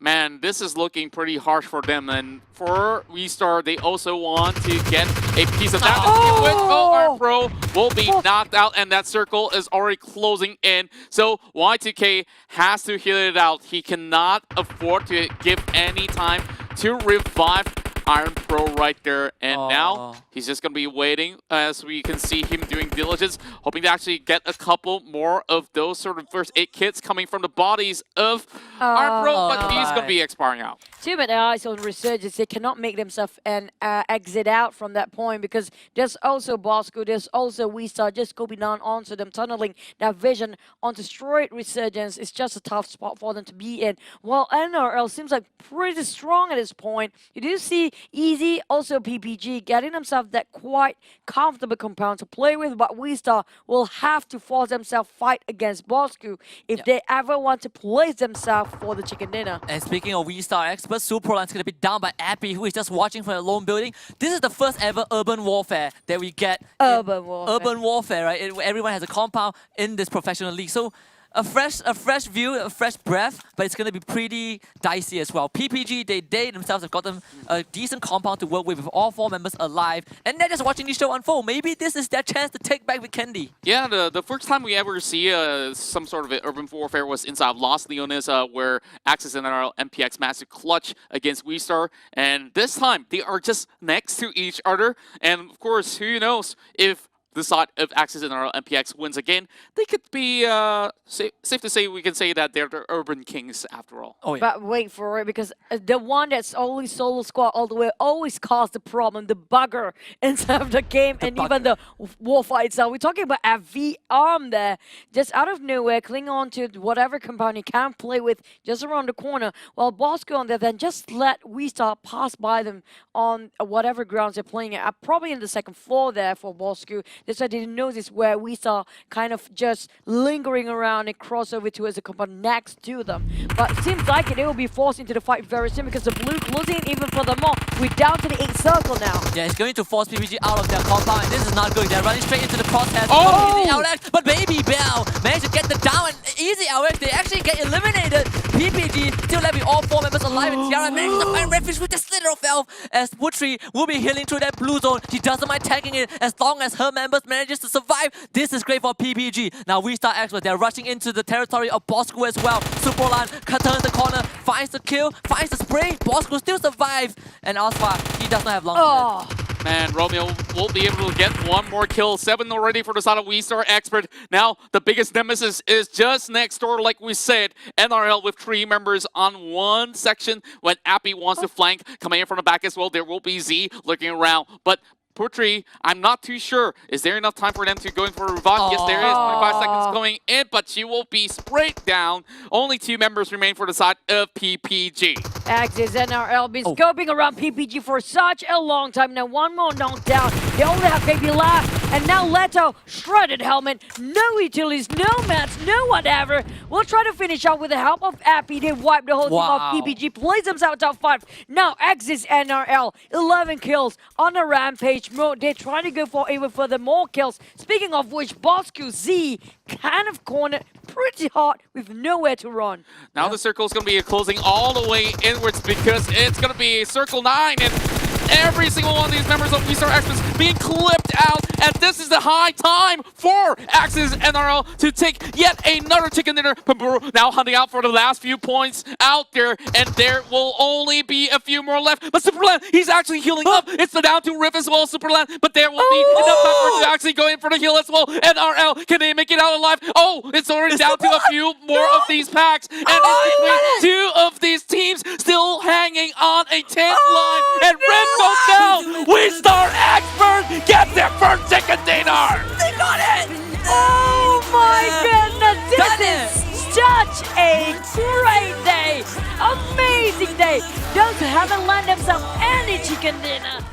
Man, this is looking pretty harsh for them. And for WeStar, they also want to get a piece of that. Iron Pro will be knocked out, and that circle is already closing in. So Y2K has to heal it out. He cannot afford to give any time to revive Iron Pro right there. And now he's just going to be waiting, as we can see him doing diligence, hoping to actually get a couple more of those sort of first aid kits coming from the bodies of Iron Pro, but he's going to be expiring out. Too many eyes on Resurgence. They cannot make themselves an exit out from that point because there's also Bosco, there's also WeStar just scoping down onto them, tunneling that vision onto straight Resurgence. It's just a tough spot for them to be in. While NRL seems like pretty strong at this point, you do see Easy, also PPG, getting themselves that quite comfortable compound to play with, but WeStar will have to force themselves fight against Bosco if they ever want to place themselves for the chicken dinner. And speaking of WeStar experts, Superline's going to be down by Appy, who is just watching from a lone building. This is the first ever urban warfare that we get. Urban warfare, right? Everyone has a compound in this professional league. So a fresh view, a fresh breath, but it's going to be pretty dicey as well. PPG, they themselves have gotten a decent compound to work with all 4 members alive, and they're just watching the show unfold. Maybe this is their chance to take back with Candy. Yeah, the first time we ever see some sort of urban warfare was inside of Los Leones, where Axis and NRL MPX managed to clutch against WeStar, and this time they are just next to each other, and of course, who knows if the side of Axis and MPX wins again, they could be, safe to say, we can say that they're the urban kings after all. Oh, yeah. But wait for it, because the one that's always solo squad all the way always caused the problem, the bugger inside of the game, and even the war fight itself. We're talking about a V-arm there, just out of nowhere, cling on to whatever compound he can play with just around the corner, while Bosco on there then just let WeStar pass by them on whatever grounds they're playing at. Probably in the second floor there for Bosco. That's why I didn't notice where we saw kind of just lingering around and cross over to as a compound next to them. But it seems like they will be forced into the fight very soon because the blue closing in even furthermore. We're down to the 8th circle now. Yeah, it's going to force PPG out of their compound, and this is not good. They're running straight into the crosshairs. Oh! Easy Alex, but Baby Bell managed to get the down, and Easy Alex, they actually get eliminated. PPG still left with all 4 members alive, and Tiara manages to find refuge with the slither of health as Putri will be healing through that blue zone. She doesn't mind tagging it as long as her members manages to survive. This is great for PPG. Now Restart Expert, they're rushing into the territory of Bosco as well. Superlan turns the corner, finds the kill, finds the spray. Bosco still survives. And Aspa, he does not have long to live. Man, Romeo will be able to get one more kill. 7 already for the side of Restart Expert. Now, the biggest nemesis is just next door, like we said. NRL with 3 members on one section. When Appy wants to flank, coming in from the back as well, there will be Z looking around. But Putri, I'm not too sure. Is there enough time for them to go in for a revive? Yes, there is. 25 seconds going in, but she will be sprayed down. Only 2 members remain for the side of PPG. Axis NRL been scoping around PPG for such a long time. Now one more knockdown. They only have Baby left. And now Leto, shredded helmet, no utilities, no mats, no whatever. We'll try to finish out with the help of Appy. They wipe the whole team of PPG, plays themselves top 5. Now Axis NRL, 11 kills on a rampage mode. They're trying to go for even further more kills. Speaking of which, Bosco Z kind of cornered pretty hard with nowhere to run. Now the circle is going to be closing all the way inwards because it's going to be Circle 9 and every single one of these members of Restart Experts being clipped out, and this is the high time for Axis NRL to take yet another chicken dinner. Pamburu now hunting out for the last few points out there, and there will only be a few more left. But Superland, he's actually healing up. It's the down 2 Rift as well, Superland, but there will be enough time for him to actually go in for the heal as well. NRL, can they make it out alive? Oh, it's already down to a few more of these packs, and it's between 2 of these teams still hanging on a 10th line, and Red goes down. Restart Expert get their first chicken dinner. They got it! Oh my goodness, this is such a great day, amazing day. Those who haven't landed themselves any chicken dinner.